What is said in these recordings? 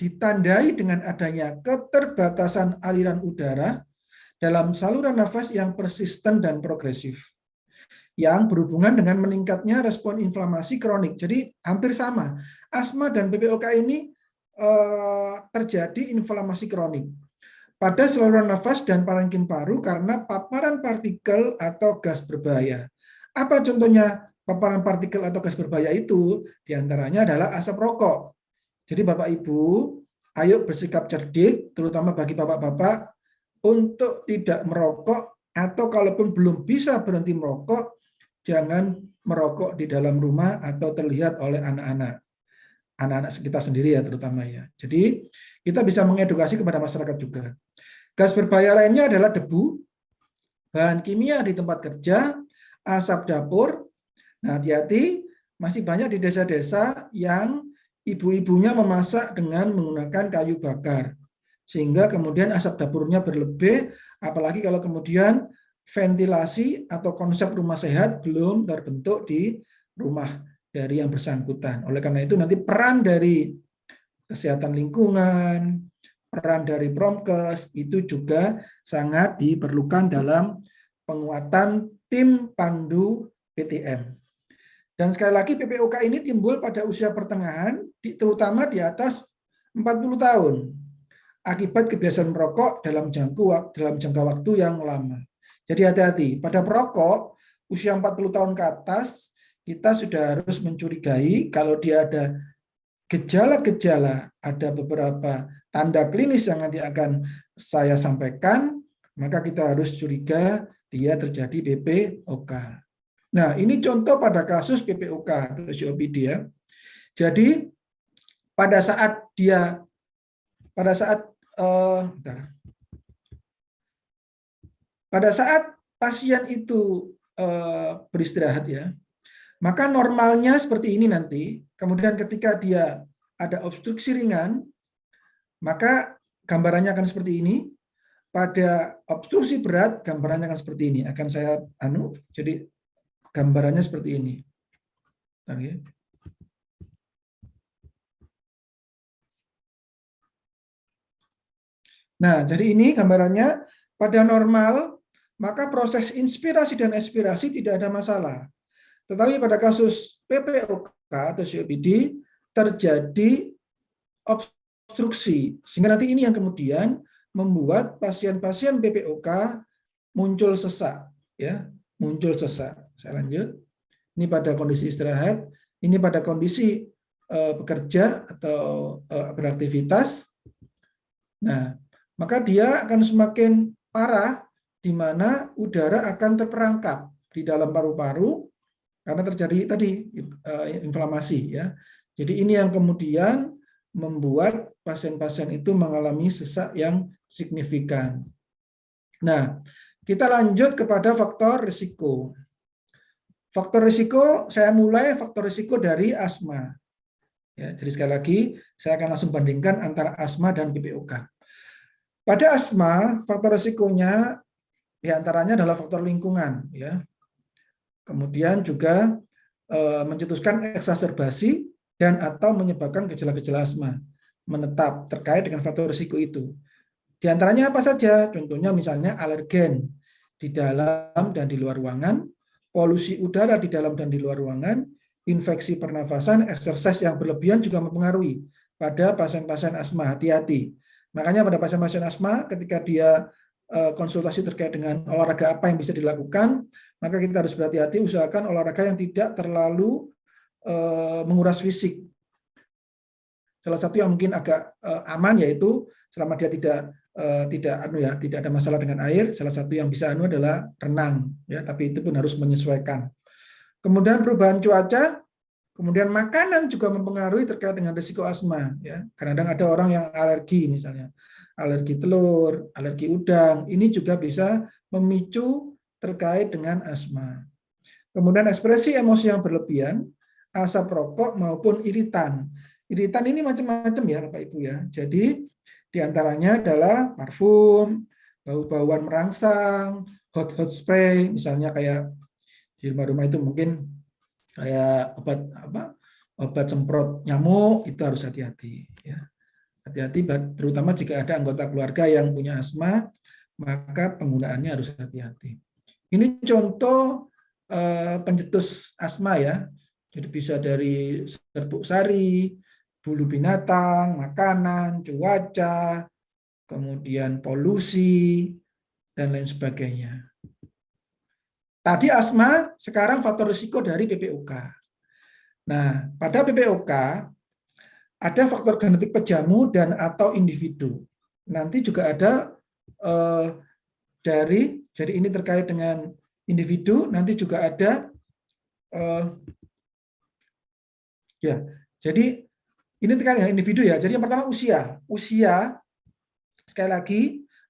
ditandai dengan adanya keterbatasan aliran udara dalam saluran nafas yang persisten dan progresif, yang berhubungan dengan meningkatnya respon inflamasi kronik. Jadi hampir sama. Asma dan PPOK ini terjadi inflamasi kronik pada saluran nafas dan parenkim paru karena paparan partikel atau gas berbahaya. Apa contohnya paparan partikel atau gas berbahaya itu? Di antaranya adalah asap rokok. Jadi Bapak Ibu, ayo bersikap cerdik, terutama bagi bapak-bapak, untuk tidak merokok, atau kalaupun belum bisa berhenti merokok, jangan merokok di dalam rumah atau terlihat oleh anak-anak kita sendiri ya terutama ya. Jadi kita bisa mengedukasi kepada masyarakat juga. Gas berbahaya lainnya adalah debu, bahan kimia di tempat kerja, asap dapur. Nah, hati-hati, masih banyak di desa-desa yang ibu-ibunya memasak dengan menggunakan kayu bakar, sehingga kemudian asap dapurnya berlebih, apalagi kalau kemudian ventilasi atau konsep rumah sehat belum terbentuk di rumah dari yang bersangkutan. Oleh karena itu nanti peran dari kesehatan lingkungan, peran dari Promkes itu juga sangat diperlukan dalam penguatan tim pandu PTM. Dan sekali lagi PPOK ini timbul pada usia pertengahan, terutama di atas 40 tahun, akibat kebiasaan merokok dalam jangka waktu yang lama. Jadi hati-hati, pada perokok usia 40 tahun ke atas, kita sudah harus mencurigai kalau dia ada gejala-gejala, ada beberapa tanda klinis yang nanti akan saya sampaikan, maka kita harus curiga dia terjadi PPOK. Nah, ini contoh pada kasus PPOK atau COPD ya. Jadi pada saat pasien itu beristirahat ya, maka normalnya seperti ini nanti. Kemudian ketika dia ada obstruksi ringan, maka gambarannya akan seperti ini. Pada obstruksi berat, gambarannya akan seperti ini. Akan saya jadi gambarannya seperti ini. Nah, jadi ini gambarannya pada normal, maka proses inspirasi dan ekspirasi tidak ada masalah. Tetapi pada kasus PPOK atau COPD terjadi obstruksi, sehingga nanti ini yang kemudian membuat pasien-pasien PPOK muncul sesak, ya, muncul sesak. Saya lanjut. Ini pada kondisi istirahat, ini pada kondisi bekerja atau beraktivitas. Nah, maka dia akan semakin parah, di mana udara akan terperangkap di dalam paru-paru karena terjadi tadi inflamasi, ya. Jadi ini yang kemudian membuat pasien-pasien itu mengalami sesak yang signifikan. Nah, kita lanjut kepada faktor risiko. Faktor risiko, saya mulai faktor risiko dari asma. Ya, jadi sekali lagi, saya akan langsung bandingkan antara asma dan PPOK. Pada asma, faktor risikonya diantaranya adalah faktor lingkungan. Ya. Kemudian juga mencetuskan eksaserbasi dan atau menyebabkan gejala-gejala asma menetap terkait dengan faktor risiko itu. Di antaranya apa saja? Contohnya misalnya alergen di dalam dan di luar ruangan, polusi udara di dalam dan di luar ruangan, infeksi pernafasan, exercise yang berlebihan juga mempengaruhi pada pasien-pasien asma. Hati-hati. Makanya pada pasien-pasien asma ketika dia konsultasi terkait dengan olahraga apa yang bisa dilakukan, maka kita harus berhati-hati, usahakan olahraga yang tidak terlalu menguras fisik. Salah satu yang mungkin agak aman yaitu selama dia tidak ada masalah dengan air, salah satu yang bisa adalah renang, ya, tapi itu pun harus menyesuaikan. Kemudian perubahan cuaca, kemudian makanan juga mempengaruhi terkait dengan risiko asma, ya. Kadang ada orang yang alergi misalnya, alergi telur, alergi udang, ini juga bisa memicu terkait dengan asma. Kemudian ekspresi emosi yang berlebihan, asap rokok maupun iritan. Iritan ini macam-macam ya Bapak Ibu ya. Jadi diantaranya adalah parfum, bau-bauan merangsang, hot spray, misalnya kayak di rumah-rumah itu mungkin kayak obat semprot nyamuk, itu harus hati-hati ya. Hati-hati, terutama jika ada anggota keluarga yang punya asma, maka penggunaannya harus hati-hati. Ini contoh pencetus asma ya. Jadi bisa dari serbuk sari, bulu binatang, makanan, cuaca, kemudian polusi, dan lain sebagainya. Tadi asma, sekarang faktor risiko dari PPOK. Nah, pada PPOK ada faktor genetik pejamu dan atau individu. Nanti juga ada jadi ini terkait dengan individu, nanti juga ada ya. Jadi ini terkait dengan individu ya. Jadi yang pertama usia. Usia sekali lagi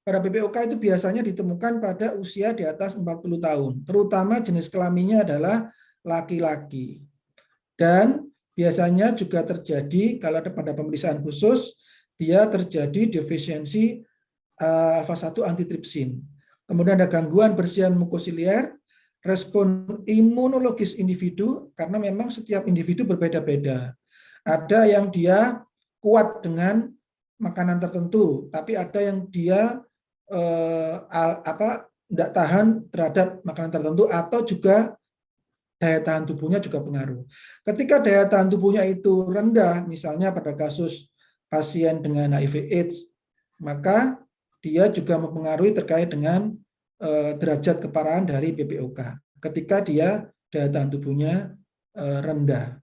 pada PPOK itu biasanya ditemukan pada usia di atas 40 tahun. Terutama jenis kelaminnya adalah laki-laki. Dan biasanya juga terjadi kalau pada pemeriksaan khusus dia terjadi defisiensi alfa 1 antitripsin. Kemudian ada gangguan bersihan mukosilier, respon imunologis individu karena memang setiap individu berbeda-beda. Ada yang dia kuat dengan makanan tertentu, tapi ada yang dia tidak tahan terhadap makanan tertentu atau juga daya tahan tubuhnya juga pengaruh. Ketika daya tahan tubuhnya itu rendah, misalnya pada kasus pasien dengan HIV/AIDS, maka dia juga mempengaruhi terkait dengan derajat keparahan dari PPOK. Ketika dia daya tahan tubuhnya rendah.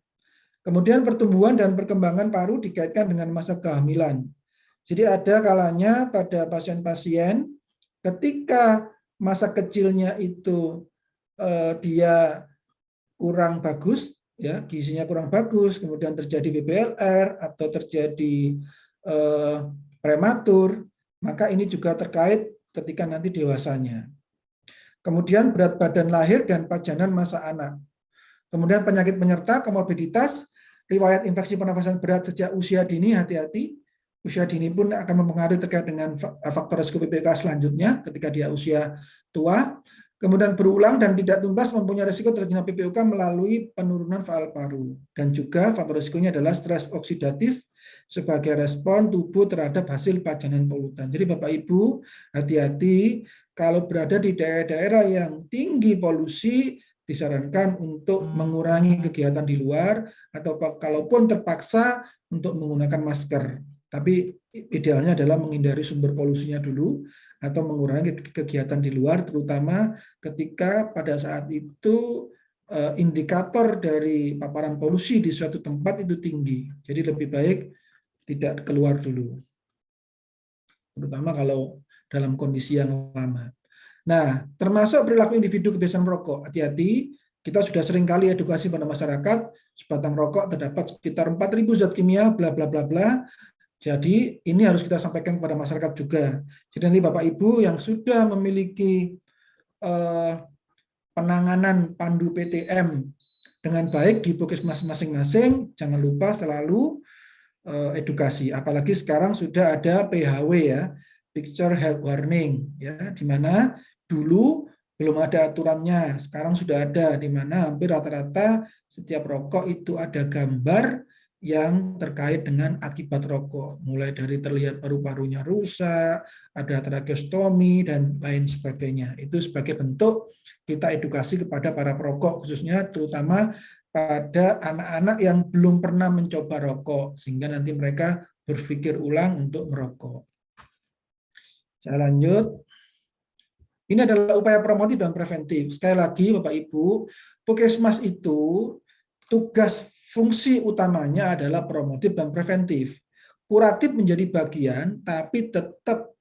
Kemudian pertumbuhan dan perkembangan paru dikaitkan dengan masa kehamilan. Jadi ada kalanya pada pasien-pasien ketika masa kecilnya itu dia kurang bagus, ya gizinya kurang bagus, kemudian terjadi BBLR atau terjadi prematur, maka ini juga terkait ketika nanti dewasanya. Kemudian berat badan lahir dan pajanan masa anak. Kemudian penyakit penyerta, komorbiditas, riwayat infeksi pernafasan berat sejak usia dini, hati-hati. Usia dini pun akan mempengaruhi terkait dengan faktor risiko PPOK selanjutnya ketika dia usia tua. Kemudian berulang dan tidak tuntas mempunyai risiko terjadinya PPOK melalui penurunan faal paru. Dan juga faktor risikonya adalah stres oksidatif sebagai respon tubuh terhadap hasil pajanan polutan. Jadi Bapak Ibu, hati-hati kalau berada di daerah-daerah yang tinggi polusi, disarankan untuk mengurangi kegiatan di luar atau kalaupun terpaksa untuk menggunakan masker. Tapi idealnya adalah menghindari sumber polusinya dulu atau mengurangi kegiatan di luar, terutama ketika pada saat itu indikator dari paparan polusi di suatu tempat itu tinggi. Jadi lebih baik tidak keluar dulu, terutama kalau dalam kondisi yang lama. Nah, termasuk perilaku individu kebiasaan merokok. Hati-hati, kita sudah sering kali edukasi pada masyarakat, sebatang rokok terdapat sekitar 4.000 zat kimia, bla bla bla bla. Jadi ini harus kita sampaikan kepada masyarakat juga. Jadi nanti Bapak Ibu yang sudah memiliki penanganan pandu PTM dengan baik di puskesmas masing-masing, jangan lupa selalu edukasi. Apalagi sekarang sudah ada PHW ya, Picture Health Warning ya, di mana dulu belum ada aturannya, sekarang sudah ada, di mana hampir rata-rata setiap rokok itu ada gambar yang terkait dengan akibat rokok, mulai dari terlihat paru-parunya rusak, ada trakeostomi, dan lain sebagainya. Itu sebagai bentuk kita edukasi kepada para perokok, khususnya terutama pada anak-anak yang belum pernah mencoba rokok, sehingga nanti mereka berpikir ulang untuk merokok. Saya lanjut. Ini adalah upaya promotif dan preventif. Sekali lagi, Bapak Ibu, Puskesmas itu tugas fungsi utamanya adalah promotif dan preventif. Kuratif menjadi bagian, tapi tetap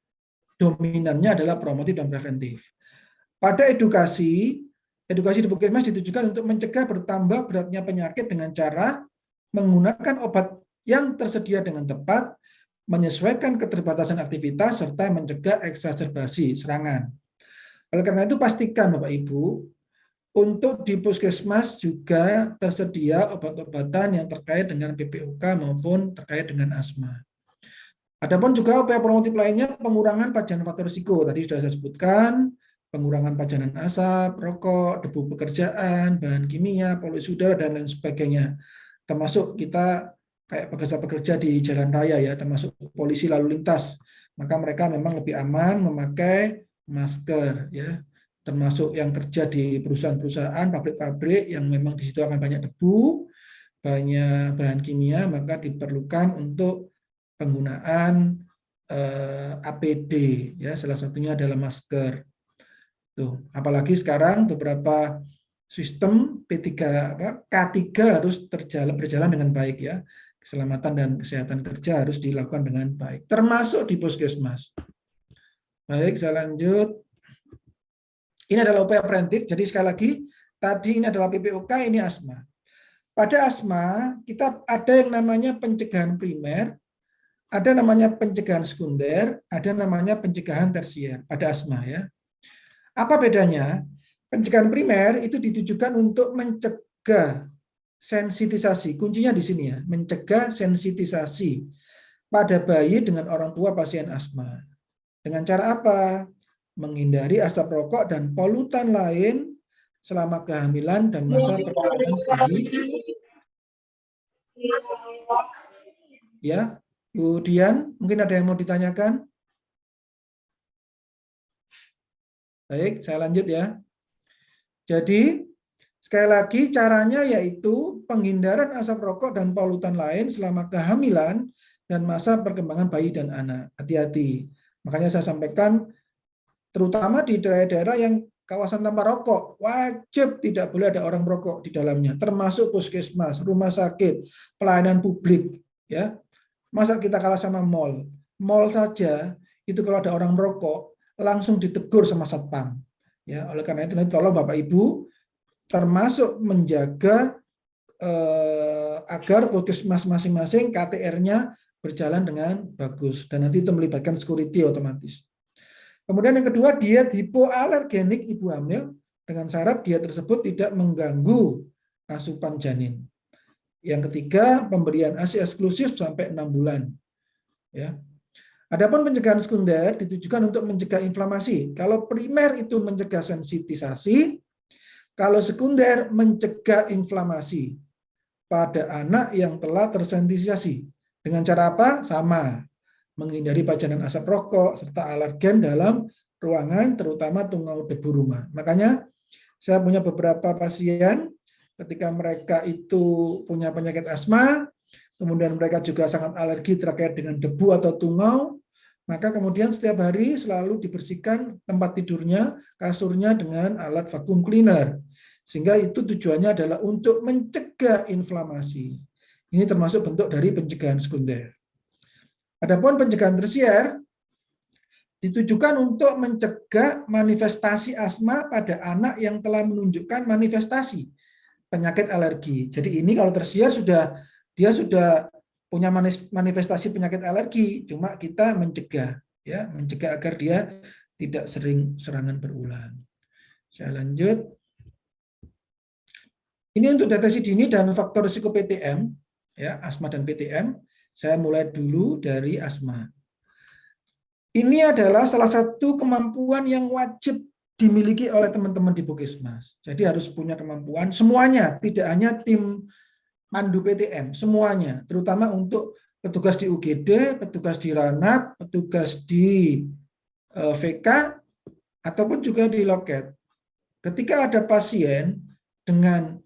dominannya adalah promotif dan preventif. Pada edukasi di Puskesmas ditujukan untuk mencegah bertambah beratnya penyakit dengan cara menggunakan obat yang tersedia dengan tepat, menyesuaikan keterbatasan aktivitas, serta mencegah eksaserbasi serangan. Oleh karena itu pastikan Bapak Ibu, untuk di Puskesmas juga tersedia obat-obatan yang terkait dengan PPOK maupun terkait dengan asma. Adapun juga upaya promotif lainnya, pengurangan pajanan faktor risiko. Tadi sudah saya sebutkan, pengurangan pajanan asap, rokok, debu pekerjaan, bahan kimia, polusi udara, dan lain sebagainya. Termasuk kita kayak pekerja-pekerja di jalan raya ya, termasuk polisi lalu lintas, maka mereka memang lebih aman memakai masker ya. Termasuk yang kerja di perusahaan-perusahaan, pabrik-pabrik yang memang di situ akan banyak debu, banyak bahan kimia, maka diperlukan untuk penggunaan APD ya, salah satunya adalah masker. Tuh, apalagi sekarang beberapa sistem P3 K3 harus berjalan dengan baik ya. Keselamatan dan kesehatan kerja harus dilakukan dengan baik, termasuk di puskesmas. Baik, saya lanjut. Ini adalah upaya preventif. Jadi sekali lagi, tadi ini adalah PPOK, ini asma. Pada asma, kita ada yang namanya pencegahan primer, ada namanya pencegahan sekunder, ada namanya pencegahan tersier pada asma ya. Apa bedanya? Pencegahan primer itu ditujukan untuk mencegah sensitisasi. Kuncinya di sini ya, mencegah sensitisasi pada bayi dengan orang tua pasien asma. Dengan cara apa? Menghindari asap rokok dan polutan lain selama kehamilan dan masa perkembangan bayi. Ya, kemudian mungkin ada yang mau ditanyakan? Baik, saya lanjut ya. Jadi sekali lagi caranya yaitu penghindaran asap rokok dan polutan lain selama kehamilan dan masa perkembangan bayi dan anak. Hati-hati. Makanya saya sampaikan terutama di daerah-daerah yang kawasan tanpa rokok, wajib tidak boleh ada orang merokok di dalamnya, termasuk puskesmas, rumah sakit, pelayanan publik, ya. Masa kita kalah sama mall? Mall saja itu kalau ada orang merokok langsung ditegur sama satpam. Ya, oleh karena itu nanti tolong Bapak Ibu termasuk menjaga agar puskesmas masing-masing KTR-nya berjalan dengan bagus dan nanti itu melibatkan security otomatis. Kemudian yang kedua, diet hipoalergenik ibu hamil dengan syarat diet tersebut tidak mengganggu asupan janin. Yang ketiga, pemberian ASI eksklusif sampai 6 bulan. Ya. Adapun pencegahan sekunder ditujukan untuk mencegah inflamasi. Kalau primer itu mencegah sensitisasi, kalau sekunder mencegah inflamasi pada anak yang telah tersensitisasi. Dengan cara apa? Sama. Menghindari pajanan asap rokok, serta alergen dalam ruangan, terutama tungau debu rumah. Makanya saya punya beberapa pasien, ketika mereka itu punya penyakit asma, kemudian mereka juga sangat alergi terkait dengan debu atau tungau, maka kemudian setiap hari selalu dibersihkan tempat tidurnya, kasurnya dengan alat vacuum cleaner. Sehingga itu tujuannya adalah untuk mencegah inflamasi. Ini termasuk bentuk dari pencegahan sekunder. Adapun pencegahan tersier ditujukan untuk mencegah manifestasi asma pada anak yang telah menunjukkan manifestasi penyakit alergi. Jadi ini kalau tersier dia sudah punya manifestasi penyakit alergi, cuma kita mencegah ya, mencegah agar dia tidak sering serangan berulang. Saya lanjut. Ini untuk deteksi dini dan faktor risiko PTM ya, asma dan PTM. Saya mulai dulu dari asma. Ini adalah salah satu kemampuan yang wajib dimiliki oleh teman-teman di Puskesmas. Jadi harus punya kemampuan semuanya, tidak hanya tim mandu PTM, semuanya, terutama untuk petugas di UGD, petugas di Ranap, petugas di VK, ataupun juga di loket. Ketika ada pasien dengan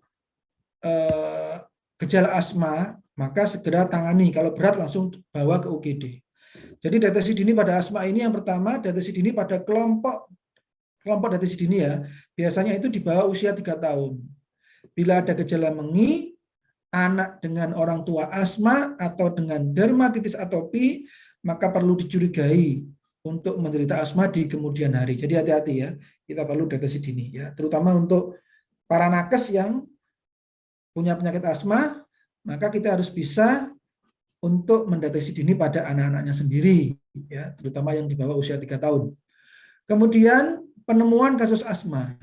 gejala asma, maka segera tangani. Kalau berat langsung bawa ke UGD. Jadi deteksi dini pada asma ini yang pertama, deteksi dini pada kelompok deteksi dini ya, biasanya itu di bawah usia 3 tahun. Bila ada gejala mengi, anak dengan orang tua asma atau dengan dermatitis atopi, maka perlu dicurigai untuk menderita asma di kemudian hari. Jadi hati-hati ya, kita perlu deteksi dini ya, terutama untuk para nakes yang punya penyakit asma, maka kita harus bisa untuk mendeteksi dini pada anak-anaknya sendiri, ya, terutama yang di bawah usia 3 tahun. Kemudian penemuan kasus asma.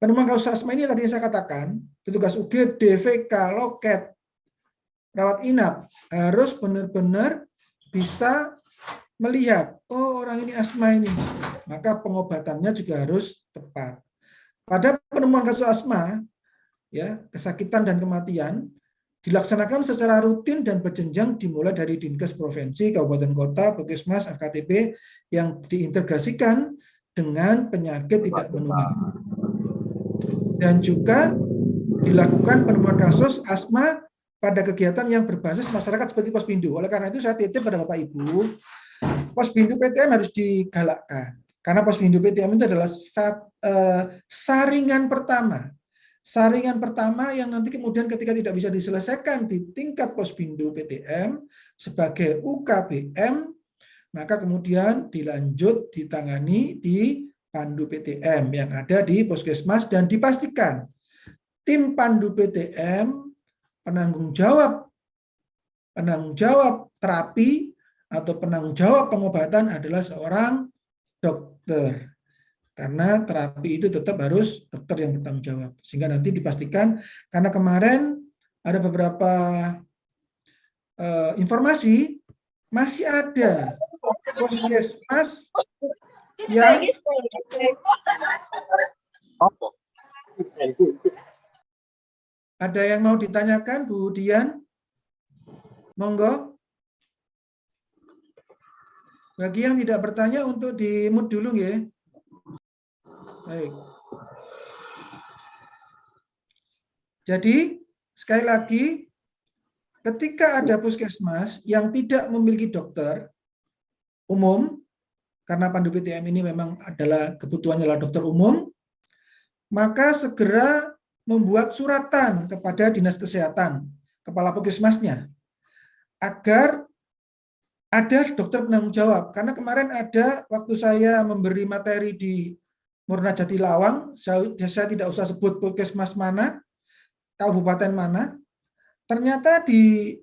Penemuan kasus asma ini tadi saya katakan, petugas UGD, VK, loket, rawat inap harus benar-benar bisa melihat, oh orang ini asma ini, maka pengobatannya juga harus tepat. Pada penemuan kasus asma, ya, kesakitan dan kematian, dilaksanakan secara rutin dan berjenjang dimulai dari Dinkes provinsi, kabupaten kota, puskesmas, FKTP yang diintegrasikan dengan penyakit tidak menular. Dan juga dilakukan penemuan kasus asma pada kegiatan yang berbasis masyarakat seperti Pospindu. Oleh karena itu saya titip pada Bapak Ibu, Pospindu PTM harus digalakkan. Karena Pospindu PTM itu adalah saringan pertama. Saringan pertama yang nanti kemudian ketika tidak bisa diselesaikan di tingkat Pospindu PTM sebagai UKBM, maka kemudian dilanjut ditangani di Pandu PTM yang ada di Puskesmas dan dipastikan tim Pandu PTM penanggung jawab terapi atau penanggung jawab pengobatan adalah seorang dokter. Karena terapi itu tetap harus dokter yang bertanggung jawab. Sehingga nanti dipastikan, karena kemarin ada beberapa informasi, masih ada puskesmas yang ada yang mau ditanyakan, Bu Dian? Monggo. Bagi yang tidak bertanya untuk di-mute dulu ya. Baik. Jadi, sekali lagi, ketika ada puskesmas yang tidak memiliki dokter umum, karena Pandu PTM ini memang adalah kebutuhannya adalah dokter umum, maka segera membuat suratan kepada Dinas Kesehatan, kepala puskesmasnya, agar ada dokter penanggung jawab. Karena kemarin ada waktu saya memberi materi di Murna Jatilawang, saya tidak usah sebut puskesmas mana, kabupaten mana, ternyata di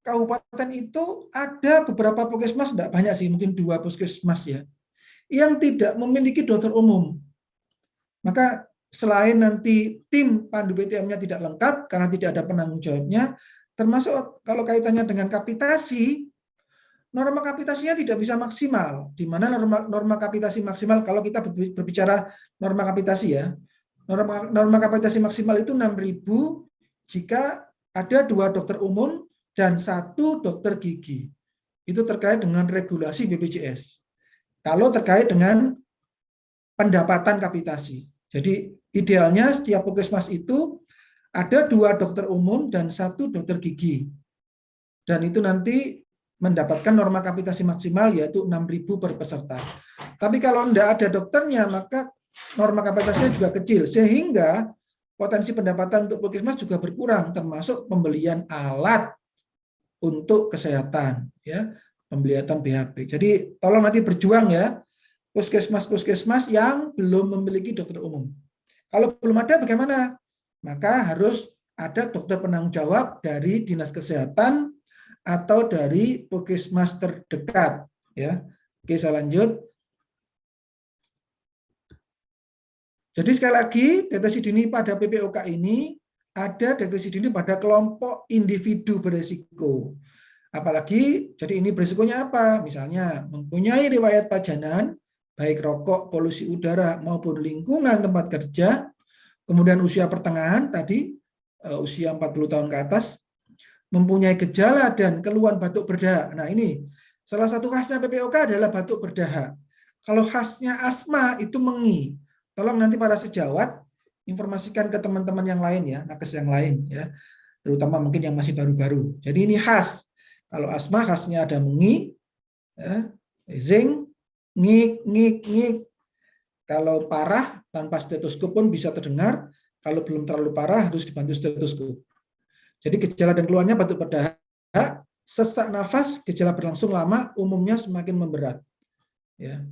kabupaten itu ada beberapa puskesmas, tidak banyak sih, mungkin 2 puskesmas ya, yang tidak memiliki dokter umum. Maka selain nanti tim Pandu PTM-nya tidak lengkap karena tidak ada penanggung jawabnya, termasuk kalau kaitannya dengan kapitasi, norma kapitasinya tidak bisa maksimal. Di mana norma kapitasi maksimal, kalau kita berbicara norma kapitasi ya, norma kapitasi maksimal itu 6.000 jika ada 2 dokter umum dan 1 dokter gigi. Itu terkait dengan regulasi BPJS. Kalau terkait dengan pendapatan kapitasi. Jadi idealnya setiap puskesmas itu ada 2 dokter umum dan 1 dokter gigi. Dan itu nanti mendapatkan norma kapitasi maksimal yaitu 6.000 per peserta. Tapi kalau tidak ada dokternya, maka norma kapitasinya juga kecil, sehingga potensi pendapatan untuk puskesmas juga berkurang, termasuk pembelian alat untuk kesehatan, ya, pembelian BHP. Jadi tolong nanti berjuang ya, puskesmas-puskesmas yang belum memiliki dokter umum. Kalau belum ada bagaimana? Maka harus ada dokter penanggung jawab dari Dinas Kesehatan atau dari puskesmas terdekat. Ya, oke, saya lanjut. Jadi sekali lagi, deteksi dini pada PPOK ini ada deteksi dini pada kelompok individu beresiko. Apalagi, jadi ini beresikonya apa? Misalnya, mempunyai riwayat pajanan, baik rokok, polusi udara, maupun lingkungan tempat kerja, kemudian usia pertengahan tadi, usia 40 tahun ke atas, mempunyai gejala dan keluhan batuk berdahak. Nah ini, salah satu khasnya PPOK adalah batuk berdahak. Kalau khasnya asma itu mengi. Tolong nanti para sejawat informasikan ke teman-teman yang lain ya, nakes yang lain ya, terutama mungkin yang masih baru-baru. Jadi ini khas. Kalau asma khasnya ada mengi, ya, zing, ngik, ngik, ngik. Kalau parah tanpa stetoskop pun bisa terdengar. Kalau belum terlalu parah harus dibantu stetoskop. Jadi gejala dan keluhannya batuk berdahak, sesak nafas, gejala berlangsung lama, umumnya semakin memberat. Ya.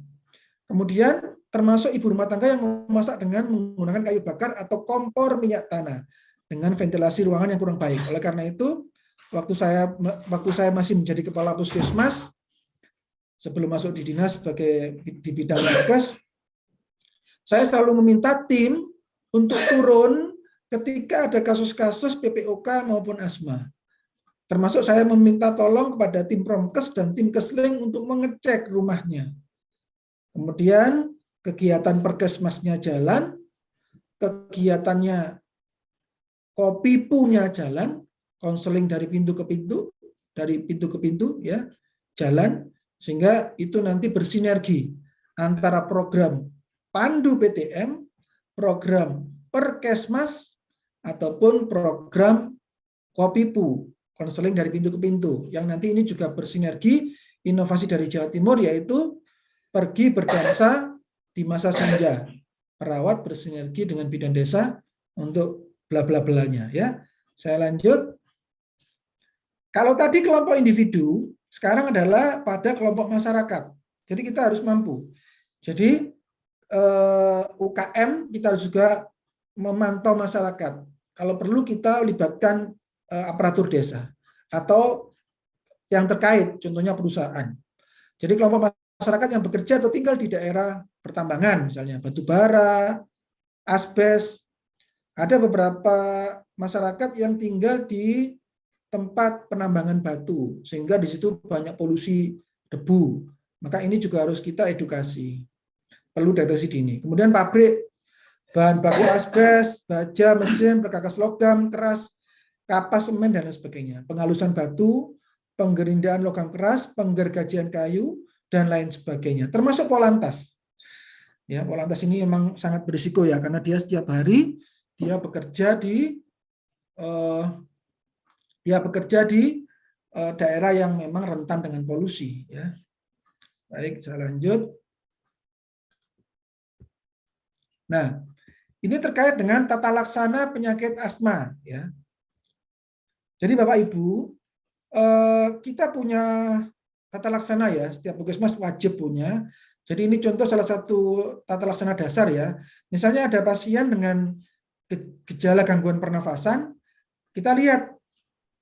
Kemudian termasuk ibu rumah tangga yang memasak dengan menggunakan kayu bakar atau kompor minyak tanah dengan ventilasi ruangan yang kurang baik. Oleh karena itu, waktu saya masih menjadi kepala puskesmas, sebelum masuk di dinas sebagai di bidang nakes, saya selalu meminta tim untuk turun ketika ada kasus-kasus PPOK maupun asma. Termasuk saya meminta tolong kepada tim Promkes dan tim Kesling untuk mengecek rumahnya. Kemudian kegiatan perkesmasnya jalan, kegiatannya Kopipunya jalan. konseling dari pintu ke pintu ya, jalan, sehingga itu nanti bersinergi antara program Pandu PTM, program Perkesmas, ataupun program Kopipu, konseling dari pintu ke pintu, yang nanti ini juga bersinergi inovasi dari Jawa Timur, yaitu pergi berdansa di masa senja, perawat bersinergi dengan bidan desa untuk bla bla belanya ya. Saya lanjut. Kalau tadi kelompok individu, sekarang adalah pada kelompok masyarakat. Jadi kita harus mampu. Jadi UKM kita harus juga memantau masyarakat. Kalau perlu kita libatkan aparatur desa atau yang terkait, contohnya perusahaan. Jadi kelompok masyarakat yang bekerja atau tinggal di daerah pertambangan, misalnya batu bara, asbes. Ada beberapa masyarakat yang tinggal di tempat penambangan batu, sehingga di situ banyak polusi debu. Maka ini juga harus kita edukasi. Perlu deteksi dini. Kemudian pabrik, bahan baku asbes, baja, mesin, perkakas logam, keras, kapas, semen, dan lain sebagainya. Penghalusan batu, penggerindaan logam keras, penggergajian kayu, dan lain sebagainya. Termasuk Polantas. Ya, Polantas ini memang sangat berisiko ya, karena dia setiap hari dia bekerja di daerah yang memang rentan dengan polusi. Ya. Baik, saya lanjut. Nah, ini terkait dengan tata laksana penyakit asma. Ya. Jadi Bapak Ibu, kita punya tata laksana ya, setiap puskesmas wajib punya. Jadi ini contoh salah satu tata laksana dasar ya. Misalnya ada pasien dengan gejala gangguan pernafasan, kita lihat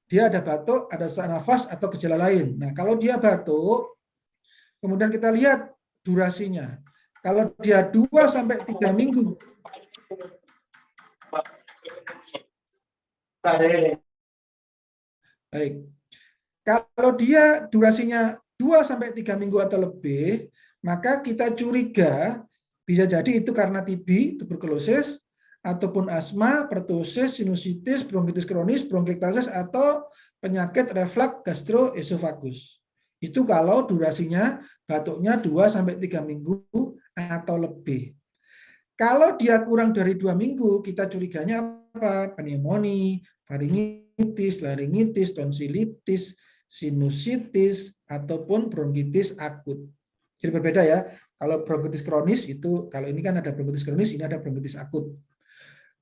dia ada batuk, ada sesak nafas, atau gejala lain. Nah, kalau dia batuk, kemudian kita lihat durasinya. Kalau dia 2-3 minggu. Baik. Kalau dia durasinya 2-3 minggu atau lebih, maka kita curiga bisa jadi itu karena TB, tuberkulosis, ataupun asma, pertusis, sinusitis, bronkitis kronis, bronkiektasis, atau penyakit reflux gastroesofagus. Itu kalau durasinya batuknya 2-3 minggu atau lebih. Kalau dia kurang dari 2 minggu, kita curiganya apa? Pneumonia, faringitis, laringitis, tonsilitis, sinusitis, ataupun bronkitis akut. Jadi berbeda ya. Kalau bronkitis kronis itu, kalau ini kan ada bronkitis kronis, ini ada bronkitis akut.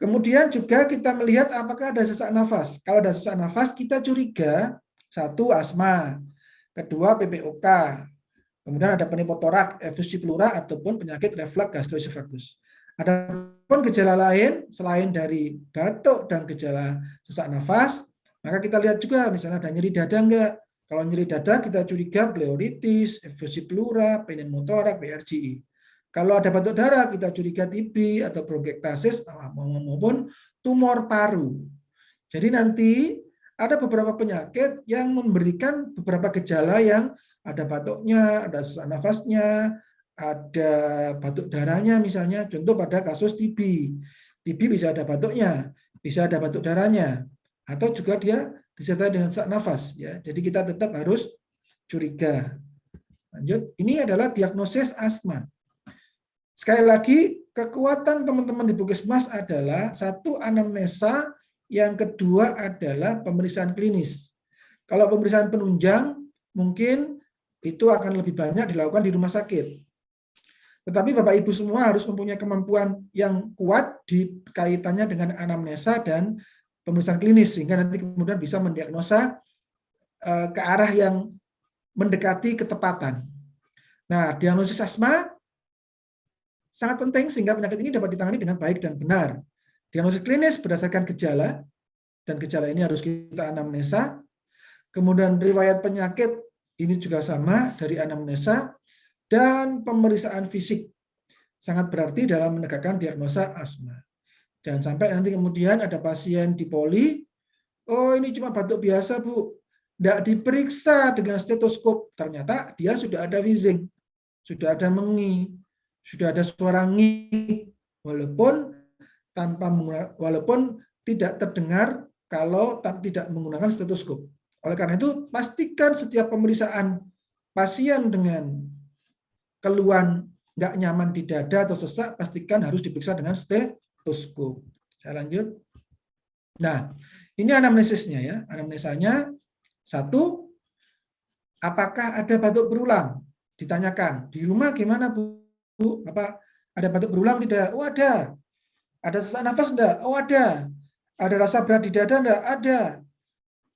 Kemudian juga kita melihat apakah ada sesak nafas. Kalau ada sesak nafas, kita curiga, 1, asma, kedua PPOK, kemudian ada pneumotorak, efusi pleura, ataupun penyakit reflux gastroesofagus. Adapun gejala lain selain dari batuk dan gejala sesak nafas, maka kita lihat juga misalnya ada nyeri dada enggak. Kalau nyeri dada kita curiga pleuritis, efusi pleura, pneumotorak, PRGI. Kalau ada batuk darah kita curiga TB atau bronkiektasis maupun tumor paru. Jadi nanti ada beberapa penyakit yang memberikan beberapa gejala yang ada batuknya, ada sesak nafasnya, ada batuk darahnya misalnya, contoh pada kasus TB. TB bisa ada batuknya, bisa ada batuk darahnya, atau juga dia disertai dengan sesak nafas. Ya. Jadi kita tetap harus curiga. Lanjut, ini adalah diagnosis asma. Sekali lagi, kekuatan teman-teman di Puskesmas adalah 1, anamnesa, yang kedua adalah pemeriksaan klinis. Kalau pemeriksaan penunjang, mungkin itu akan lebih banyak dilakukan di rumah sakit. Tetapi Bapak Ibu semua harus mempunyai kemampuan yang kuat di kaitannya dengan anamnesa dan pemeriksaan klinis, sehingga nanti kemudian bisa mendiagnosa ke arah yang mendekati ketepatan. Nah, diagnosis asma sangat penting sehingga penyakit ini dapat ditangani dengan baik dan benar. Diagnosis klinis berdasarkan gejala, dan gejala ini harus kita anamnesa. Kemudian riwayat penyakit ini juga sama dari anamnesa, dan pemeriksaan fisik sangat berarti dalam menegakkan diagnosa asma. Jangan sampai nanti kemudian ada pasien di poli, oh ini cuma batuk biasa Bu, tidak diperiksa dengan stetoskop, ternyata dia sudah ada wheezing, sudah ada mengi, sudah ada suara ngik, walaupun tidak terdengar kalau tidak menggunakan stetoskop. Oleh karena itu, pastikan setiap pemeriksaan pasien dengan keluhan nggak nyaman di dada atau sesak, pastikan harus diperiksa dengan stetoskop. Saya lanjut. Nah, ini anamnesisnya ya. Anamnesanya, satu, apakah ada batuk berulang? Ditanyakan, di rumah gimana Bu? Apa ada batuk berulang tidak? Oh ada. Ada sesak nafas enggak? Oh ada. Ada rasa berat di dada enggak? Ada.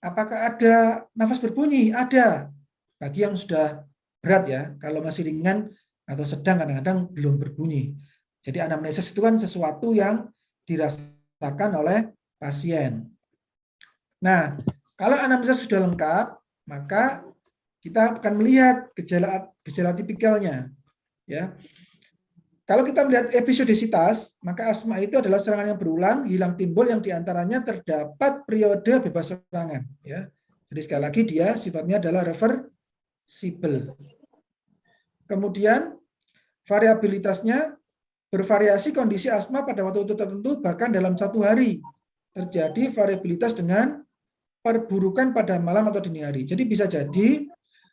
Apakah ada nafas berbunyi? Ada. Bagi yang sudah berat ya, kalau masih ringan atau sedang kadang-kadang belum berbunyi. Jadi anamnesis itu kan sesuatu yang dirasakan oleh pasien. Nah, kalau anamnesis sudah lengkap, maka kita akan melihat gejala tipikalnya. Ya. Kalau kita melihat episodisitas, maka asma itu adalah serangan yang berulang, hilang timbul yang diantaranya terdapat periode bebas serangan. Ya. Jadi sekali lagi dia sifatnya adalah reversible. Kemudian variabilitasnya bervariasi kondisi asma pada waktu tertentu bahkan dalam 1 hari. Terjadi variabilitas dengan perburukan pada malam atau dini hari. Jadi bisa jadi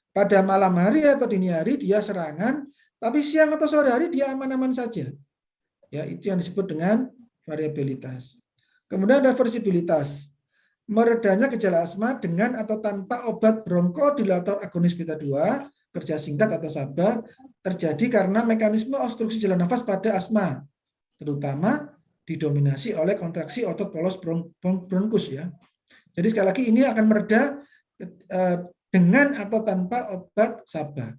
pada malam hari atau dini hari dia serangan, tapi siang atau sore hari dia aman-aman saja. Ya, itu yang disebut dengan variabilitas. Kemudian reversibilitas. Meredanya gejala asma dengan atau tanpa obat bronkodilator agonis beta 2, kerja singkat atau SABA, terjadi karena mekanisme obstruksi jalan nafas pada asma, terutama didominasi oleh kontraksi otot polos bronkus ya. Jadi sekali lagi ini akan mereda dengan atau tanpa obat SABA.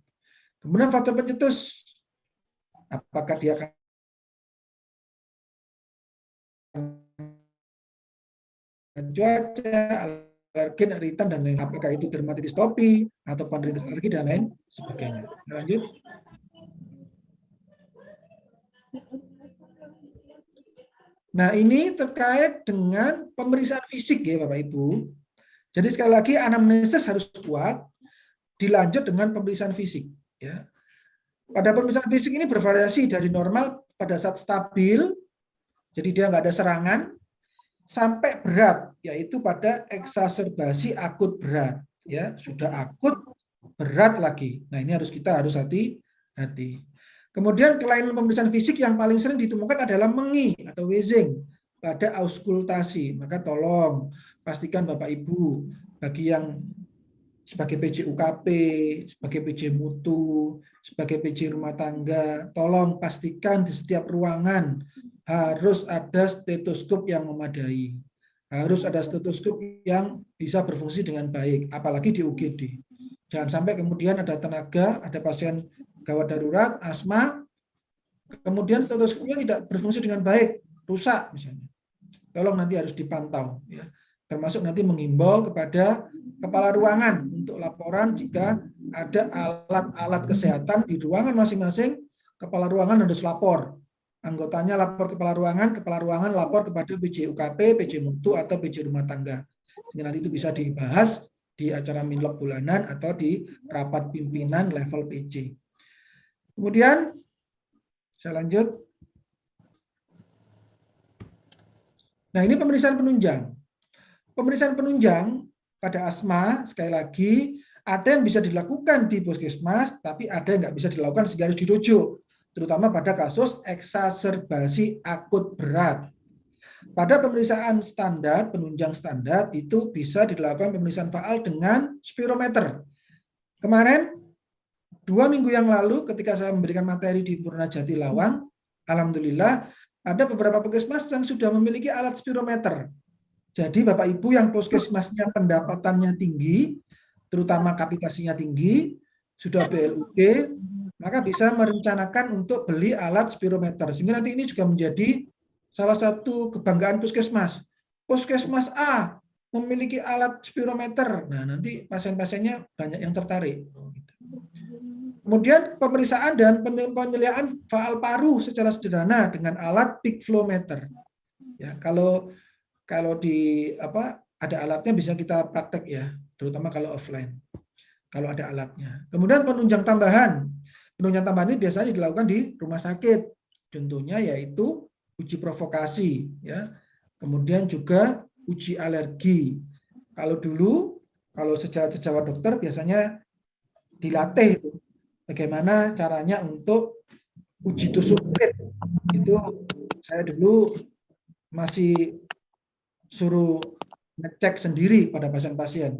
Kemudian faktor pencetus, apakah dia akan cuaca, alergen, iritan, dan lain. Apakah itu dermatitis topi atau paneritis alergi dan lain sebagainya. Lanjut. Nah, ini terkait dengan pemeriksaan fisik ya Bapak Ibu. Jadi sekali lagi anamnesis harus kuat, dilanjut dengan pemeriksaan fisik. Ya. Pada pemeriksaan fisik ini bervariasi dari normal pada saat stabil, jadi dia nggak ada serangan, sampai berat, yaitu pada eksaserbasi akut berat. Ya, sudah akut, berat lagi. Nah, ini kita harus hati-hati. Kemudian kelainan pemeriksaan fisik yang paling sering ditemukan adalah mengi atau wheezing pada auskultasi. Maka tolong pastikan Bapak Ibu, bagi yang sebagai PJ UKP, sebagai PJ mutu, sebagai PJ rumah tangga, tolong pastikan di setiap ruangan harus ada stetoskop yang memadai. Harus ada stetoskop yang bisa berfungsi dengan baik, apalagi di UGD. Jangan sampai kemudian ada tenaga, ada pasien gawat darurat, asma, kemudian stetoskopnya tidak berfungsi dengan baik, rusak misalnya. Tolong nanti harus dipantau. Ya. Termasuk nanti menghimbau kepada kepala ruangan untuk laporan jika ada alat-alat kesehatan di ruangan masing-masing, kepala ruangan harus lapor. Anggotanya lapor kepala ruangan lapor kepada PJ UKP, PJ mutu, atau PJ rumah tangga. Sehingga nanti itu bisa dibahas di acara minlog bulanan atau di rapat pimpinan level PJ. Kemudian, saya lanjut. Nah, ini pemeriksaan penunjang. Pemeriksaan penunjang pada asma, sekali lagi, ada yang bisa dilakukan di puskesmas, tapi ada yang nggak bisa dilakukan sehingga harus dirujuk, terutama pada kasus eksaserbasi akut berat. Pada pemeriksaan standar, penunjang standar, itu bisa dilakukan pemeriksaan faal dengan spirometer. Kemarin, 2 minggu yang lalu, ketika saya memberikan materi di Purna Jati Lawang, alhamdulillah, ada beberapa puskesmas yang sudah memiliki alat spirometer. Jadi Bapak Ibu yang puskesmasnya pendapatannya tinggi, terutama kapitasinya tinggi, sudah BLUD, maka bisa merencanakan untuk beli alat spirometer. Sehingga nanti ini juga menjadi salah satu kebanggaan puskesmas. Puskesmas A memiliki alat spirometer. Nah, nanti pasien-pasiennya banyak yang tertarik. Kemudian pemeriksaan dan penilaian faal paru secara sederhana dengan alat peak flow meter. Ya, kalau di ada alatnya bisa kita praktek ya, terutama kalau offline. Kalau ada alatnya. Kemudian penunjang tambahan. Penunjang tambahan ini biasanya dilakukan di rumah sakit. Contohnya yaitu uji provokasi ya. Kemudian juga uji alergi. Kalau dulu, kalau sejawat dokter biasanya dilatih itu bagaimana caranya untuk uji tusuk kulit. Itu saya dulu masih suruh ngecek sendiri pada pasien-pasien.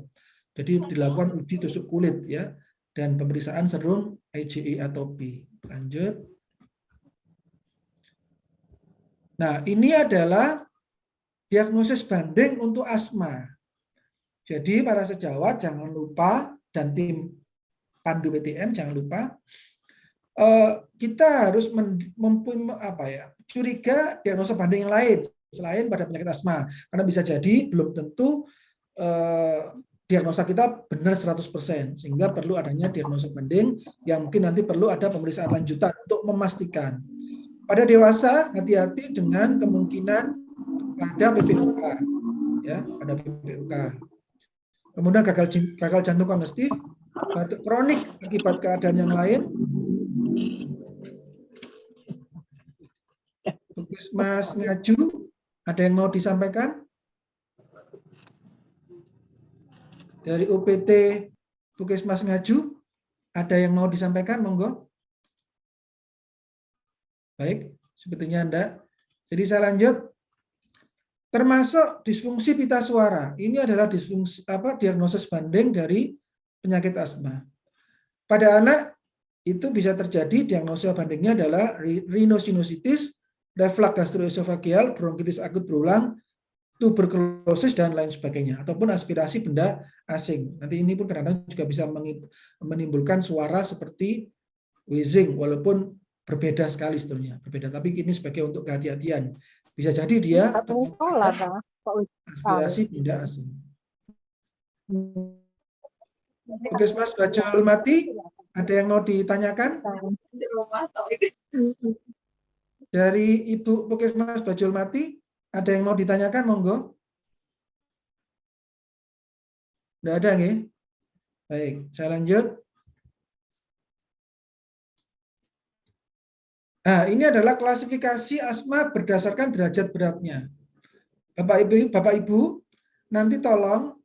Jadi dilakukan uji tusuk kulit ya, dan pemeriksaan serum IgE atau P. Lanjut. Nah, ini adalah diagnosis banding untuk asma. Jadi para sejawat jangan lupa, dan tim pandu PTM jangan lupa, kita harus curiga diagnosa banding yang lain selain pada penyakit asma, karena bisa jadi belum tentu diagnosa kita benar 100%, sehingga perlu adanya diagnosa banding yang mungkin nanti perlu ada pemeriksaan lanjutan untuk memastikan. Pada dewasa hati-hati dengan kemungkinan pada PPUK, ya, pada PPUK. Kemudian gagal jantung kongestif, batuk kronik akibat keadaan yang lain. Puskesmas Ngaju, ada yang mau disampaikan? Dari UPT Puskesmas Ngaju, ada yang mau disampaikan? Monggo. Baik, sepertinya enggak. Jadi saya lanjut. Termasuk disfungsi pita suara. Ini adalah disfungsi diagnosis banding dari penyakit asma. Pada anak itu bisa terjadi diagnosa bandingnya adalah rhinosinusitis, reflux gastroesofageal, bronkitis akut berulang, tuberkulosis dan lain sebagainya, ataupun aspirasi benda asing. Nanti ini pun kadang-kadang juga bisa menimbulkan suara seperti wheezing, walaupun berbeda sekali sebenarnya, berbeda. Tapi ini sebagai untuk kehati-hatian. Bisa jadi dia aspirasi benda asing. Puskesmas Bajul Mati, ada yang mau ditanyakan? Dari Ibu Puskesmas Bajul Mati, ada yang mau ditanyakan? Monggo. Tidak ada, nggih? Baik, saya lanjut. Nah, ini adalah klasifikasi asma berdasarkan derajat beratnya. Bapak Ibu, nanti tolong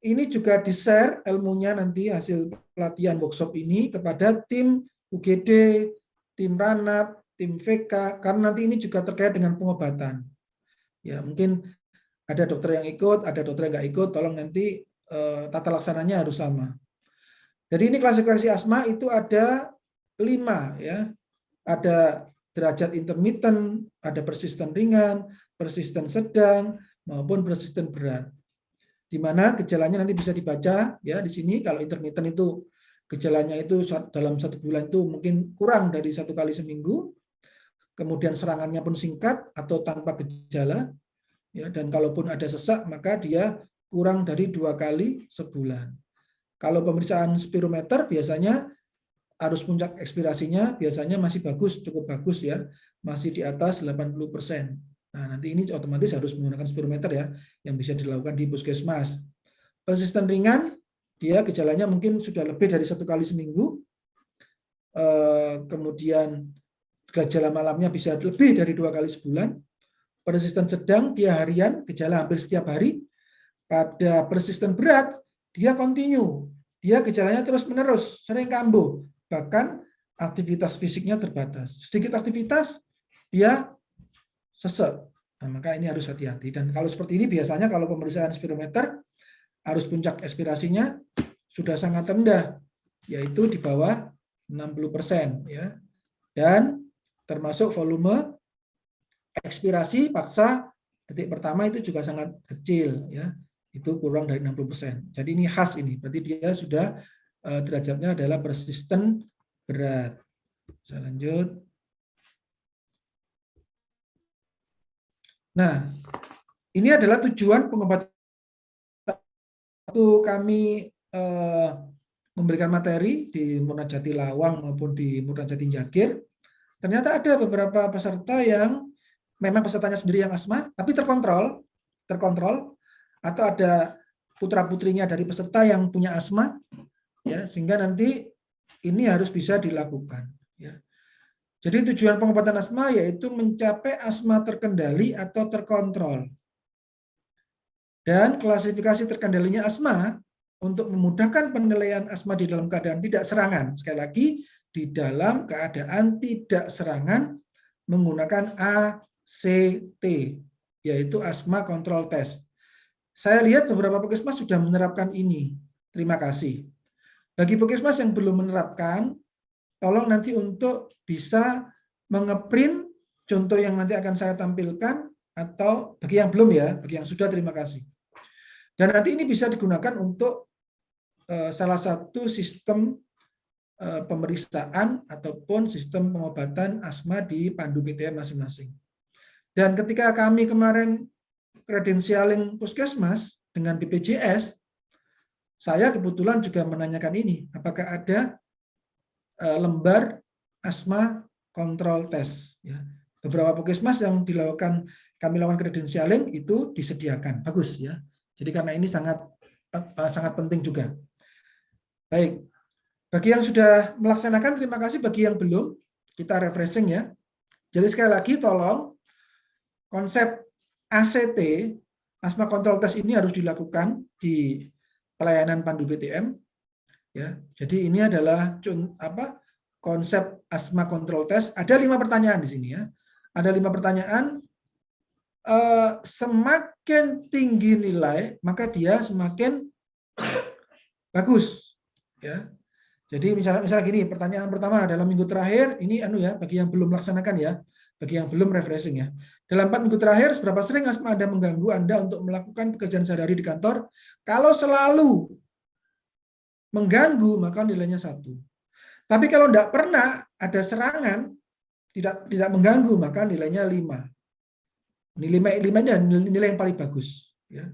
ini juga di-share ilmunya nanti hasil pelatihan workshop ini kepada tim UGD, tim Ranap, tim VK, karena nanti ini juga terkait dengan pengobatan. Ya, mungkin ada dokter yang ikut, ada dokter yang nggak ikut, tolong nanti tata laksananya harus sama. Jadi ini klasifikasi asma itu ada 5 ya. Ada derajat intermittent, ada persisten ringan, persisten sedang, maupun persisten berat. Di mana gejalanya nanti bisa dibaca ya di sini. Kalau intermittent itu gejalanya itu dalam 1 bulan itu mungkin kurang dari 1 kali seminggu. Kemudian serangannya pun singkat atau tanpa gejala. Ya, dan kalaupun ada sesak maka dia kurang dari 2 kali sebulan. Kalau pemeriksaan spirometer biasanya arus puncak ekspirasinya biasanya masih bagus, cukup bagus ya, masih di atas 80%. Nah, nanti ini otomatis harus menggunakan spirometer ya, yang bisa dilakukan di puskesmas. Persisten ringan, dia gejalanya mungkin sudah lebih dari 1 kali seminggu, kemudian gejala malamnya bisa lebih dari 2 kali sebulan. Persisten sedang, dia harian, gejala hampir setiap hari. Pada persisten berat, dia kontinu, dia gejalanya terus-menerus, sering kambuh. Bahkan aktivitas fisiknya terbatas. Sedikit aktivitas, dia sesek. Nah, maka ini harus hati-hati. Dan kalau seperti ini biasanya kalau pemeriksaan spirometer, arus puncak ekspirasinya sudah sangat rendah, yaitu di bawah 60%. Ya. Dan termasuk volume ekspirasi paksa detik pertama itu juga sangat kecil. Ya. Itu kurang dari 60%. Jadi ini khas ini. Berarti dia sudah derajatnya adalah persisten berat. Saya lanjut. Nah, ini adalah tujuan pengobatan. Waktu kami memberikan materi di Munajati Lawang maupun di Munajati Jagir, ternyata ada beberapa peserta yang memang pesertanya sendiri yang asma, tapi terkontrol, atau ada putra-putrinya dari peserta yang punya asma, ya, sehingga nanti ini harus bisa dilakukan. Ya. Jadi tujuan pengobatan asma yaitu mencapai asma terkendali atau terkontrol. Dan klasifikasi terkendalinya asma untuk memudahkan penilaian asma di dalam keadaan tidak serangan. Sekali lagi, di dalam keadaan tidak serangan menggunakan ACT, yaitu asma control test. Saya lihat beberapa puskesmas sudah menerapkan ini. Terima kasih. Bagi puskesmas yang belum menerapkan, tolong nanti untuk bisa mengeprint contoh yang nanti akan saya tampilkan, atau bagi yang belum ya, bagi yang sudah terima kasih. Dan nanti ini bisa digunakan untuk salah satu sistem pemeriksaan ataupun sistem pengobatan asma di pandu PTM masing-masing. Dan ketika kami kemarin credentialing puskesmas dengan BPJS, saya kebetulan juga menanyakan ini, apakah ada lembar asma control test. Ya. Beberapa puskesmas yang kami lakukan credentialing itu disediakan, bagus ya. Jadi karena ini sangat penting juga. Baik, bagi yang sudah melaksanakan terima kasih, bagi yang belum kita refreshing ya. Jadi sekali lagi tolong konsep ACT asma control test ini harus dilakukan di pelayanan pandu PTM. Ya, jadi ini adalah konsep asma control test. Ada 5 pertanyaan di sini ya. Ada 5 pertanyaan. Semakin tinggi nilai, maka dia semakin bagus. Ya. Jadi misalnya gini, pertanyaan pertama dalam minggu terakhir ini bagi yang belum melaksanakan ya, bagi yang belum refreshing ya. Dalam 4 minggu terakhir, seberapa sering asma Anda mengganggu Anda untuk melakukan pekerjaan sehari-hari di kantor? Kalau selalu mengganggu, maka nilainya 1. Tapi kalau tidak pernah ada serangan, tidak mengganggu, maka nilainya 5. Nilai 5 nilai yang paling bagus. Ya.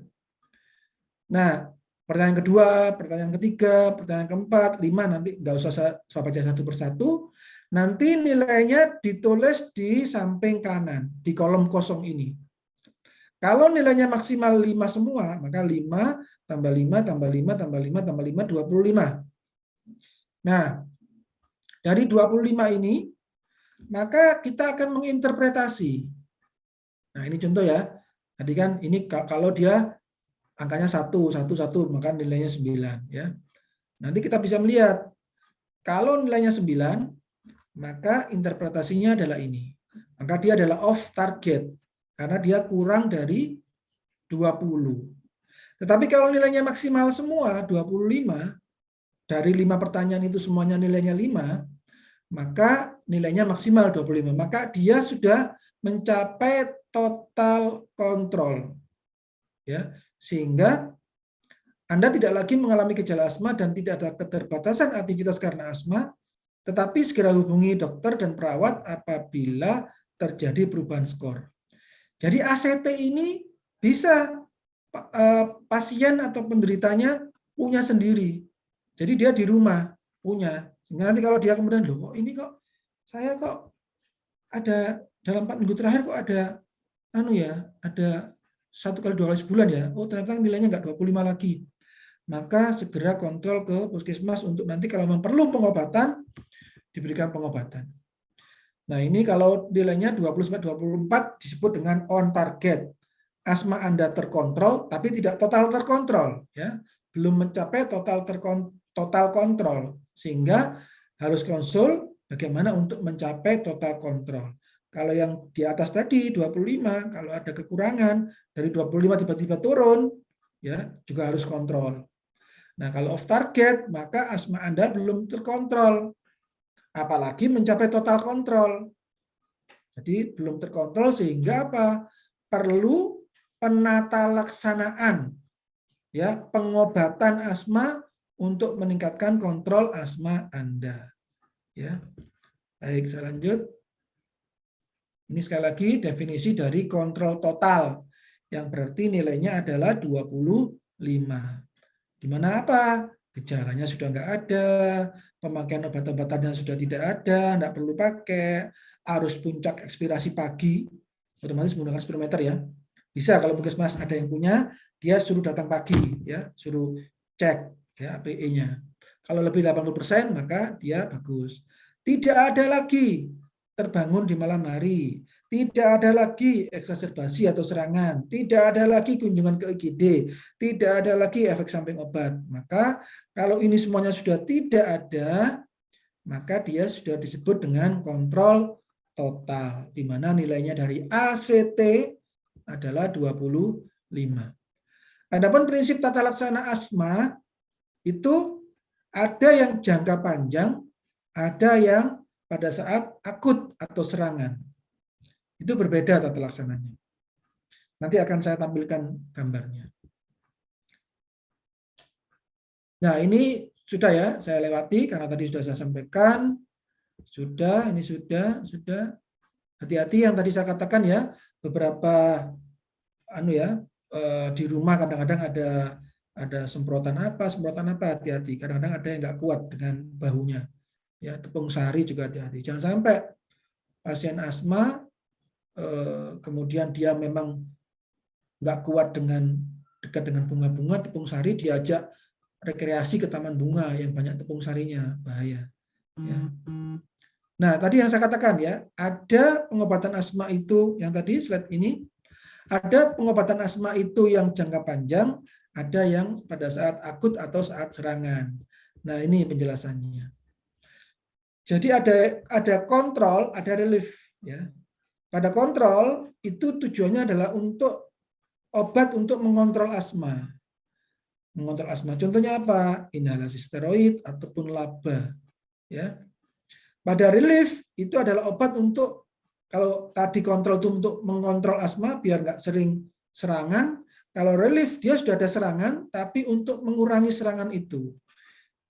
Nah, pertanyaan kedua, pertanyaan ketiga, pertanyaan keempat, 5 nanti nggak usah saya baca satu persatu. Nanti nilainya ditulis di samping kanan, di kolom kosong ini. Kalau nilainya maksimal 5 semua, maka 5 tambah 5 tambah 5 tambah 5 tambah 5, 25. Nah, dari 25 ini, maka kita akan menginterpretasi. Nah, ini contoh ya. Tadi kan ini kalau dia angkanya 1, maka nilainya 9. Ya. Nanti kita bisa melihat, kalau nilainya 9, maka interpretasinya adalah ini. Maka dia adalah off target, karena dia kurang dari 20. Tetapi kalau nilainya maksimal semua, 25, dari 5 pertanyaan itu semuanya nilainya 5, maka nilainya maksimal 25. Maka dia sudah mencapai total kontrol. Ya, sehingga Anda tidak lagi mengalami gejala asma dan tidak ada keterbatasan aktivitas karena asma, tetapi segera hubungi dokter dan perawat apabila terjadi perubahan skor. Jadi ACT ini bisa pasien atau penderitanya punya sendiri. Jadi dia di rumah punya. Sehingga nanti kalau dia kemudian, loh ini kok saya kok ada dalam 4 minggu terakhir kok ada ada 1 kali 2 kali sebulan ya. Oh ternyata nilainya nggak 25 lagi. Maka segera kontrol ke puskesmas untuk nanti kalau memang perlu pengobatan, diberikan pengobatan. Nah ini kalau nilainya 20-24 disebut dengan on target. Asma Anda terkontrol, tapi tidak total terkontrol. Ya. Belum mencapai total kontrol. Sehingga harus konsul bagaimana untuk mencapai total kontrol. Kalau yang di atas tadi 25, kalau ada kekurangan dari 25 tiba-tiba turun, ya juga harus kontrol. Nah, kalau off target, maka asma Anda belum terkontrol. Apalagi mencapai total kontrol. Jadi belum terkontrol sehingga apa? Perlu penata laksanaan ya, pengobatan asma untuk meningkatkan kontrol asma Anda. Ya. Baik, saya lanjut. Ini sekali lagi definisi dari kontrol total yang berarti nilainya adalah 25. Di mana apa? Gejalanya sudah nggak ada, pemakaian obat-obatannya sudah tidak ada, nggak perlu pakai, arus puncak ekspirasi pagi, otomatis menggunakan spirometer ya. Bisa kalau puskesmas ada yang punya, dia suruh datang pagi, ya, suruh cek ya APE-nya. Kalau lebih 80% maka dia bagus. Tidak ada lagi terbangun di malam hari, tidak ada lagi eksaserbasi atau serangan, tidak ada lagi kunjungan ke IGD, tidak ada lagi efek samping obat. Maka kalau ini semuanya sudah tidak ada, maka dia sudah disebut dengan kontrol total, di mana nilainya dari ACT adalah 25. Adapun prinsip tata laksana asma itu ada yang jangka panjang, ada yang pada saat akut atau serangan. Itu berbeda tata laksananya. Nanti akan saya tampilkan gambarnya. Nah, ini sudah ya, saya lewati karena tadi sudah saya sampaikan. Sudah, ini sudah. Hati-hati yang tadi saya katakan ya, beberapa di rumah kadang-kadang ada semprotan apa, hati-hati. Kadang-kadang ada yang nggak kuat dengan bahunya. Ya, tepung sari juga hati-hati. Jangan sampai pasien asma kemudian dia memang nggak kuat dekat dengan bunga-bunga, tepung sari diajak rekreasi ke taman bunga yang banyak tepung sarinya, bahaya. Ya. Nah, tadi yang saya katakan ya, ada pengobatan asma itu yang tadi slide ini, ada pengobatan asma itu yang jangka panjang, ada yang pada saat akut atau saat serangan. Nah, ini penjelasannya. Jadi ada kontrol, ada relief ya. Pada kontrol itu tujuannya adalah untuk obat untuk mengontrol asma. Mengontrol asma. Contohnya apa? Inhalasi steroid ataupun LABA. Ya. Pada relief itu adalah obat untuk, kalau tadi kontrol itu untuk mengontrol asma biar nggak sering serangan. Kalau relief dia sudah ada serangan, tapi untuk mengurangi serangan itu.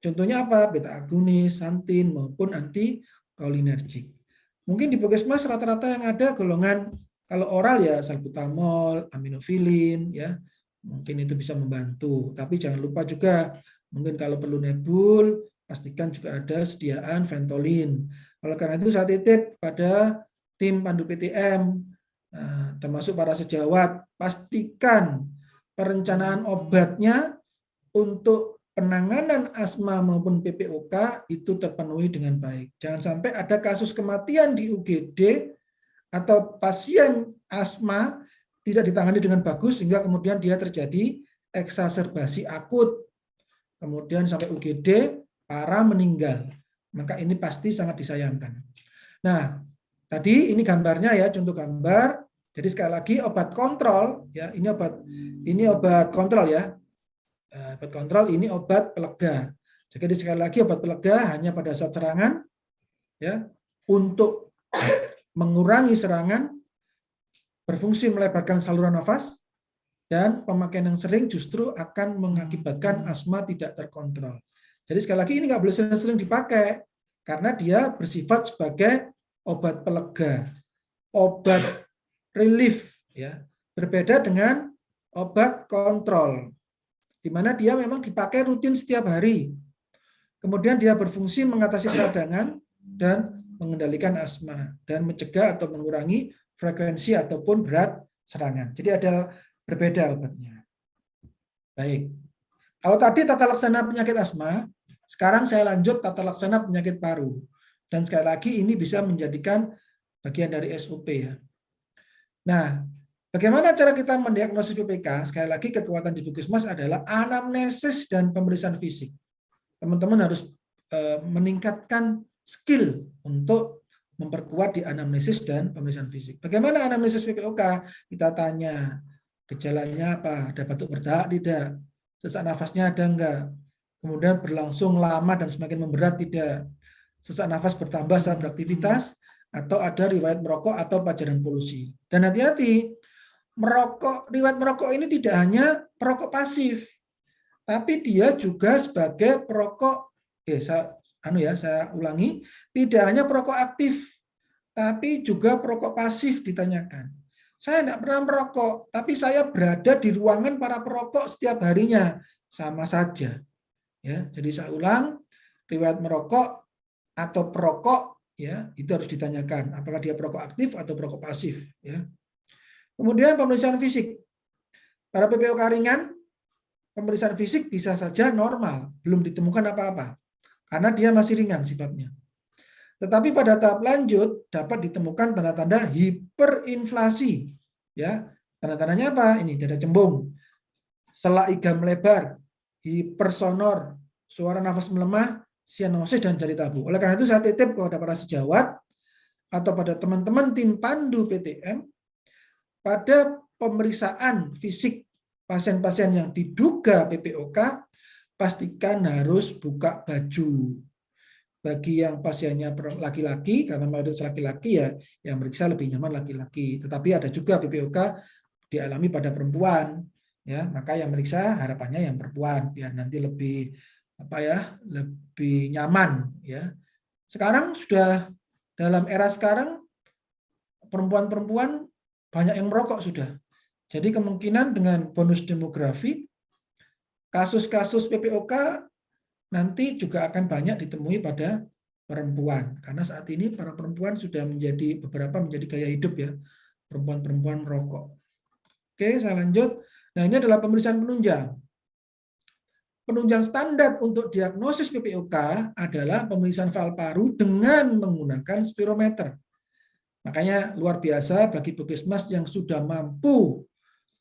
Contohnya apa? Beta agonis, santin maupun antikolinergik. Mungkin di puskesmas rata-rata yang ada golongan, kalau oral ya salbutamol, aminofilin ya. Mungkin itu bisa membantu. Tapi jangan lupa juga mungkin kalau perlu nebul, pastikan juga ada sediaan Ventolin. Oleh karena itu saya titip pada tim pandu PTM, termasuk para sejawat, pastikan perencanaan obatnya untuk penanganan asma maupun PPOK itu terpenuhi dengan baik. Jangan sampai ada kasus kematian di UGD atau pasien asma tidak ditangani dengan bagus sehingga kemudian dia terjadi eksaserbasi akut. Kemudian sampai UGD parah meninggal. Maka ini pasti sangat disayangkan. Nah, tadi ini gambarnya ya, contoh gambar. Jadi sekali lagi obat kontrol ya, ini obat kontrol ya. Obat kontrol ini obat pelega. Jadi sekali lagi obat pelega hanya pada saat serangan, ya, untuk mengurangi serangan, berfungsi melebarkan saluran nafas, dan pemakaian yang sering justru akan mengakibatkan asma tidak terkontrol. Jadi sekali lagi ini nggak boleh sering-sering dipakai karena dia bersifat sebagai obat pelega, obat relief, ya, berbeda dengan obat kontrol, di mana dia memang dipakai rutin setiap hari. Kemudian dia berfungsi mengatasi peradangan dan mengendalikan asma dan mencegah atau mengurangi frekuensi ataupun berat serangan. Jadi ada berbeda obatnya. Baik. Kalau tadi tata laksana penyakit asma, sekarang saya lanjut tata laksana penyakit paru. Dan sekali lagi ini bisa menjadikan bagian dari SOP ya. Nah, bagaimana cara kita mendiagnosis PPK? Sekali lagi kekuatan di puskesmas adalah anamnesis dan pemeriksaan fisik. Teman-teman harus meningkatkan skill untuk memperkuat di anamnesis dan pemeriksaan fisik. Bagaimana anamnesis PPOK? Kita tanya gejalanya apa, ada batuk berdahak tidak, sesak nafasnya ada enggak, kemudian berlangsung lama dan semakin memberat tidak, sesak nafas bertambah saat beraktivitas, atau ada riwayat merokok atau pajaran polusi. Dan hati-hati, riwayat merokok ini tidak hanya perokok pasif, tapi dia juga sebagai perokok, saya ulangi, tidak hanya perokok aktif, tapi juga perokok pasif ditanyakan. Saya tidak pernah merokok, tapi saya berada di ruangan para perokok setiap harinya, sama saja. Ya, jadi saya ulang, riwayat merokok atau perokok, ya, itu harus ditanyakan, apakah dia perokok aktif atau perokok pasif. Ya. Kemudian pemeriksaan fisik. Para PPOK ringan, pemeriksaan fisik bisa saja normal, belum ditemukan apa-apa, karena dia masih ringan sifatnya. Tetapi pada tahap lanjut dapat ditemukan tanda-tanda hiperinflasi. Ya, tanda-tandanya apa? Ini dada cembung, selak iga melebar, hipersonor, suara nafas melemah, sianosis dan jari tabu. Oleh karena itu saya titip kepada para sejawat atau pada teman-teman tim pandu PTM, pada pemeriksaan fisik pasien-pasien yang diduga PPOK, pastikan harus buka baju. Bagi yang pasiennya laki-laki, karena mayoritas laki-laki ya, yang meriksa lebih nyaman laki-laki. Tetapi ada juga PPOK dialami pada perempuan, ya. Maka yang meriksa harapannya yang perempuan, biar nanti lebih lebih nyaman, ya. Sekarang sudah dalam era sekarang perempuan-perempuan banyak yang merokok sudah. Jadi kemungkinan dengan bonus demografi, kasus-kasus PPOK nanti juga akan banyak ditemui pada perempuan. Karena saat ini para perempuan sudah beberapa menjadi gaya hidup ya, perempuan-perempuan merokok. Oke, saya lanjut. Nah, ini adalah pemeriksaan penunjang. Penunjang standar untuk diagnosis PPOK adalah pemeriksaan fal paru dengan menggunakan spirometer. Makanya luar biasa bagi puskesmas yang sudah mampu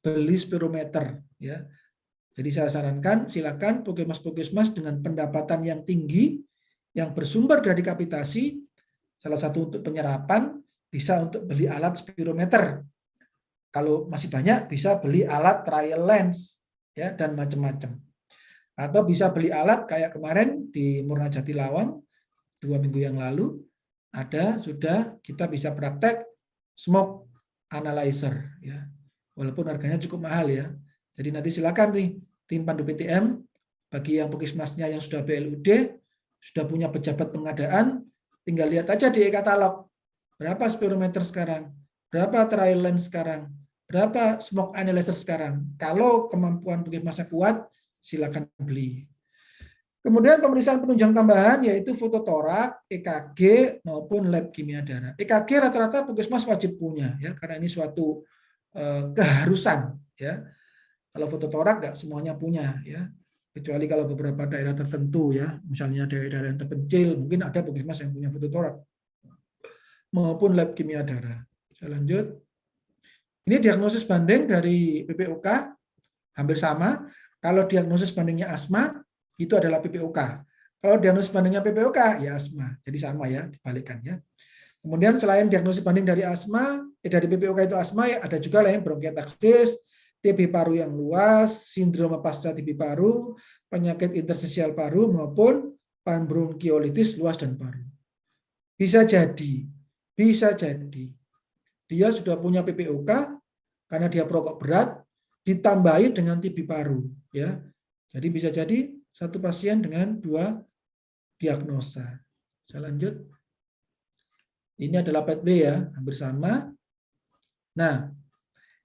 beli spirometer, ya. Jadi saya sarankan silakan puskesmas-puskesmas dengan pendapatan yang tinggi yang bersumber dari kapitasi, salah satu untuk penyerapan, bisa untuk beli alat spirometer. Kalau masih banyak bisa beli alat trial lens, ya, dan macam-macam. Atau bisa beli alat kayak kemarin di Murna Jatilawang 2 minggu yang lalu ada sudah kita bisa praktek smoke analyzer, ya. Walaupun harganya cukup mahal ya. Jadi nanti silakan nih tim pandu PTM bagi yang puskesmasnya yang sudah BLUD, sudah punya pejabat pengadaan, tinggal lihat aja di e-katalog. Berapa spirometer sekarang? Berapa trial lens sekarang? Berapa smoke analyzer sekarang? Kalau kemampuan puskesmasnya kuat, silakan beli. Kemudian pemeriksaan penunjang tambahan yaitu fototorak, EKG maupun lab kimia darah. EKG rata-rata puskesmas wajib punya ya, karena ini suatu keharusan ya. Kalau fototorak nggak semuanya punya ya, kecuali kalau beberapa daerah tertentu ya, misalnya daerah-daerah yang terpencil mungkin ada puskesmas yang punya fototorak maupun lab kimia darah. Saya lanjut. Ini diagnosis banding dari PPOK hampir sama. Kalau diagnosis bandingnya asma itu adalah PPOK. Kalau diagnosis bandingnya PPOK ya asma. Jadi sama ya, dibalikkan ya. Kemudian selain diagnosis banding dari asma, dari PPOK itu asma, ya ada juga lain bronkiektasis, TB paru yang luas, sindrom pasca TB paru, penyakit interstisial paru maupun panbronkiolitis luas dan paru. Bisa jadi dia sudah punya PPOK karena dia perokok berat, ditambahi dengan TB paru, ya. Jadi bisa jadi satu pasien dengan 2 diagnosa. Saya lanjut. Ini adalah pathway ya, hampir sama. Nah,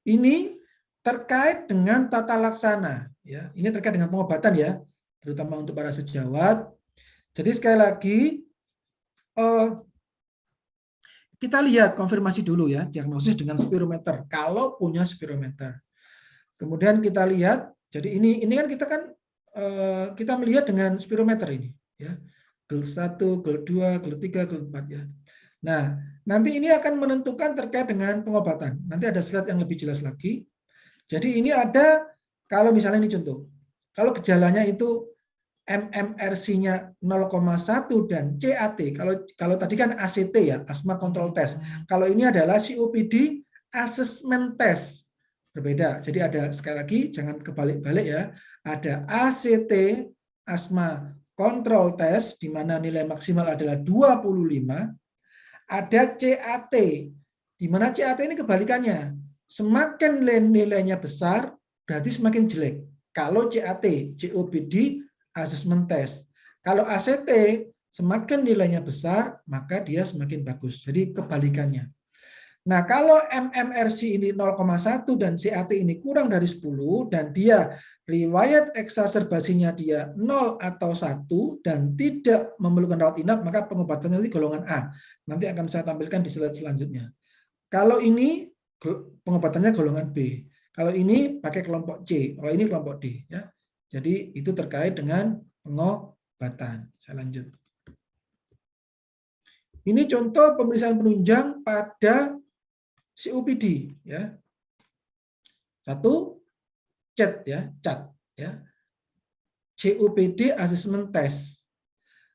ini terkait dengan tata laksana. Ya, ini terkait dengan pengobatan ya, terutama untuk para sejawat. Jadi sekali lagi, kita lihat konfirmasi dulu ya, diagnosis dengan spirometer. Kalau punya spirometer. Kemudian kita lihat, jadi ini kan kita melihat dengan spirometer ini. Ya, GEL 1, GEL 2, GEL 3, GEL 4 ya. Nah, nanti ini akan menentukan terkait dengan pengobatan. Nanti ada slide yang lebih jelas lagi. Jadi ini ada, kalau misalnya ini contoh, kalau gejalanya itu MMRC-nya 0,1 dan CAT, kalau tadi kan ACT ya, asthma control test. Kalau ini adalah COPD assessment test. Berbeda. Jadi ada, sekali lagi, jangan kebalik-balik ya, ada ACT, asthma control test, di mana nilai maksimal adalah 25, ada CAT, di mana CAT ini kebalikannya. Semakin nilainya besar, berarti semakin jelek. Kalau CAT, COPD assessment test. Kalau ACT, semakin nilainya besar, maka dia semakin bagus. Jadi kebalikannya. Nah, kalau MMRC ini 0,1 dan CAT ini kurang dari 10 dan dia riwayat eksaserbasinya dia 0 atau 1 dan tidak memerlukan rawat inap, maka pengobatannya nanti golongan A. Nanti akan saya tampilkan di slide selanjutnya. Kalau ini pengobatannya golongan B. Kalau ini pakai kelompok C, kalau ini kelompok D ya. Jadi itu terkait dengan pengobatan. Saya lanjut. Ini contoh pemeriksaan penunjang pada COPD ya. Satu CAT ya. COPD Assessment Test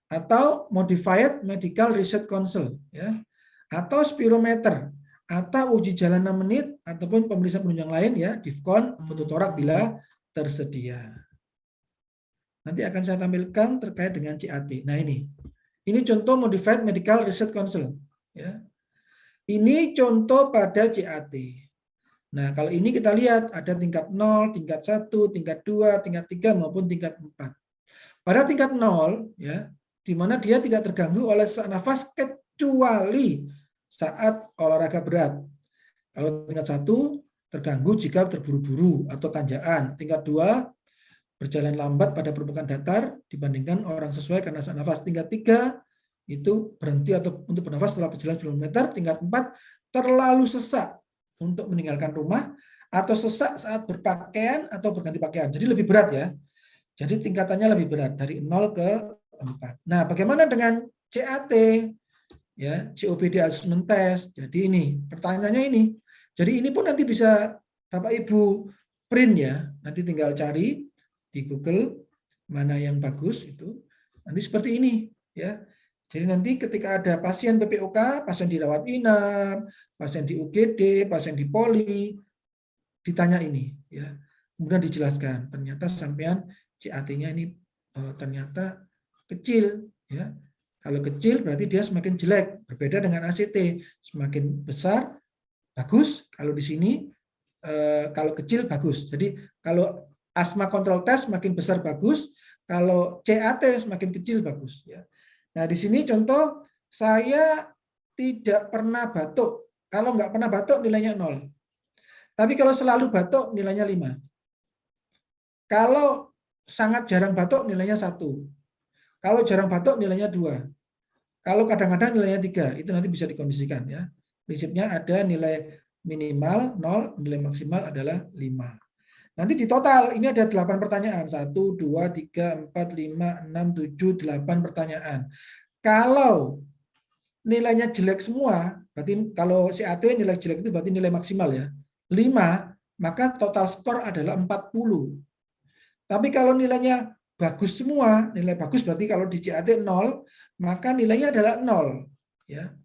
atau Modified Medical Research Council ya. Atau spirometer atau uji jalan 6 menit ataupun pemeriksaan penunjang lain ya, DIFCON, fototorak bila tersedia. Nanti akan saya tampilkan terkait dengan CAT. Nah ini contoh Modified Medical Research Council ya. Ini contoh pada CAT. Nah, kalau ini kita lihat ada tingkat 0, tingkat 1, tingkat 2, tingkat 3 maupun tingkat 4. Pada tingkat 0 ya, di mana dia tidak terganggu oleh sesak nafas kecuali saat olahraga berat. Kalau tingkat 1 terganggu jika terburu-buru atau tanjakan. Tingkat 2 berjalan lambat pada permukaan datar dibandingkan orang sesuai karena sesak nafas. Tingkat 3 itu berhenti atau untuk bernafas setelah berjalan kilometer. Tingkat 4 terlalu sesak untuk meninggalkan rumah atau sesak saat berpakaian atau berganti pakaian. Jadi lebih berat ya. Jadi tingkatannya lebih berat dari 0 ke 4. Nah, bagaimana dengan CAT? Ya, COPD Assessment Test. Jadi ini, pertanyaannya ini. Jadi ini pun nanti bisa Bapak Ibu print ya. Nanti tinggal cari di Google mana yang bagus itu. Nanti seperti ini ya. Jadi nanti ketika ada pasien PPOK, pasien dirawat inap, pasien di UGD, pasien di poli, ditanya ini ya. Kemudian dijelaskan, ternyata sampean CAT-nya ini ternyata kecil ya. Kalau kecil berarti dia semakin jelek, berbeda dengan ACT, semakin besar bagus, kalau di sini kalau kecil bagus. Jadi kalau asma control test semakin besar bagus, kalau CAT semakin kecil bagus ya. Nah, di sini contoh saya tidak pernah batuk. Kalau nggak pernah batuk nilainya 0. Tapi kalau selalu batuk nilainya 5. Kalau sangat jarang batuk nilainya 1. Kalau jarang batuk nilainya 2. Kalau kadang-kadang nilainya 3. Itu nanti bisa dikondisikan ya. Prinsipnya ada nilai minimal 0, nilai maksimal adalah 5. Nanti di total ini ada 8 pertanyaan. 1, 2, 3, 4, 5, 6, 7, 8 pertanyaan. Kalau nilainya jelek semua, berarti kalau CAT nilai jelek itu berarti nilai maksimal ya. 5, maka total skor adalah 40. Tapi kalau nilainya bagus semua, nilai bagus berarti kalau di CAT 0, maka nilainya adalah 0. Ya.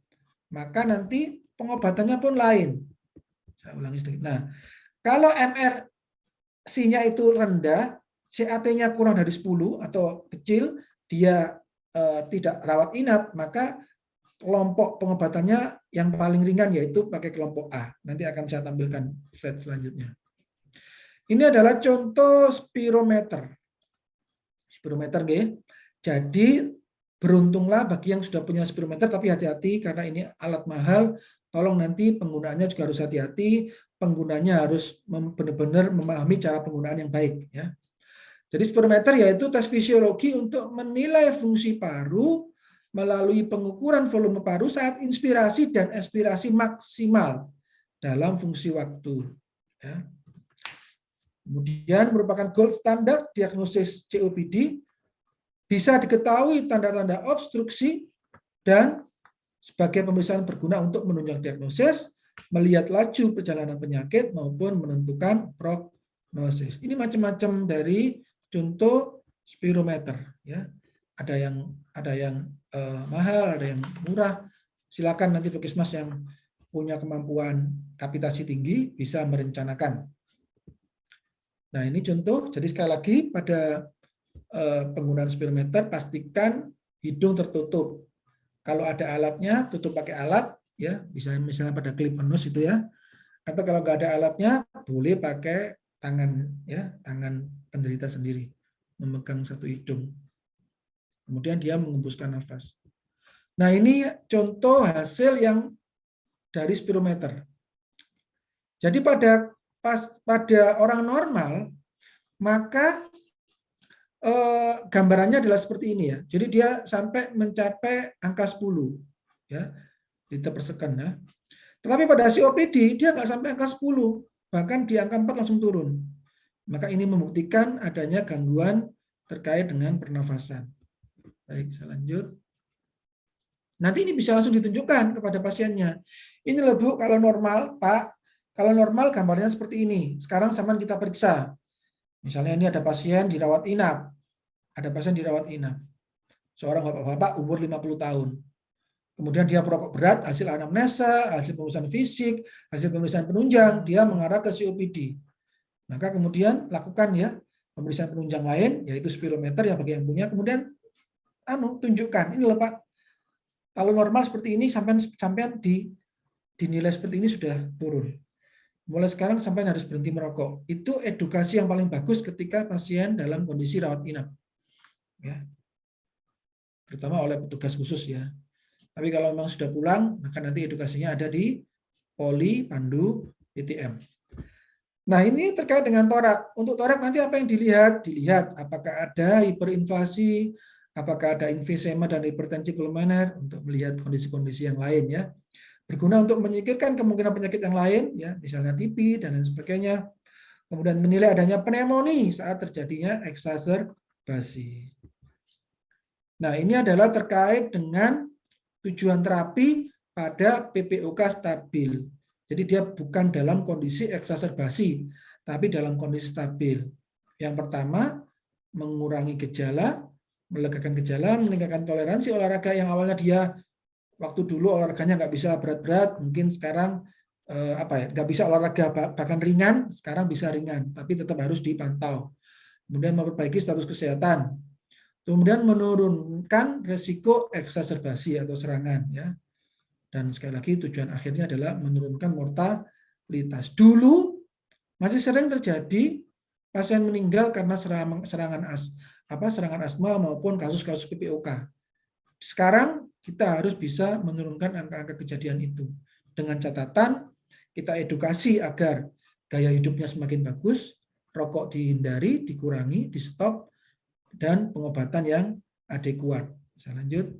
Maka nanti pengobatannya pun lain. Saya ulangi sedikit. Nah, kalau MRC-nya itu rendah, CAT-nya kurang dari 10 atau kecil, dia tidak rawat inap, maka kelompok pengobatannya yang paling ringan yaitu pakai kelompok A. Nanti akan saya tampilkan slide selanjutnya. Ini adalah contoh spirometer. Spirometer, G. Jadi beruntunglah bagi yang sudah punya spirometer, tapi hati-hati karena ini alat mahal. Tolong nanti penggunaannya juga harus hati-hati. Penggunanya harus benar-benar memahami cara penggunaan yang baik. Ya. Jadi spirometer yaitu tes fisiologi untuk menilai fungsi paru melalui pengukuran volume paru saat inspirasi dan ekspirasi maksimal dalam fungsi waktu. Ya. Kemudian merupakan gold standar diagnosis COPD, bisa diketahui tanda-tanda obstruksi dan sebagai pemeriksaan berguna untuk menunjang diagnosis, melihat laju perjalanan penyakit maupun menentukan prognosis. Ini macam-macam dari contoh spirometer. Ya. Ada yang mahal, ada yang murah. Silakan nanti Puskesmas yang punya kemampuan kapitasi tinggi bisa merencanakan. Nah, ini contoh. Jadi sekali lagi pada penggunaan spirometer pastikan hidung tertutup. Kalau ada alatnya, tutup pakai alat, ya bisa misalnya pada clip on nose itu ya. Atau kalau nggak ada alatnya, boleh pakai tangan, ya tangan penderita sendiri memegang satu hidung. Kemudian dia mengembuskan nafas. Nah, ini contoh hasil yang dari spirometer. Jadi pada orang normal, maka gambarannya adalah seperti ini ya. Jadi dia sampai mencapai angka 10 ya, liter per second ya. Tetapi pada COPD dia nggak sampai angka 10, bahkan di angka 4 langsung turun. Maka ini membuktikan adanya gangguan terkait dengan pernafasan. Baik, saya lanjut. Nanti ini bisa langsung ditunjukkan kepada pasiennya. Ini loh Bu, kalau normal, Pak, kalau normal gambarnya seperti ini. Sekarang sama kita periksa. Misalnya ini ada pasien dirawat inap. Ada pasien dirawat inap. Seorang bapak-bapak umur 50 tahun. Kemudian dia perokok berat, hasil anamnesa, hasil pemeriksaan fisik, hasil pemeriksaan penunjang, dia mengarah ke COPD. Maka kemudian lakukan ya pemeriksaan penunjang lain, yaitu spirometer yang bagi yang punya. Kemudian tunjukkan, ini loh Pak, kalau normal seperti ini sampai dinilai seperti ini sudah turun. Mulai sekarang sampai harus berhenti merokok. Itu edukasi yang paling bagus ketika pasien dalam kondisi rawat inap. Ya. Terutama oleh petugas khusus ya. Tapi kalau memang sudah pulang, maka nanti edukasinya ada di Poli Pandu PTM. Nah, ini terkait dengan torak. Untuk torak nanti apa yang dilihat? Dilihat apakah ada hiperinflasi, apakah ada emfisema dan hipertensi pulmoner untuk melihat kondisi-kondisi yang lain ya. Berguna untuk menyingkirkan kemungkinan penyakit yang lain ya, misalnya TB dan lain sebagainya. Kemudian menilai adanya pneumonia saat terjadinya eksaserbasi. Nah, ini adalah terkait dengan tujuan terapi pada PPOK stabil. Jadi dia bukan dalam kondisi eksaserbasi, tapi dalam kondisi stabil. Yang pertama, mengurangi gejala, melegakan gejala, meningkatkan toleransi olahraga yang awalnya dia waktu dulu olahraganya nggak bisa berat-berat, mungkin sekarang nggak bisa olahraga bahkan ringan, sekarang bisa ringan, tapi tetap harus dipantau. Kemudian memperbaiki status kesehatan. Kemudian menurunkan resiko eksaserbasi atau serangan ya. Dan sekali lagi tujuan akhirnya adalah menurunkan mortalitas. Dulu masih sering terjadi pasien meninggal karena serangan asma maupun kasus-kasus PPOK. Sekarang kita harus bisa menurunkan angka-angka kejadian itu. Dengan catatan kita edukasi agar gaya hidupnya semakin bagus, rokok dihindari, dikurangi, di stop, dan pengobatan yang adekuat. Saya lanjut.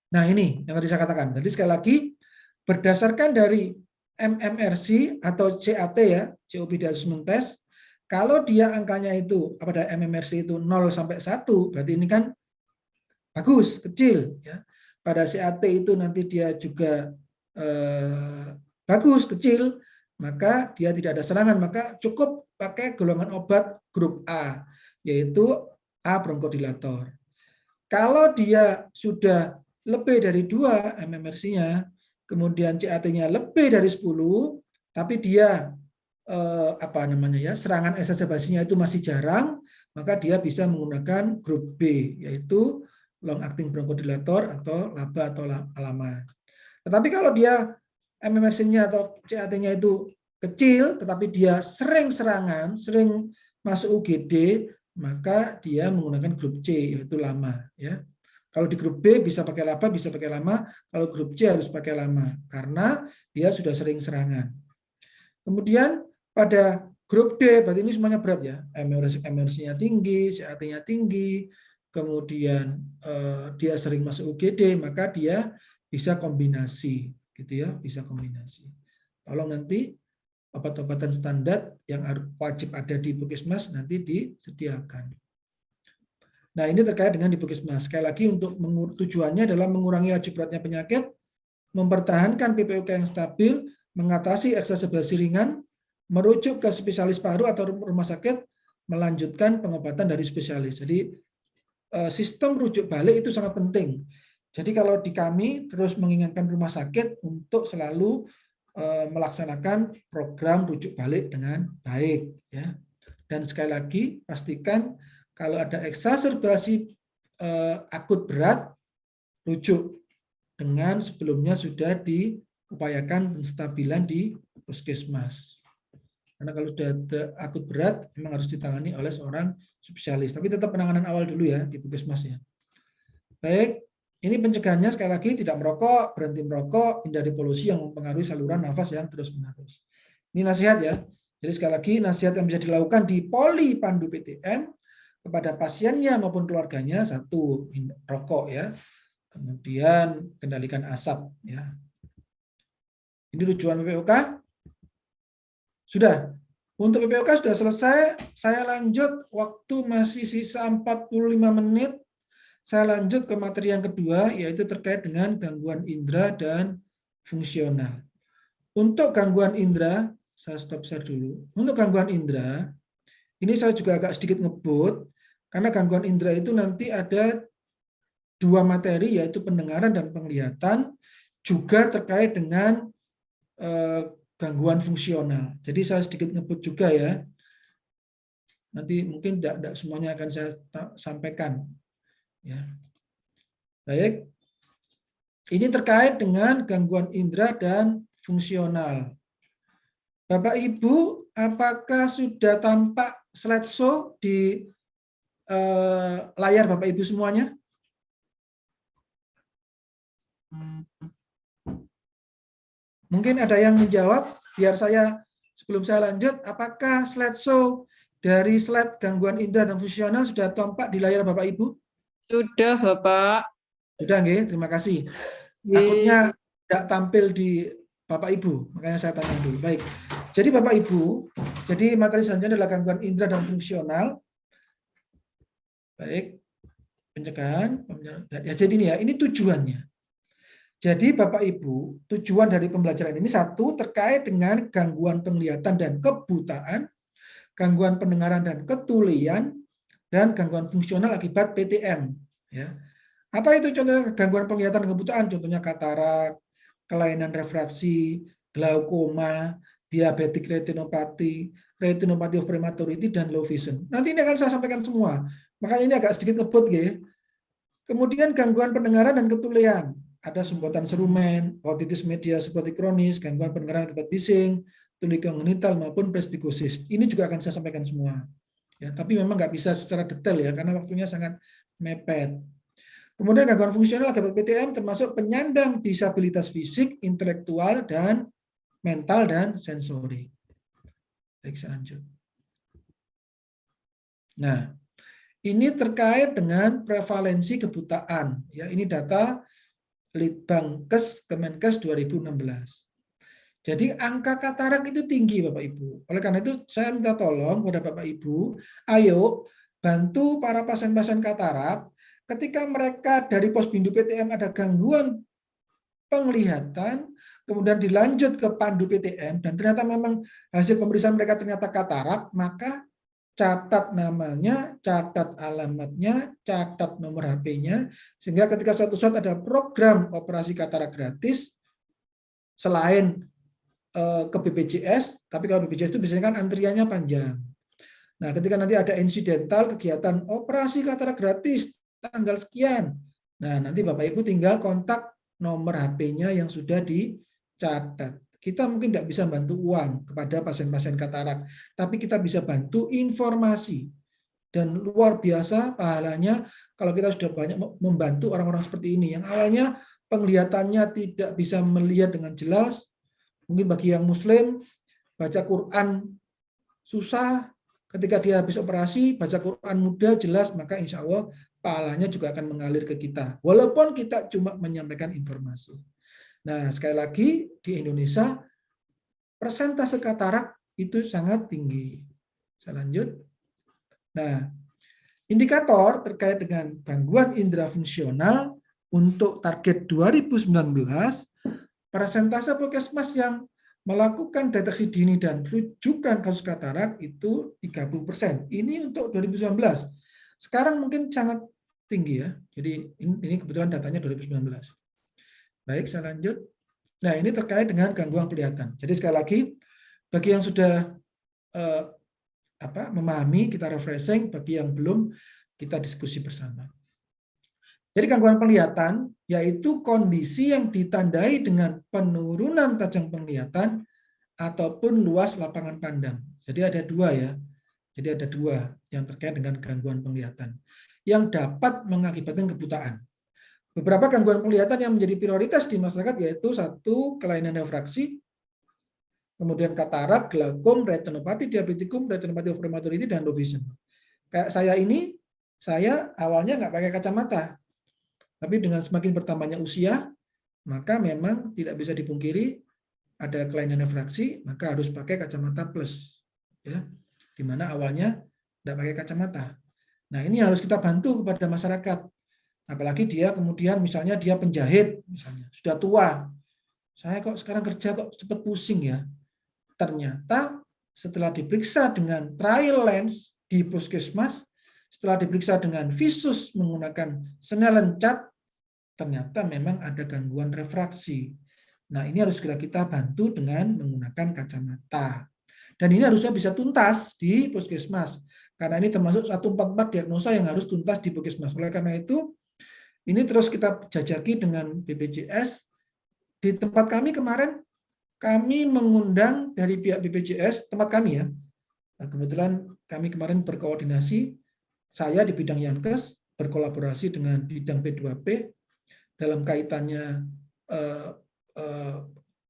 Nah ini yang tadi saya katakan. Jadi sekali lagi berdasarkan dari MMRC atau CAT ya, COPD Assessment Test, kalau dia angkanya itu pada MMRC itu 0 sampai 1, berarti ini kan bagus, kecil ya. Pada CAT itu nanti dia juga bagus, kecil, maka dia tidak ada serangan, maka cukup pakai golongan obat grup A, yaitu A bronkodilator. Kalau dia sudah lebih dari 2 MMRC-nya, kemudian CAT-nya lebih dari 10, tapi dia serangan eksaserbasinya itu masih jarang, maka dia bisa menggunakan grup B, yaitu long acting bronkodilator atau LABA atau LAMA. Tetapi kalau dia MMRC-nya atau CAT-nya itu kecil, tetapi dia sering serangan, sering masuk UGD, maka dia menggunakan grup C, yaitu LAMA. Ya. Kalau di grup B bisa pakai LABA, bisa pakai LAMA. Kalau grup C harus pakai LAMA, karena dia sudah sering serangan. Kemudian pada grup D, berarti ini semuanya berat ya. MMRC-nya tinggi, CAT-nya tinggi, kemudian dia sering masuk UGD, maka dia bisa kombinasi, gitu ya, bisa kombinasi. Tolong nanti obat-obatan standar yang wajib ada di Puskesmas nanti disediakan. Nah, ini terkait dengan di Puskesmas. Sekali lagi untuk tujuannya adalah mengurangi laju beratnya penyakit, mempertahankan PPOK yang stabil, mengatasi eksaserbasi ringan, merujuk ke spesialis paru atau rumah sakit, melanjutkan pengobatan dari spesialis. Jadi sistem rujuk balik itu sangat penting. Jadi kalau di kami terus mengingatkan rumah sakit untuk selalu melaksanakan program rujuk balik dengan baik ya. Dan sekali lagi pastikan kalau ada eksaserbasi akut berat, rujuk dengan sebelumnya sudah diupayakan penstabilan di Puskesmas. Karena kalau sudah akut berat, memang harus ditangani oleh seorang spesialis. Tapi tetap penanganan awal dulu ya di Puskesmas ya. Baik, ini pencegahannya sekali lagi tidak merokok, berhenti merokok, hindari polusi yang mempengaruhi saluran nafas yang terus-menerus. Ini nasihat ya. Jadi sekali lagi nasihat yang bisa dilakukan di Poli Pandu PTM kepada pasiennya maupun keluarganya, satu, rokok ya. Kemudian kendalikan asap ya. Ini tujuan PPOK. Sudah. Untuk PPOK sudah selesai. Saya lanjut, waktu masih sisa 45 menit. saya lanjut ke materi yang kedua, yaitu terkait dengan gangguan indera dan fungsional. Untuk gangguan indera, saya stop share dulu. Untuk gangguan indera, ini saya juga agak sedikit ngebut, karena gangguan indera itu nanti ada dua materi, yaitu pendengaran dan penglihatan, juga terkait dengan gangguan fungsional. Jadi saya sedikit ngebut juga ya. Nanti mungkin tidak semuanya akan saya sampaikan. Ya. Baik. Ini terkait dengan gangguan indera dan fungsional. Bapak Ibu, apakah sudah tampak slideshow di layar Bapak Ibu semuanya? Mungkin ada yang menjawab, biar saya sebelum saya lanjut, apakah slideshow dari slide gangguan indera dan fungsional sudah tampak di layar Bapak Ibu? Sudah, Bapak. Sudah, nggih, terima kasih. Takutnya tidak tampil di Bapak Ibu, makanya saya tanya dulu. Baik. Jadi Bapak Ibu, jadi materi selanjutnya adalah gangguan indera dan fungsional. Baik. Pencegahan. Ya, jadi ini tujuannya. Jadi Bapak Ibu, tujuan dari pembelajaran ini satu terkait dengan gangguan penglihatan dan kebutaan, gangguan pendengaran dan ketulian, dan gangguan fungsional akibat PTM. Ya. Apa itu contohnya gangguan penglihatan dan kebutaan? Contohnya katarak, kelainan refraksi, glaukoma, diabetik retinopati, retinopati of prematurity, dan low vision. Nanti ini akan saya sampaikan semua. Makanya ini agak sedikit ngebut, ya. Kemudian gangguan pendengaran dan ketulian. Ada sumbatan serumen, otitis media seperti kronis, gangguan pendengaran akibat bising, tuli kongenital maupun presbikosis. Ini juga akan saya sampaikan semua. Ya, tapi memang nggak bisa secara detail ya, karena waktunya sangat mepet. Kemudian gangguan fungsional akibat PTM termasuk penyandang disabilitas fisik, intelektual, dan mental dan sensorik. Baik, saya lanjut. Nah, ini terkait dengan prevalensi kebutaan. Ya, ini data Litbangkes Kemenkes 2016. Jadi angka katarak itu tinggi Bapak Ibu. Oleh karena itu saya minta tolong kepada Bapak Ibu, ayo bantu para pasien-pasien katarak ketika mereka dari Posbindu PTM ada gangguan penglihatan, kemudian dilanjut ke Pandu PTM dan ternyata memang hasil pemeriksaan mereka ternyata katarak, maka catat namanya, catat alamatnya, catat nomor HP-nya, sehingga ketika suatu saat ada program operasi katarak gratis, selain ke BPJS, tapi kalau BPJS itu biasanya kan antriannya panjang. Nah, ketika nanti ada insidental kegiatan operasi katarak gratis tanggal sekian, nah nanti Bapak Ibu tinggal kontak nomor HP-nya yang sudah dicatat. Kita mungkin tidak bisa bantu uang kepada pasien-pasien katarak, tapi kita bisa bantu informasi. Dan luar biasa pahalanya kalau kita sudah banyak membantu orang-orang seperti ini. Yang awalnya penglihatannya tidak bisa melihat dengan jelas, mungkin bagi yang muslim, baca Quran susah, ketika dia habis operasi, baca Quran mudah, jelas, maka insya Allah pahalanya juga akan mengalir ke kita. Walaupun kita cuma menyampaikan informasi. Nah, sekali lagi di Indonesia persentase katarak itu sangat tinggi. Saya lanjut. Nah, indikator terkait dengan gangguan indera fungsional untuk target 2019, persentase puskesmas yang melakukan deteksi dini dan rujukan kasus katarak itu 30%. Ini untuk 2019. Sekarang mungkin sangat tinggi ya. Jadi ini kebetulan datanya 2019. Baik, saya lanjut. Nah, ini terkait dengan gangguan penglihatan. Jadi sekali lagi, bagi yang sudah memahami, kita refreshing, bagi yang belum, kita diskusi bersama. Jadi gangguan penglihatan yaitu kondisi yang ditandai dengan penurunan tajam penglihatan ataupun luas lapangan pandang. Jadi ada dua ya. Jadi ada dua yang terkait dengan gangguan penglihatan yang dapat mengakibatkan kebutaan. Beberapa gangguan penglihatan yang menjadi prioritas di masyarakat yaitu satu, kelainan refraksi, kemudian katarak, glaukom, retinopati, diabetikum, retinopati of prematurity, dan low vision. Kayak saya ini, saya awalnya nggak pakai kacamata, tapi dengan semakin bertambahnya usia, maka memang tidak bisa dipungkiri ada kelainan refraksi, maka harus pakai kacamata plus, ya, di mana awalnya tidak pakai kacamata. Nah, ini harus kita bantu kepada masyarakat. Apalagi dia kemudian misalnya dia penjahit, misalnya sudah tua. Saya kok sekarang kerja kok cepat pusing ya. Ternyata setelah diperiksa dengan trial lens di puskesmas, setelah diperiksa dengan visus menggunakan Snellen cat, ternyata memang ada gangguan refraksi. Nah, ini harus segera kita bantu dengan menggunakan kacamata. Dan ini harusnya bisa tuntas di puskesmas. Karena ini termasuk 144 diagnosa yang harus tuntas di puskesmas. Oleh karena itu, ini terus kita jajaki dengan BPJS. Di tempat kami kemarin, kami mengundang dari pihak BPJS, tempat kami ya. Nah, kebetulan kami kemarin berkoordinasi, saya di bidang Yankes, berkolaborasi dengan bidang P2P, dalam kaitannya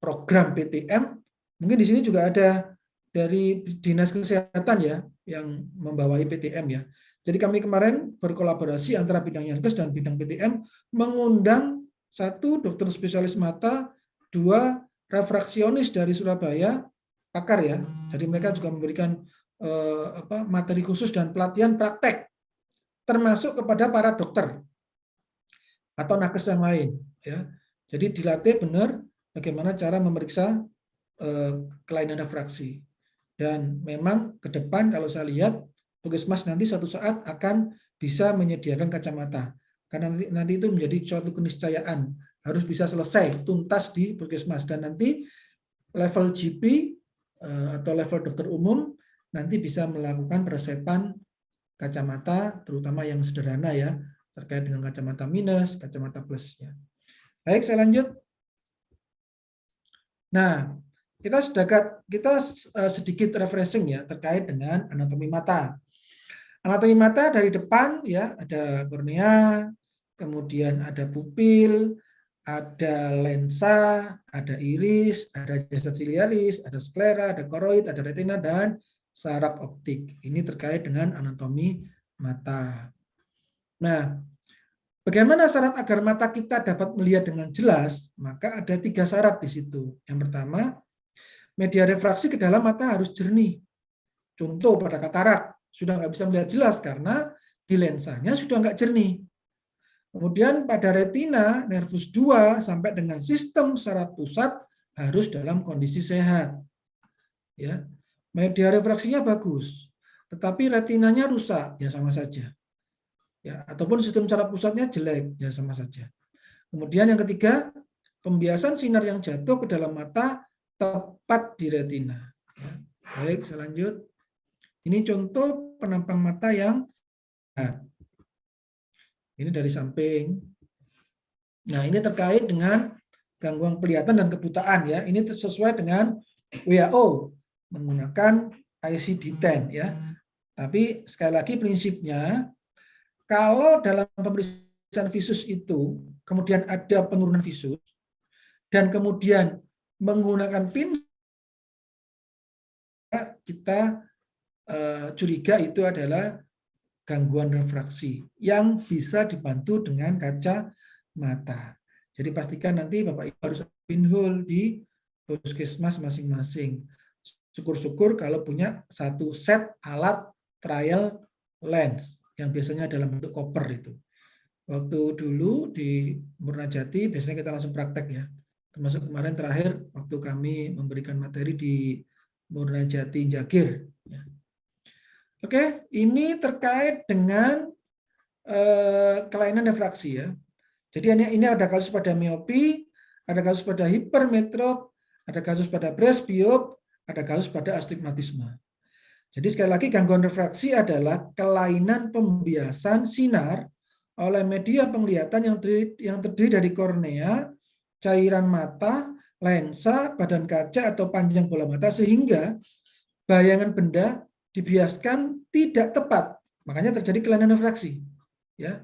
program PTM. Mungkin di sini juga ada dari Dinas Kesehatan ya, yang membawai PTM ya. Jadi kami kemarin berkolaborasi antara bidang Yankes dan bidang PTM mengundang 1 dokter spesialis mata, 2 refraksionis dari Surabaya, pakar ya. Jadi mereka juga memberikan materi khusus dan pelatihan praktek, termasuk kepada para dokter atau nakes yang lain. Ya. Jadi dilatih benar bagaimana cara memeriksa kelainan refraksi. Dan memang ke depan kalau saya lihat Puskesmas nanti suatu saat akan bisa menyediakan kacamata. Karena nanti itu menjadi suatu keniscayaan. Harus bisa selesai, tuntas di Puskesmas. Dan nanti level GP atau level dokter umum nanti bisa melakukan peresepan kacamata, terutama yang sederhana ya, terkait dengan kacamata minus, kacamata plus. Ya. Baik, saya lanjut. Nah, kita sedikit refreshing ya terkait dengan anatomi mata. Anatomi mata dari depan ya ada kornea, kemudian ada pupil, ada lensa, ada iris, ada jasad siliaris, ada sklera, ada koroid, ada retina dan saraf optik. Ini terkait dengan anatomi mata. Nah, bagaimana syarat agar mata kita dapat melihat dengan jelas? Maka ada 3 syarat di situ. Yang pertama, media refraksi ke dalam mata harus jernih. Contoh pada katarak, sudah nggak bisa melihat jelas karena di lensanya sudah nggak jernih. Kemudian pada retina, nervus 2 sampai dengan sistem saraf pusat harus dalam kondisi sehat. Ya, media refraksinya bagus, tetapi retinanya rusak, ya sama saja. Ya, ataupun sistem saraf pusatnya jelek, ya sama saja. Kemudian yang ketiga, pembiasan sinar yang jatuh ke dalam mata tepat di retina. Ya. Baik, saya lanjut. Ini contoh penampang mata yang ini dari samping. Nah, ini terkait dengan gangguan penglihatan dan kebutaan ya. Ini sesuai dengan WHO menggunakan ICD-10 ya. Tapi sekali lagi prinsipnya kalau dalam pemeriksaan visus itu kemudian ada penurunan visus dan kemudian menggunakan pin, kita curiga itu adalah gangguan refraksi yang bisa dibantu dengan kacamata. Jadi pastikan nanti Bapak Ibu harus pinhole di puskesmas masing-masing. Syukur-syukur kalau punya 1 set alat trial lens yang biasanya dalam bentuk koper itu. Waktu dulu di Murnajati biasanya kita langsung praktek ya. Termasuk kemarin terakhir waktu kami memberikan materi di Murnajati Jagir. Oke, ini terkait dengan kelainan refraksi ya. Jadi ini ada kasus pada miopi, ada kasus pada hipermetrop, ada kasus pada presbiop, ada kasus pada astigmatisme. Jadi sekali lagi gangguan refraksi adalah kelainan pembiasan sinar oleh media penglihatan yang terdiri dari kornea, cairan mata, lensa, badan kaca atau panjang bola mata sehingga bayangan benda dibiaskan tidak tepat. Makanya terjadi kelainan refraksi. Ya,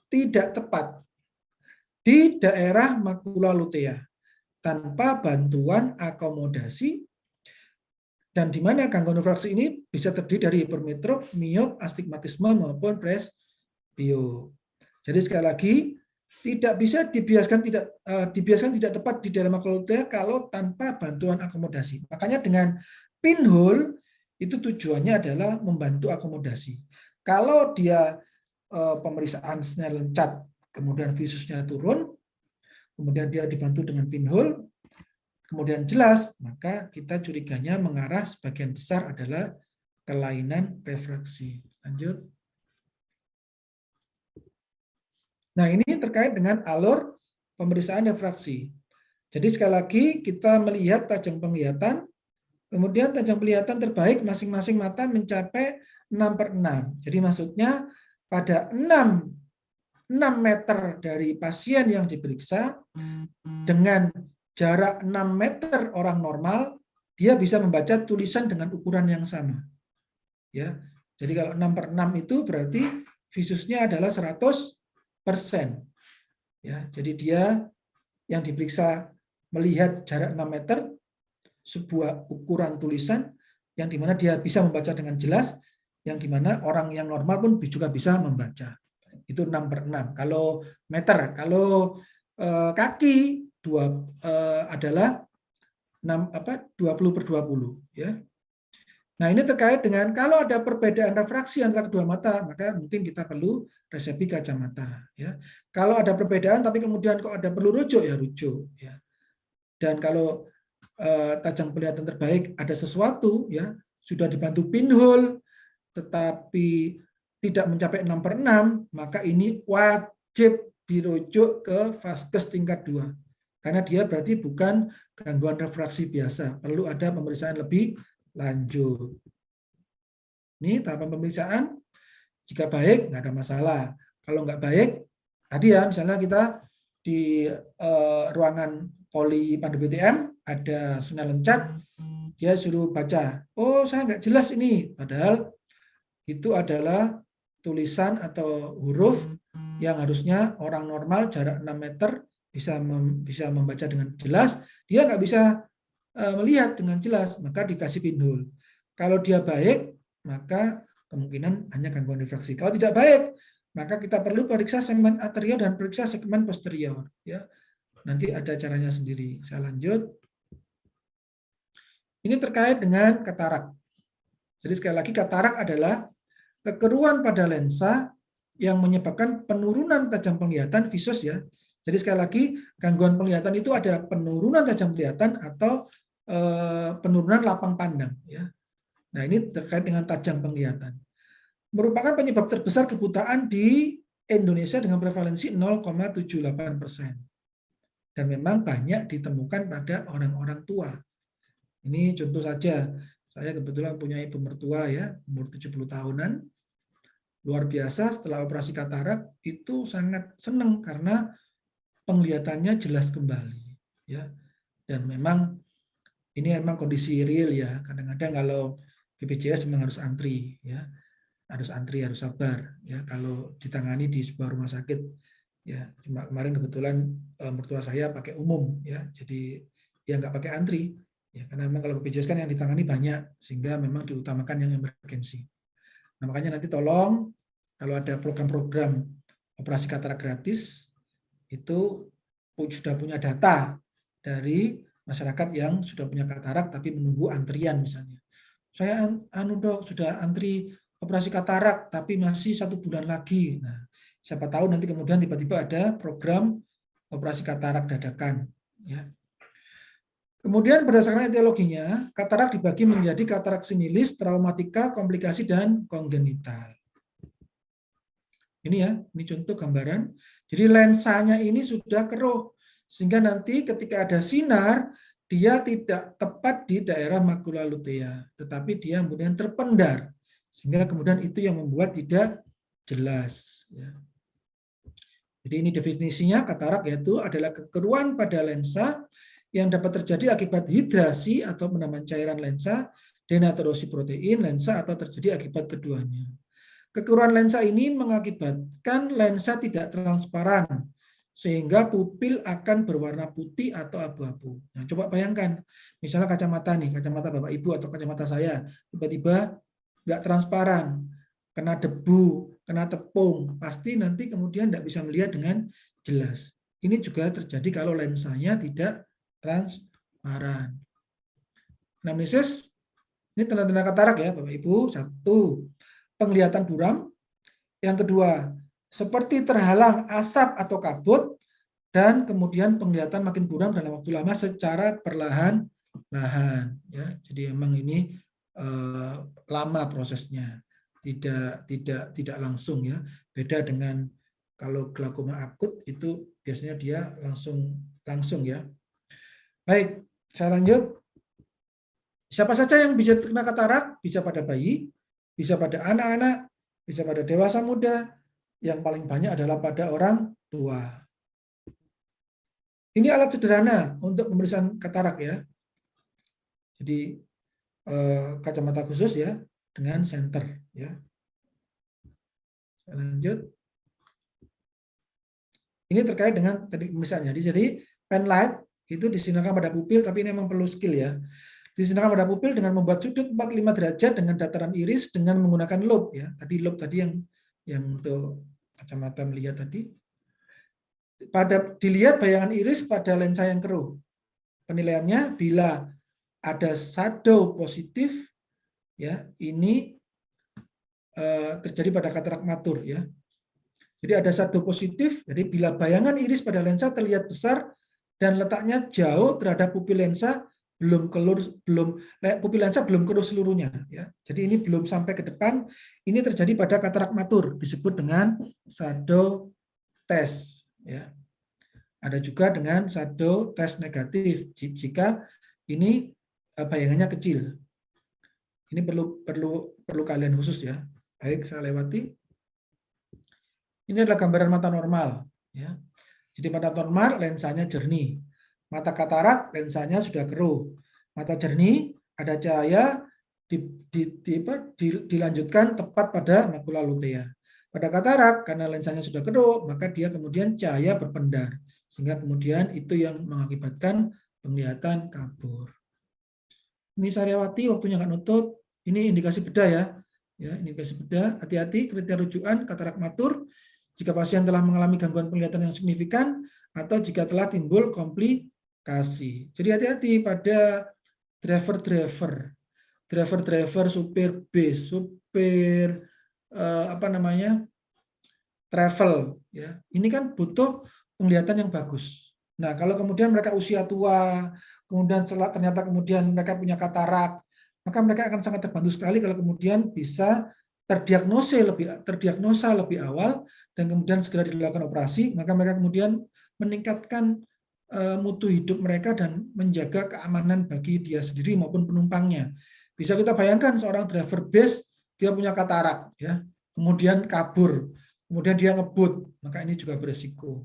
tidak tepat di daerah makula lutea tanpa bantuan akomodasi, dan di mana gangguan refraksi ini bisa terdiri dari hipermetrop, miop, astigmatisme maupun presbiop. Jadi sekali lagi tidak bisa dibiaskan tidak tepat di daerah makula lutea kalau tanpa bantuan akomodasi. Makanya dengan pinhole itu tujuannya adalah membantu akomodasi. Kalau dia pemeriksaan Snellen cat kemudian visusnya turun, kemudian dia dibantu dengan pinhole, kemudian jelas, maka kita curiganya mengarah sebagian besar adalah kelainan refraksi. Lanjut. Nah, ini terkait dengan alur pemeriksaan refraksi. Jadi sekali lagi kita melihat tajam penglihatan, kemudian tajam penglihatan terbaik masing-masing mata mencapai 6/6. Jadi maksudnya pada 6 meter dari pasien yang diperiksa dengan jarak 6 meter orang normal, dia bisa membaca tulisan dengan ukuran yang sama. Ya. Jadi kalau 6/6 itu berarti visusnya adalah 100%. Ya, jadi dia yang diperiksa melihat jarak 6 meter sebuah ukuran tulisan yang dimana dia bisa membaca dengan jelas, yang dimana orang yang normal pun juga bisa membaca. Itu 6/6. Kalau meter, kalau kaki adalah 20/20 ya. Nah, ini terkait dengan kalau ada perbedaan refraksi antara kedua mata, maka mungkin kita perlu resepsi kacamata ya. Kalau ada perbedaan tapi kemudian kok ada perlu rujuk ya rujuk ya. Dan kalau tajam penglihatan terbaik ada sesuatu ya, sudah dibantu pinhole tetapi tidak mencapai 6/6, maka ini wajib dirujuk ke vaskes tingkat 2. Karena dia berarti bukan gangguan refraksi biasa, perlu ada pemeriksaan lebih lanjut. Ini tahapan pemeriksaan, jika baik nggak ada masalah. Kalau nggak baik, tadi ya misalnya kita di ruangan poli Pandu BTM ada Sunan Lencak, dia suruh baca, oh saya nggak jelas ini, padahal itu adalah tulisan atau huruf yang harusnya orang normal jarak 6 meter bisa membaca dengan jelas, dia nggak bisa melihat dengan jelas, maka dikasih pinhole. Kalau dia baik, maka kemungkinan hanya gangguan refraksi. Kalau tidak baik, maka kita perlu periksa segmen anterior dan periksa segmen posterior. Ya, nanti ada caranya sendiri. Saya lanjut. Ini terkait dengan katarak. Jadi sekali lagi katarak adalah kekeruan pada lensa yang menyebabkan penurunan tajam penglihatan visus ya. Jadi sekali lagi gangguan penglihatan itu ada penurunan tajam penglihatan atau penurunan lapang pandang ya. Nah, ini terkait dengan tajam penglihatan. Merupakan penyebab terbesar kebutaan di Indonesia dengan prevalensi 0,78%. Dan memang banyak ditemukan pada orang-orang tua. Ini contoh saja, saya kebetulan punya ibu mertua ya, umur 70 tahunan. Luar biasa setelah operasi katarak itu sangat senang karena penglihatannya jelas kembali ya. Dan memang ini memang kondisi real ya. Kadang-kadang kalau BPJS memang harus antri ya. Harus antri, harus sabar ya kalau ditangani di sebuah rumah sakit ya. Cuma kemarin kebetulan mertua saya pakai umum ya. Jadi ya nggak pakai antri ya, karena memang kalau BPJS kan yang ditangani banyak sehingga memang diutamakan yang emergensi. Nah, makanya nanti tolong kalau ada program-program operasi katarak gratis itu sudah punya data dari masyarakat yang sudah punya katarak tapi menunggu antrian misalnya. Saya dok sudah antri operasi katarak tapi masih 1 bulan lagi. Nah, siapa tahu nanti kemudian tiba-tiba ada program operasi katarak dadakan. Ya. Kemudian berdasarkan etiologinya, katarak dibagi menjadi katarak sinilis, traumatika, komplikasi, dan kongenital. Ini ya, ini contoh gambaran. Jadi lensanya ini sudah keruh, sehingga nanti ketika ada sinar, dia tidak tepat di daerah makula lutea, tetapi dia kemudian terpendar, sehingga kemudian itu yang membuat tidak jelas. Ya. Jadi ini definisinya, katarak yaitu adalah kekeruan pada lensa yang dapat terjadi akibat hidrasi atau penamaan cairan lensa, denaturasi protein lensa, atau terjadi akibat keduanya. Kekeruan lensa ini mengakibatkan lensa tidak transparan, sehingga pupil akan berwarna putih atau abu-abu. Nah, coba bayangkan, misalnya kacamata nih, kacamata Bapak Ibu atau kacamata saya, tiba-tiba nggak transparan, kena debu, kena tepung, pasti nanti kemudian nggak bisa melihat dengan jelas. Ini juga terjadi kalau lensanya tidak transparan. Anamnesis, ini tanda-tanda katarak ya Bapak Ibu. 1, penglihatan buram. Yang kedua, seperti terhalang asap atau kabut, dan kemudian penglihatan makin buram dalam waktu lama secara perlahan-lahan. Ya, jadi memang ini lama prosesnya, tidak langsung ya. Beda dengan kalau glaukoma akut itu biasanya dia langsung ya. Baik, saya lanjut. Siapa saja yang bisa terkena katarak? Bisa pada bayi, bisa pada anak-anak, bisa pada dewasa muda. Yang paling banyak adalah pada orang tua. Ini alat sederhana untuk pemeriksaan katarak ya. Jadi kacamata khusus ya dengan senter ya. Saya lanjut. Ini terkait dengan tadi pemeriksaan. Jadi pen light itu disinarkan pada pupil, tapi ini memang perlu skill ya. Disinarkan pada pupil dengan membuat sudut 45 derajat dengan dataran iris dengan menggunakan loop ya. Tadi loop tadi yang untuk kacamata melihat tadi. Dilihat bayangan iris pada lensa yang keruh. Penilaiannya bila ada shadow positif ya, ini terjadi pada katarak matur ya. Jadi ada shadow positif, jadi bila bayangan iris pada lensa terlihat besar dan letaknya jauh terhadap pupil lensa, pupil lensa belum keluar seluruhnya ya. Jadi ini belum sampai ke depan, ini terjadi pada katarak matur, disebut dengan shadow test ya. Ada juga dengan shadow test negatif jika ini bayangannya kecil. Ini perlu kalian khusus ya. Baik, saya lewati. Ini adalah gambaran mata normal ya. Jadi mata normal lensanya jernih. Mata katarak lensanya sudah keruh. Mata jernih, ada cahaya dilanjutkan tepat pada makula lutea. Pada katarak karena lensanya sudah keruh, maka dia kemudian cahaya berpendar. Sehingga kemudian itu yang mengakibatkan penglihatan kabur. Ini Saryawati, waktunya nggak nutut. Ini indikasi bedah ya. Ya, indikasi bedah. Hati-hati kriteria rujukan katarak matur jika pasien telah mengalami gangguan penglihatan yang signifikan atau jika telah timbul komplikasi. Jadi hati-hati pada driver, supir bis, supir travel ya. Ini kan butuh penglihatan yang bagus. Nah, kalau kemudian mereka usia tua, kemudian ternyata kemudian mereka punya katarak, maka mereka akan sangat terbantu sekali kalau kemudian bisa terdiagnosa lebih awal dan kemudian segera dilakukan operasi, maka mereka kemudian meningkatkan mutu hidup mereka dan menjaga keamanan bagi dia sendiri maupun penumpangnya. Bisa kita bayangkan seorang driver bus, dia punya katarak ya, kemudian kabur, kemudian dia ngebut, maka ini juga beresiko.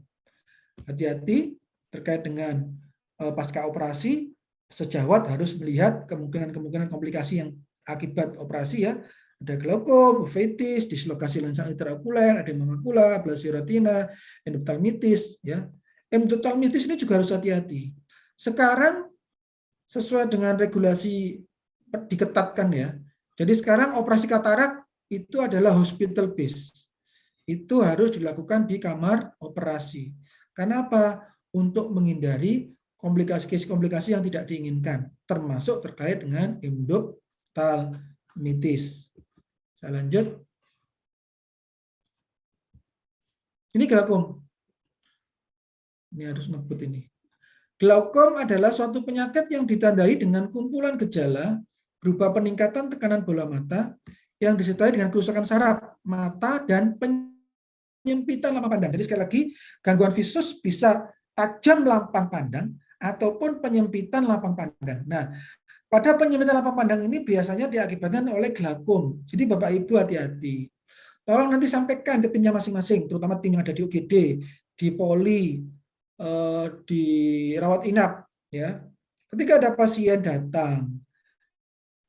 Hati-hati terkait dengan pasca operasi, sejawat harus melihat kemungkinan komplikasi yang akibat operasi ya. Ada glaukom, uveitis, dislokasi lensa intraokuler, edema makula, ablasi retina, endophthalmitis ya. Endophthalmitis ini juga harus hati-hati. Sekarang sesuai dengan regulasi diketatkan ya. Jadi sekarang operasi katarak itu adalah hospital based. Itu harus dilakukan di kamar operasi. Karena apa? Untuk menghindari komplikasi yang tidak diinginkan, termasuk terkait dengan endophthalmitis. Saya lanjut. Ini glaukom. Ini harus ngebut ini. Glaukom adalah suatu penyakit yang ditandai dengan kumpulan gejala berupa peningkatan tekanan bola mata yang disertai dengan kerusakan saraf mata dan penyempitan lapang pandang. Jadi sekali lagi, gangguan visus bisa tajam lapang pandang ataupun penyempitan lapang pandang. Nah, pada penyempitan lapang pandang ini biasanya diakibatkan oleh glaukom. Jadi Bapak Ibu hati-hati. Tolong nanti sampaikan ke timnya masing-masing, terutama tim yang ada di UGD, di Poli, di rawat inap. Ya, ketika ada pasien datang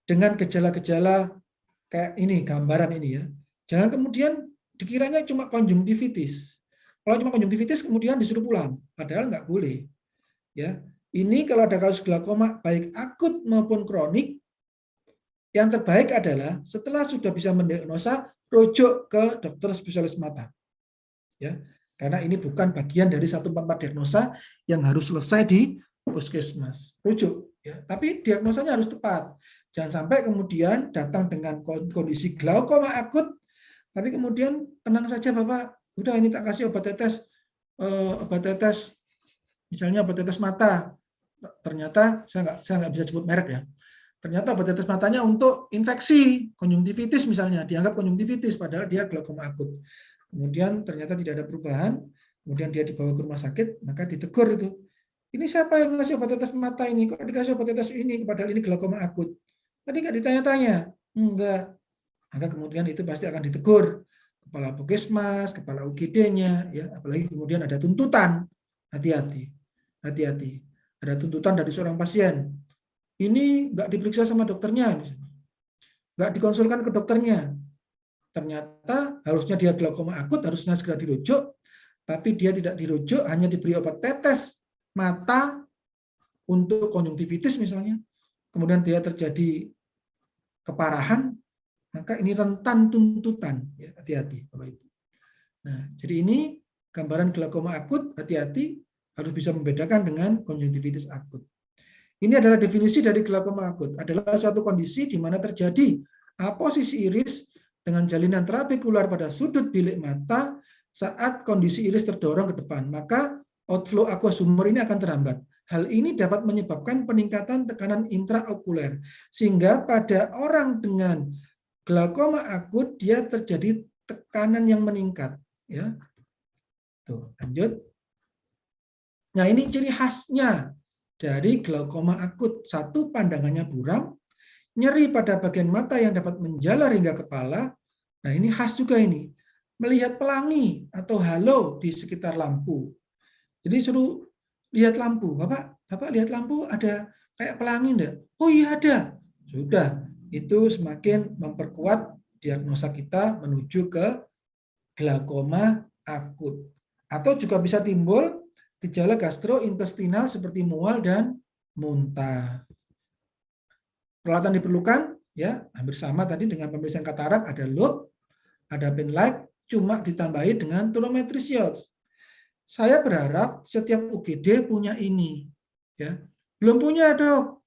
dengan gejala-gejala kayak ini, gambaran ini ya, jangan kemudian dikiranya cuma konjungtivitis. Kalau cuma konjungtivitis kemudian disuruh pulang, padahal nggak boleh. Ya, ini kalau ada kasus glaukoma baik akut maupun kronik, yang terbaik adalah setelah sudah bisa mendiagnosa, rujuk ke dokter spesialis mata. Ya, karena ini bukan bagian dari 144 diagnosa yang harus selesai di puskesmas. Rujuk, ya. Tapi diagnosanya harus tepat. Jangan sampai kemudian datang dengan kondisi glaukoma akut, tapi kemudian tenang saja Bapak, Udah ini tak kasih obat tetes, misalnya obat tetes mata. Ternyata saya nggak bisa sebut merek ya. Ternyata obat tetes matanya untuk infeksi konjungtivitis misalnya, dianggap konjungtivitis padahal dia glaukoma akut. Kemudian ternyata tidak ada perubahan, kemudian dia dibawa ke rumah sakit, maka ditegur itu. Ini siapa yang ngasih obat tetes mata ini? Kok dikasih obat tetes ini padahal ini glaukoma akut? Tadi nggak ditanya-tanya. Enggak. Maka kemudian itu pasti akan ditegur kepala Puskesmas, kepala UGD-nya, ya, apalagi kemudian ada tuntutan. Hati-hati, hati-hati. Ada tuntutan dari seorang pasien. Ini nggak diperiksa sama dokternya, nggak dikonsulkan ke dokternya. Ternyata harusnya dia glaukoma akut, harusnya segera dirujuk, tapi dia tidak dirujuk, hanya diberi obat tetes mata untuk konjungtivitis misalnya. Kemudian dia terjadi keparahan, maka ini rentan tuntutan. Ya, hati-hati, Bapak Ibu. Nah, jadi ini gambaran glaukoma akut, hati-hati, harus bisa membedakan dengan konjungtivitis akut. Ini adalah definisi dari glaukoma akut, adalah suatu kondisi di mana terjadi aposisi iris dengan jalinan trabekular pada sudut bilik mata saat kondisi iris terdorong ke depan, maka outflow aqua sumur ini akan terhambat. Hal ini dapat menyebabkan peningkatan tekanan intraokuler, sehingga pada orang dengan glaukoma akut dia terjadi tekanan yang meningkat. Ya, tuh lanjut. Nah ini ciri khasnya dari glaukoma akut. Satu, pandangannya buram, nyeri pada bagian mata yang dapat menjalar hingga kepala. Nah ini khas juga ini. Melihat pelangi atau halo di sekitar lampu. Jadi suruh lihat lampu. Bapak lihat lampu ada kayak pelangi enggak? Oh iya ada. Sudah, itu semakin memperkuat diagnosa kita menuju ke glaukoma akut. Atau juga bisa timbul gejala gastrointestinal seperti mual dan muntah. Peralatan diperlukan ya hampir sama tadi dengan pemeriksaan katarak, ada loop, ada penlight, cuma ditambahi dengan tonometri Siotz. Saya berharap setiap UGD punya ini ya. Belum punya, Dok.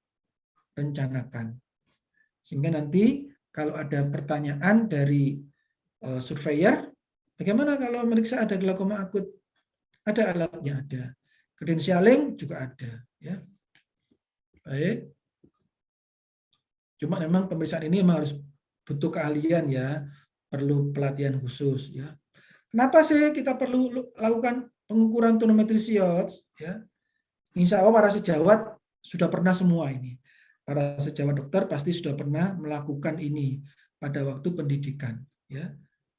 Rencanakan. Sehingga nanti kalau ada pertanyaan dari surveyor, bagaimana kalau meriksa ada glaukoma akut? Ada alatnya, ada. Credentialing juga ada ya. Baik. Cuma memang pemeriksaan ini memang harus butuh keahlian ya, perlu pelatihan khusus ya. Kenapa sih kita perlu lakukan pengukuran tonometri Siotz ya? Insya Allah para sejawat sudah pernah semua ini. Para sejawat dokter pasti sudah pernah melakukan ini pada waktu pendidikan ya.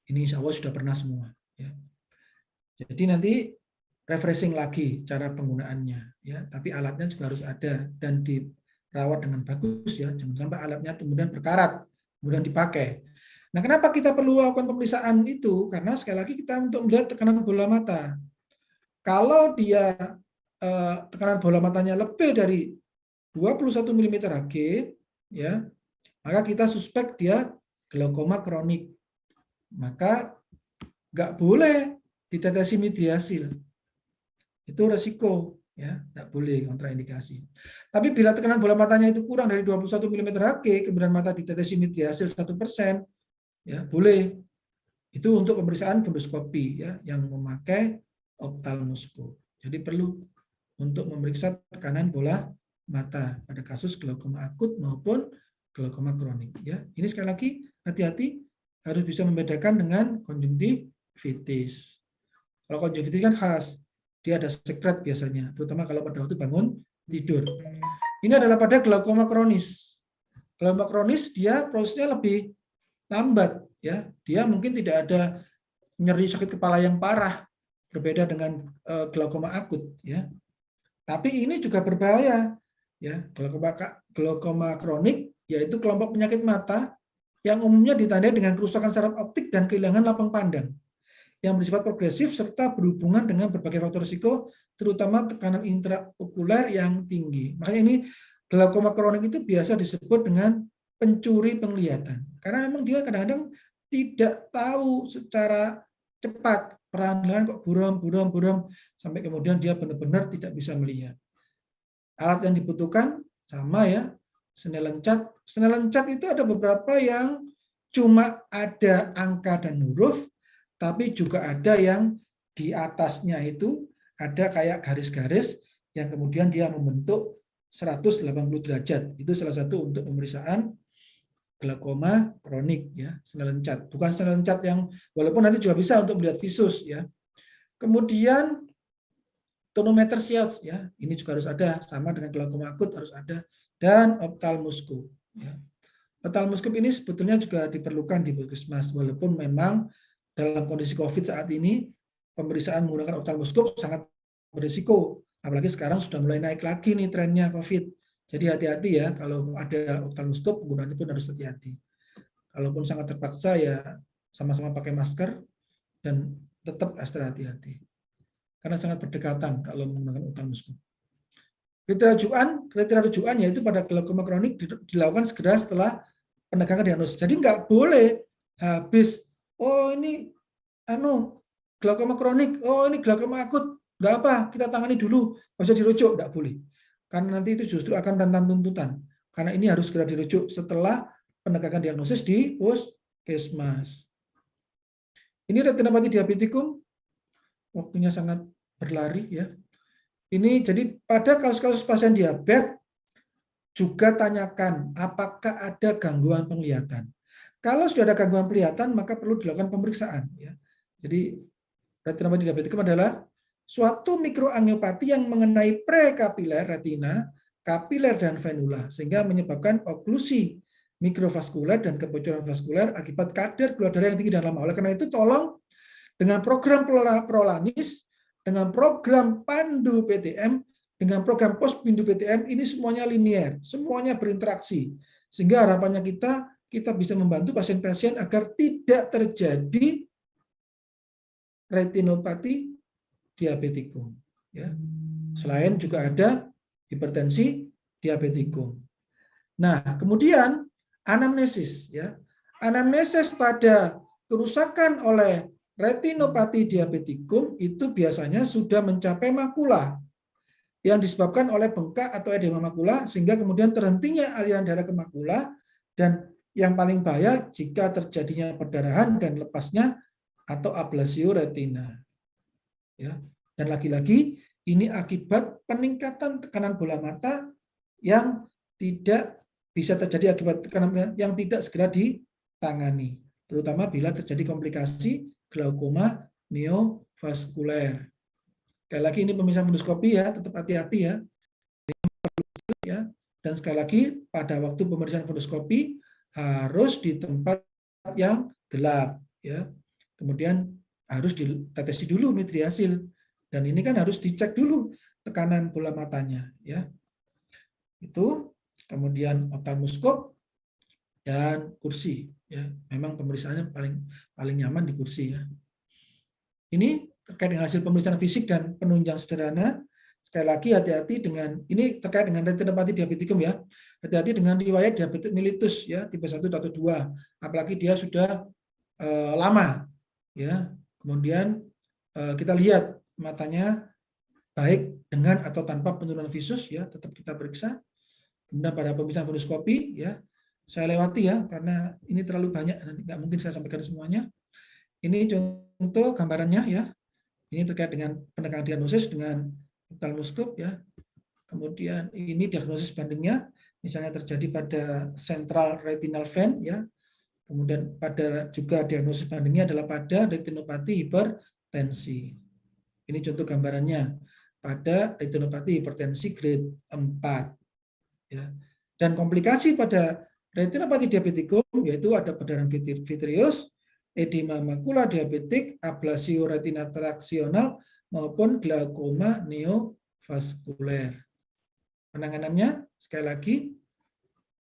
Ini insya Allah sudah pernah semua ya. Jadi nanti refreshing lagi cara penggunaannya ya, tapi alatnya juga harus ada dan dirawat dengan bagus ya, jangan sampai alatnya kemudian berkarat kemudian dipakai. Nah, kenapa kita perlu lakukan pemeriksaan itu? Karena sekali lagi kita untuk melihat tekanan bola mata. Kalau dia tekanan bola matanya lebih dari 21 mm Hg ya, maka kita suspek dia glaukoma kronik. Maka nggak boleh ditetesi midriasil. Itu resiko ya, tidak boleh kontraindikasi. Tapi bila tekanan bola matanya itu kurang dari 21 mm Hg, kemudian mata ditetesi midriasil 1%, ya boleh. Itu untuk pemeriksaan fundoskopi ya, yang memakai ophthalmoscope. Jadi perlu untuk memeriksa tekanan bola mata pada kasus glaukoma akut maupun glaukoma kronik ya. Ini sekali lagi hati-hati, harus bisa membedakan dengan konjungtivitis. Kalau konjungtivitis kan khas, dia ada sekret biasanya, terutama kalau pada waktu bangun tidur. Ini adalah pada glaukoma kronis. Glaukoma kronis dia prosesnya lebih lambat ya. Dia mungkin tidak ada nyeri sakit kepala yang parah, berbeda dengan glaukoma akut ya. Tapi ini juga berbahaya ya. Glaukoma kronik yaitu kelompok penyakit mata yang umumnya ditandai dengan kerusakan saraf optik dan kehilangan lapang pandang yang bersifat progresif serta berhubungan dengan berbagai faktor risiko, terutama tekanan intraokuler yang tinggi. Makanya ini glaukoma kronik itu biasa disebut dengan pencuri penglihatan. Karena memang dia kadang-kadang tidak tahu secara cepat, perlahan-lahan kok buram, sampai kemudian dia benar-benar tidak bisa melihat. Alat yang dibutuhkan sama ya, Snellen cat. Snellen cat itu ada beberapa yang cuma ada angka dan huruf, tapi juga ada yang di atasnya itu ada kayak garis-garis yang kemudian dia membentuk 180 derajat. Itu salah satu untuk pemeriksaan glaukoma kronik ya, Snellen-Chat. Bukan Snellen-Chat yang walaupun nanti juga bisa untuk melihat visus ya. Kemudian tonometer Shields ya, ini juga harus ada, sama dengan glaukoma akut harus ada, dan ophthalmoscope ya. Ophthalmoscope ini sebetulnya juga diperlukan di puskesmas, walaupun memang dalam kondisi COVID saat ini pemeriksaan menggunakan ophthalmoscope sangat berisiko, apalagi sekarang sudah mulai naik lagi nih trennya COVID. Jadi hati-hati ya, kalau ada ophthalmoscope penggunaannya pun harus hati-hati. Kalaupun sangat terpaksa ya sama-sama pakai masker dan tetap ekstra hati-hati. Karena sangat berdekatan kalau menggunakan ophthalmoscope. Kriteria rujukan yaitu pada glaukoma kronik dilakukan segera setelah penegakan diagnosis. Jadi nggak boleh habis, oh ini glaukoma kronik, oh ini glaukoma akut, nggak apa, kita tangani dulu, nggak usah dirujuk, nggak boleh. Karena nanti itu justru akan rentan tuntutan. Karena ini harus segera dirujuk setelah penegakan diagnosis di puskesmas. Ini retinopati diabetikum, waktunya sangat berlari ya. Ini jadi pada kasus-kasus pasien diabetes juga tanyakan apakah ada gangguan penglihatan. Kalau sudah ada gangguan penglihatan maka perlu dilakukan pemeriksaan ya. Jadi retinopati diabetikum adalah suatu mikroangiopati yang mengenai prekapiler retina, kapiler dan venula sehingga menyebabkan oklusi mikrovaskuler dan kebocoran vaskuler akibat kadar gula darah yang tinggi dan lama. Oleh karena itu tolong dengan program Prolanis, dengan program Pandu PTM, dengan program Pos Pindu PTM, ini semuanya linier, semuanya berinteraksi. Sehingga harapannya kita bisa membantu pasien-pasien agar tidak terjadi retinopati diabetikum. Ya. Selain juga ada hipertensi diabetikum. Nah, kemudian anamnesis. Ya. Anamnesis pada kerusakan oleh retinopati diabetikum itu biasanya sudah mencapai makula yang disebabkan oleh bengkak atau edema makula sehingga kemudian terhentinya aliran darah ke makula dan yang paling bahaya jika terjadinya perdarahan dan lepasnya atau ablasio retina. Ya. Dan lagi-lagi ini akibat peningkatan tekanan bola mata yang tidak bisa terjadi akibat tekanan yang tidak segera ditangani, terutama bila terjadi komplikasi glaukoma neovaskuler. Sekali lagi ini pemeriksaan fundoskopi ya, tetap hati-hati ya. Dan sekali lagi pada waktu pemeriksaan fundoskopi harus di tempat yang gelap ya. Kemudian harus ditetesi dulu midriasil dan ini kan harus dicek dulu tekanan bola matanya ya. Itu kemudian ophthalmoscope dan kursi ya. Memang pemeriksaannya paling nyaman di kursi ya. Ini terkait dengan hasil pemeriksaan fisik dan penunjang sederhana. Sekali lagi hati-hati dengan ini terkait dengan retinopati diabetikum ya. Hati-hati dengan riwayat diabetes mellitus ya tipe 1 atau 2. Apalagi dia sudah lama ya. Kemudian kita lihat matanya baik dengan atau tanpa penurunan visus ya, tetap kita periksa. Kemudian pada pemeriksaan fundoskopi ya, saya lewati ya karena ini terlalu banyak nanti nggak mungkin saya sampaikan semuanya. Ini contoh gambarannya ya. Ini terkait dengan pendekatan diagnosis dengan ophthalmoscope ya. Kemudian ini diagnosis bandingnya, misalnya terjadi pada central retinal vein ya. Kemudian pada juga diagnosis bandingnya adalah pada retinopati hipertensi. Ini contoh gambarannya pada retinopati hipertensi grade 4 ya. Dan komplikasi pada retinopati diabetikum yaitu ada perdarahan vitreous, edema makula diabetik, ablasio retina traksional maupun glaukoma neovaskuler. Penanganannya sekali lagi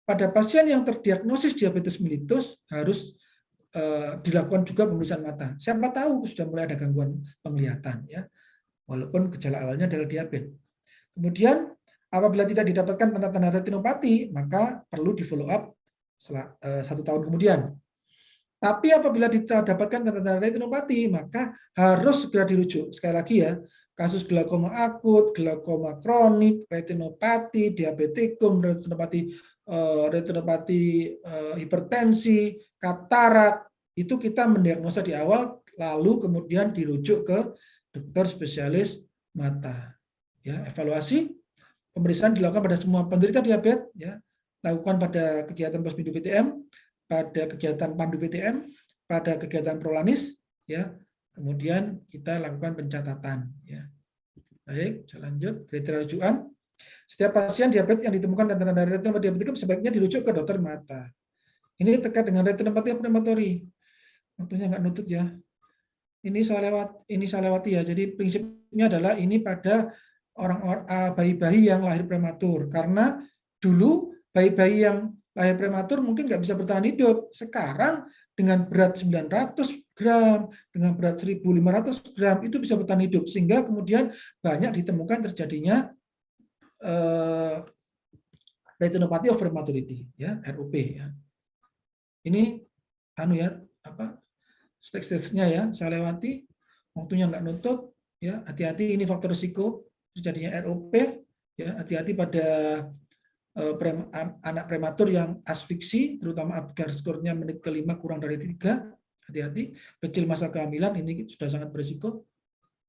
pada pasien yang terdiagnosis diabetes mellitus harus dilakukan juga pemeriksaan mata. Siapa tahu sudah mulai ada gangguan penglihatan ya. Walaupun gejala awalnya adalah diabetes. Kemudian apabila tidak didapatkan tanda-tanda retinopati, maka perlu di follow up 1 tahun kemudian. Tapi apabila didapatkan tanda-tanda retinopati, maka harus segera dirujuk. Sekali lagi ya, kasus glaukoma akut, glaukoma kronik, retinopati, diabetikum, retinopati hipertensi, katarak, itu kita mendiagnosa di awal lalu kemudian dirujuk ke dokter spesialis mata. Ya, evaluasi pemeriksaan dilakukan pada semua penderita diabetes, ya, lakukan pada kegiatan Posbindu PTM, pada kegiatan Pandu PTM, pada kegiatan Prolanis, ya. Kemudian kita lakukan pencatatan, ya. Baik, saya lanjut. Kriteria rujukan. Setiap pasien diabetes yang ditemukan dan tanda retinopati diabetikum sebaiknya dirujuk ke dokter mata. Ini terkait dengan retinopati prematori. Waktunya nggak nutut ya. Ini saya lewati ya. Jadi prinsipnya adalah ini pada orang bayi-bayi yang lahir prematur. Karena dulu bayi-bayi yang lahir prematur mungkin nggak bisa bertahan hidup. Sekarang dengan berat 900 gram, dengan berat 1.500 gram itu bisa bertahan hidup. Sehingga kemudian banyak ditemukan terjadinya retinopathy of prematurity, ya, ROP, ya. Ini stage-nya ya, saya lewati, waktunya nggak nutup, ya, hati-hati ini faktor risiko terjadinya ROP, ya, hati-hati pada anak prematur yang asfiksi, terutama Apgar skornya menit ke-5 kurang dari 3, hati-hati, kecil masa kehamilan ini sudah sangat berisiko,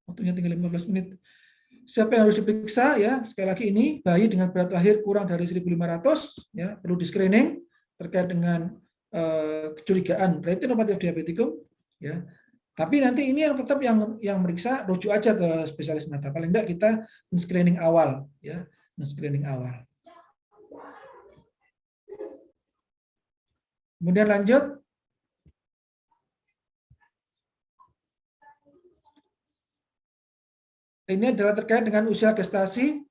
waktunya tinggal 15 menit. Siapa yang harus diperiksa, ya, sekali lagi ini bayi dengan berat lahir kurang dari 1.500, ya, perlu di screening terkait dengan kecurigaan retinopathy of diabetikum, ya. Tapi nanti ini yang tetap yang meriksa rujuk aja ke spesialis mata. Paling enggak kita screening awal, ya, screening awal. Kemudian lanjut. Ini adalah terkait dengan usia gestasi.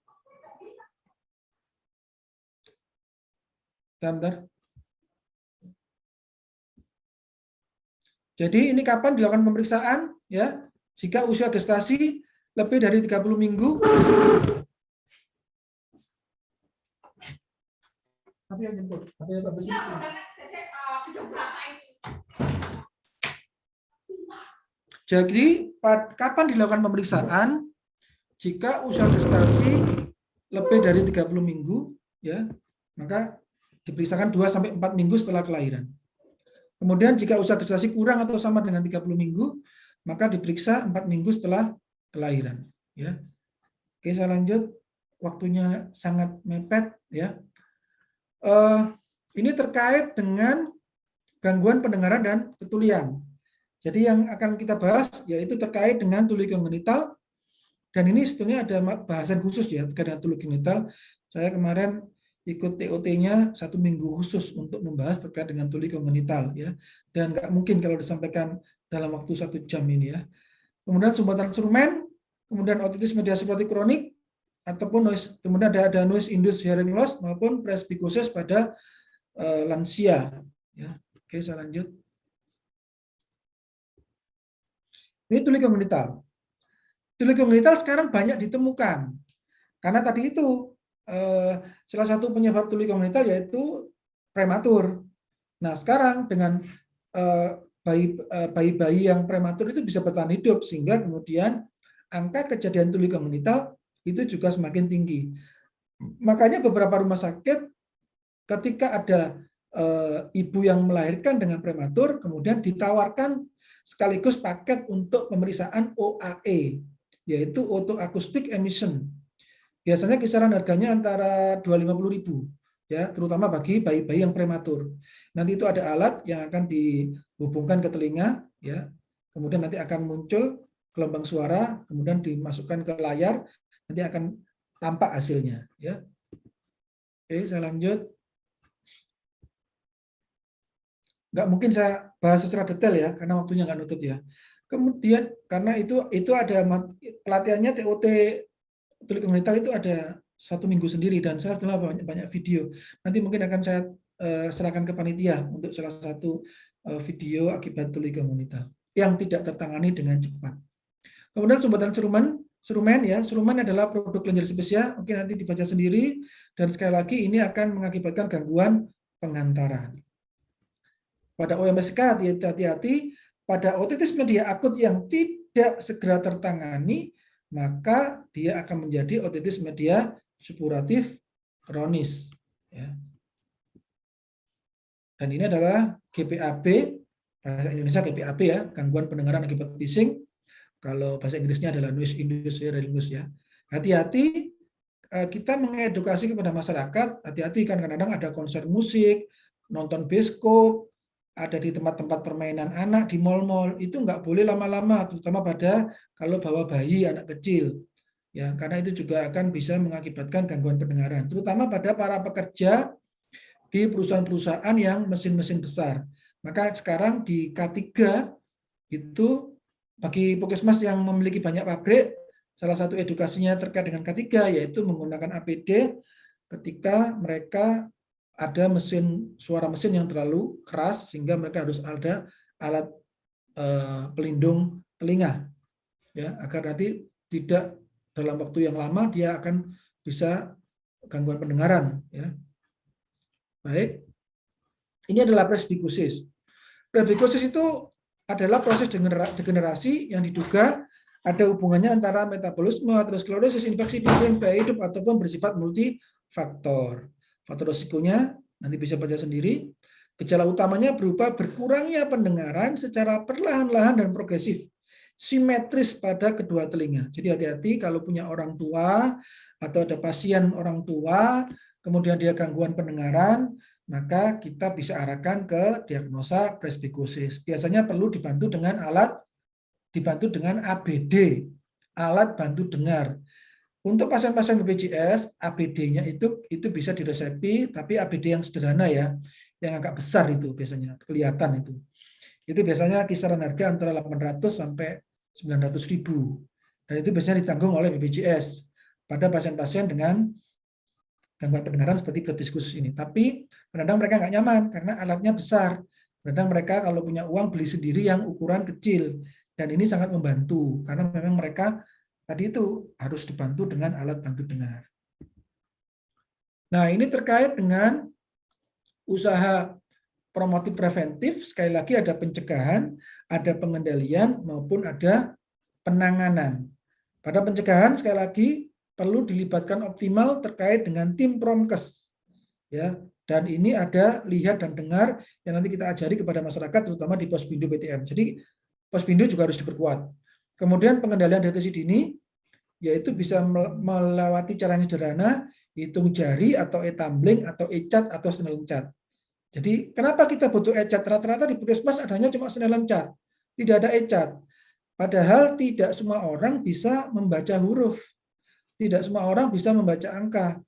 Bentar. Jadi ini kapan dilakukan pemeriksaan, ya? Jika usia gestasi lebih dari 30 minggu. Jadi kapan dilakukan pemeriksaan? Jika usia gestasi lebih dari 30 minggu, ya, maka diperiksakan 2-4 minggu setelah kelahiran. Kemudian jika usia gestasi kurang atau sama dengan 30 minggu, maka diperiksa 4 minggu setelah kelahiran. Ya. Oke, saya lanjut. Waktunya sangat mepet. Ya. Ini terkait dengan gangguan pendengaran dan ketulian. Jadi yang akan kita bahas yaitu terkait dengan tuli kongenital. Dan ini sebetulnya ada bahasan khusus ya terkait dengan tuli kongenital. Saya kemarin ikut TOT-nya 1 minggu khusus untuk membahas terkait dengan tuli kongenital, ya. Dan nggak mungkin kalau disampaikan dalam waktu 1 jam ini, ya. Kemudian sumbatan instrumen, kemudian otitis media seperti kronik ataupun noise, kemudian ada noise induced hearing loss maupun presbikosis pada lansia, ya. Oke, saya lanjut. Ini tuli kongenital. Tuli kongenital sekarang banyak ditemukan karena tadi itu salah satu penyebab tuli kongenital yaitu prematur. Nah, sekarang dengan bayi-bayi yang prematur itu bisa bertahan hidup sehingga kemudian angka kejadian tuli kongenital itu juga semakin tinggi. Makanya beberapa rumah sakit ketika ada ibu yang melahirkan dengan prematur kemudian ditawarkan sekaligus paket untuk pemeriksaan OAE, yaitu auto acoustic emission. Biasanya kisaran harganya antara 250.000, ya, terutama bagi bayi-bayi yang prematur. Nanti itu ada alat yang akan dihubungkan ke telinga, ya. Kemudian nanti akan muncul gelombang suara, kemudian dimasukkan ke layar, nanti akan tampak hasilnya, ya. Oke, saya lanjut. Nggak mungkin saya bahas secara detail ya, karena waktunya nggak nutut ya. Kemudian karena itu ada pelatihannya TOT tuli kongenital itu ada 1 minggu sendiri dan saya telah banyak video. Nanti mungkin akan saya serahkan ke panitia untuk salah satu video akibat tuli kongenital yang tidak tertangani dengan cepat. Kemudian sumbatan serumen ya, serumen adalah produk kelenjar spesial. Oke, nanti dibaca sendiri dan sekali lagi ini akan mengakibatkan gangguan pengantaran. Pada OMSK hati-hati, pada otitis media akut yang tidak segera tertangani, maka dia akan menjadi otitis media supuratif kronis. Ya. Dan ini adalah GPAB Bahasa Indonesia GPAB ya, gangguan pendengaran akibat bising. Kalau bahasa Inggrisnya adalah noise induced hearing loss ya. Hati-hati kita mengedukasi kepada masyarakat, hati-hati kan kadang-kadang ada konser musik, nonton bioskop, ada di tempat-tempat permainan anak di mal-mal, itu nggak boleh lama-lama, terutama pada kalau bawa bayi, anak kecil. Ya, karena itu juga akan bisa mengakibatkan gangguan pendengaran, terutama pada para pekerja di perusahaan-perusahaan yang mesin-mesin besar. Maka sekarang di K3 itu bagi puskesmas yang memiliki banyak pabrik, salah satu edukasinya terkait dengan K3 yaitu menggunakan APD ketika mereka ada suara mesin yang terlalu keras sehingga mereka harus ada alat pelindung telinga ya, agar nanti tidak dalam waktu yang lama dia akan bisa gangguan pendengaran ya. Baik. Ini adalah presbikusis. Presbikusis itu adalah proses degenerasi yang diduga ada hubungannya antara metabolisme, aterosklerosis, infeksi bising, gaya hidup, ataupun bersifat multifaktor. Faktor risikonya nanti bisa baca sendiri. Gejala utamanya berupa berkurangnya pendengaran secara perlahan-lahan dan progresif, simetris pada kedua telinga. Jadi hati-hati kalau punya orang tua atau ada pasien orang tua, kemudian dia gangguan pendengaran, maka kita bisa arahkan ke diagnosa presbikusis. Biasanya perlu dibantu dengan ABD, alat bantu dengar. Untuk pasien-pasien BPJS, ABD-nya itu bisa diresepi, tapi ABD yang sederhana ya, yang agak besar itu biasanya, kelihatan itu. Itu biasanya kisaran harga antara 800 sampai 900 ribu. Dan itu biasanya ditanggung oleh BPJS pada pasien-pasien dengan gangguan pendengaran seperti presbikusis ini. Tapi kadang-kadang mereka nggak nyaman karena alatnya besar. Kadang mereka kalau punya uang beli sendiri yang ukuran kecil. Dan ini sangat membantu karena memang mereka tadi itu harus dibantu dengan alat bantu dengar. Nah, ini terkait dengan usaha promotif preventif. Sekali lagi ada pencegahan, ada pengendalian maupun ada penanganan. Pada pencegahan sekali lagi perlu dilibatkan optimal terkait dengan tim promkes. Ya, dan ini ada lihat dan dengar yang nanti kita ajari kepada masyarakat terutama di Pospindu PTM. Jadi Pospindu juga harus diperkuat. Kemudian pengendalian deteksi dini yaitu bisa melewati caranya sederhana, hitung jari atau e-tumbling atau e-cat atau snellen-cat. Jadi kenapa kita butuh e-cat? Rata-rata di puskesmas adanya cuma snellen-cat, tidak ada e-cat. Padahal tidak semua orang bisa membaca huruf. Tidak semua orang bisa membaca angka.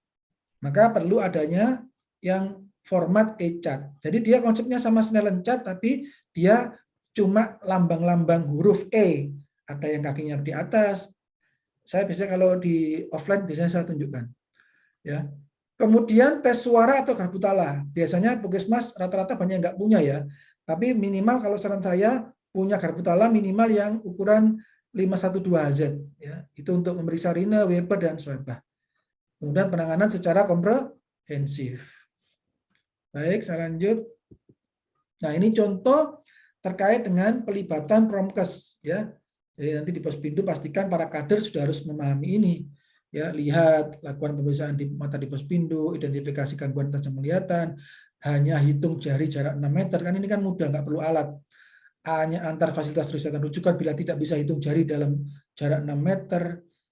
Maka perlu adanya yang format e-cat. Jadi dia konsepnya sama snellen-cat, tapi dia cuma lambang-lambang huruf E. Ada yang kakinya di atas. Saya biasanya kalau di offline biasanya saya tunjukkan. Ya. Kemudian tes suara atau garbutala. Biasanya puskesmas rata-rata banyak yang nggak punya ya. Tapi minimal kalau saran saya punya garbutala minimal yang ukuran 512Hz. Ya. Itu untuk memeriksa Rine, Weber, dan Schwebach. Kemudian penanganan secara komprehensif. Baik, saya lanjut. Nah, ini contoh terkait dengan pelibatan promkes ya. Jadi nanti di Pospindu pastikan para kader sudah harus memahami ini. Ya, lihat, lakukan pemeriksaan di mata di Pospindu, identifikasi gangguan tajam penglihatan, hanya hitung jari jarak 6 meter, kan ini kan mudah, nggak perlu alat. A-nya antar fasilitas riset dan rujukan bila tidak bisa hitung jari dalam jarak 6 meter.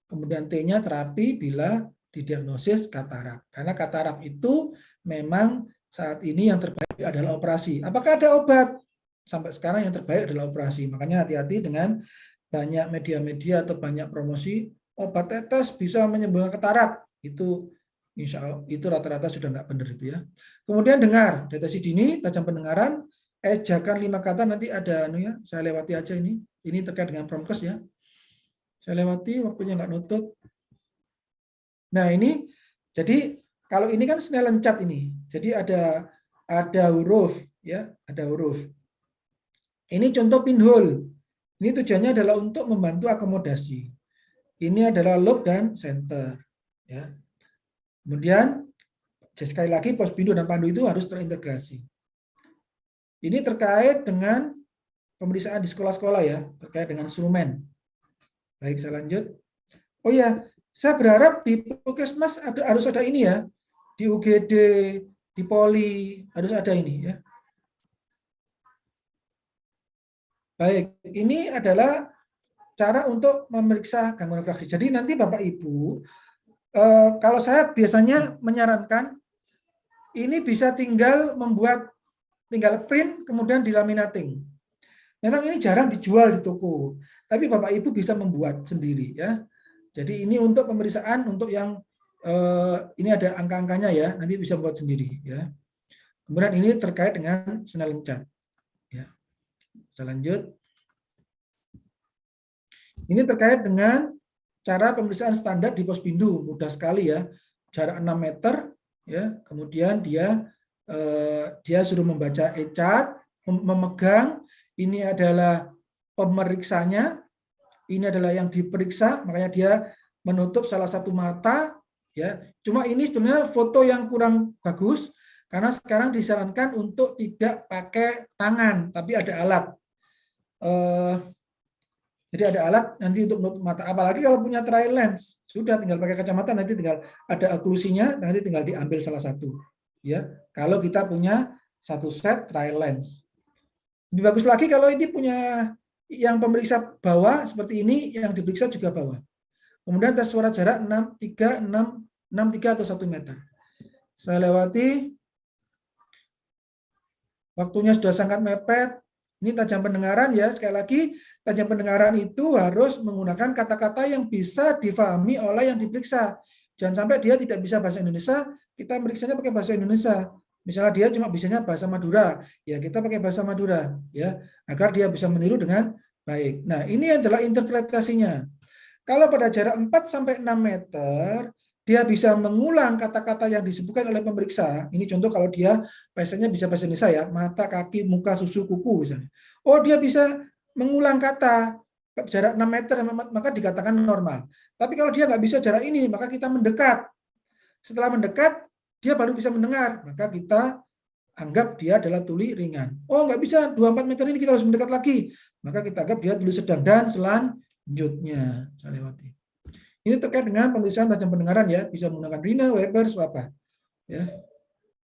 Kemudian T-nya terapi bila didiagnosis katarak. Karena katarak itu memang saat ini yang terbaik adalah operasi. Apakah ada obat? Sampai sekarang yang terbaik adalah operasi. Makanya hati-hati dengan banyak media-media atau banyak promosi obat tetes bisa menyembuhkan katarak. Itu insya Allah itu rata-rata sudah nggak benar itu ya. Kemudian dengar, deteksi dini, tajam pendengaran, ejakan 5 kata nanti ada ya. Saya lewati aja ini. Ini terkait dengan promkes ya. Saya lewati, waktunya nggak nutut. Nah ini, jadi kalau ini kan snellen-cat ini. Jadi ada huruf ya, ada huruf. Ini contoh pinhole. Ini tujuannya adalah untuk membantu akomodasi. Ini adalah lobe dan center ya. Kemudian sekali lagi Pospindu dan Pandu itu harus terintegrasi. Ini terkait dengan pemeriksaan di sekolah-sekolah ya, terkait dengan instrumen. Baik, saya lanjut. Oh ya, saya berharap di puskesmas harus ada ini ya, di UGD, di Poli harus ada ini ya. Baik, ini adalah cara untuk memeriksa gangguan refraksi. Jadi nanti Bapak Ibu, kalau saya biasanya menyarankan ini bisa tinggal print kemudian dilaminating. Memang ini jarang dijual di toko, tapi Bapak Ibu bisa membuat sendiri ya. Jadi ini untuk pemeriksaan untuk yang ini ada angka-angkanya ya, nanti bisa buat sendiri ya. Kemudian ini terkait dengan Snellen chart. Ya. Saya lanjut. Ini terkait dengan cara pemeriksaan standar di Pospindu, mudah sekali ya, jarak 6 meter, ya. Kemudian dia suruh membaca e-chart, memegang. Ini adalah pemeriksanya, ini adalah yang diperiksa, makanya dia menutup salah satu mata, ya. Cuma ini sebenarnya foto yang kurang bagus, karena sekarang disarankan untuk tidak pakai tangan, tapi ada alat. Jadi ada alat nanti untuk menutup mata. Apalagi kalau punya trial lens, sudah tinggal pakai kacamata, nanti tinggal ada oklusinya, nanti tinggal diambil salah satu. Ya, kalau kita punya satu set trial lens. Lebih bagus lagi kalau ini punya yang pemeriksa bawah seperti ini, yang diperiksa juga bawah. Kemudian tes suara jarak 6,3 atau 1 meter. Saya lewati. Waktunya sudah sangat mepet. Ini tajam pendengaran ya, sekali lagi tajam pendengaran itu harus menggunakan kata-kata yang bisa difahami oleh yang diperiksa. Jangan sampai dia tidak bisa bahasa Indonesia, kita meriksanya pakai bahasa Indonesia. Misalnya dia cuma bisanya bahasa Madura, ya kita pakai bahasa Madura, ya agar dia bisa meniru dengan baik. Nah, ini adalah interpretasinya. Kalau pada jarak 4-6 meter, dia bisa mengulang kata-kata yang disebutkan oleh pemeriksa. Ini contoh kalau dia passionnya bisa bahasa Indonesia ya, mata, kaki, muka, susu, kuku misalnya. Oh, dia bisa mengulang kata jarak 6 meter, maka dikatakan normal. Tapi kalau dia nggak bisa jarak ini, maka kita mendekat. Setelah mendekat, dia baru bisa mendengar. Maka kita anggap dia adalah tuli ringan. Oh, nggak bisa, 2-4 meter ini kita harus mendekat lagi. Maka kita anggap dia tuli sedang dan selanjutnya. Saya lewati. Ini terkait dengan pemeriksaan tajam pendengaran ya, bisa menggunakan Rina, Weber, Swapa. Ya.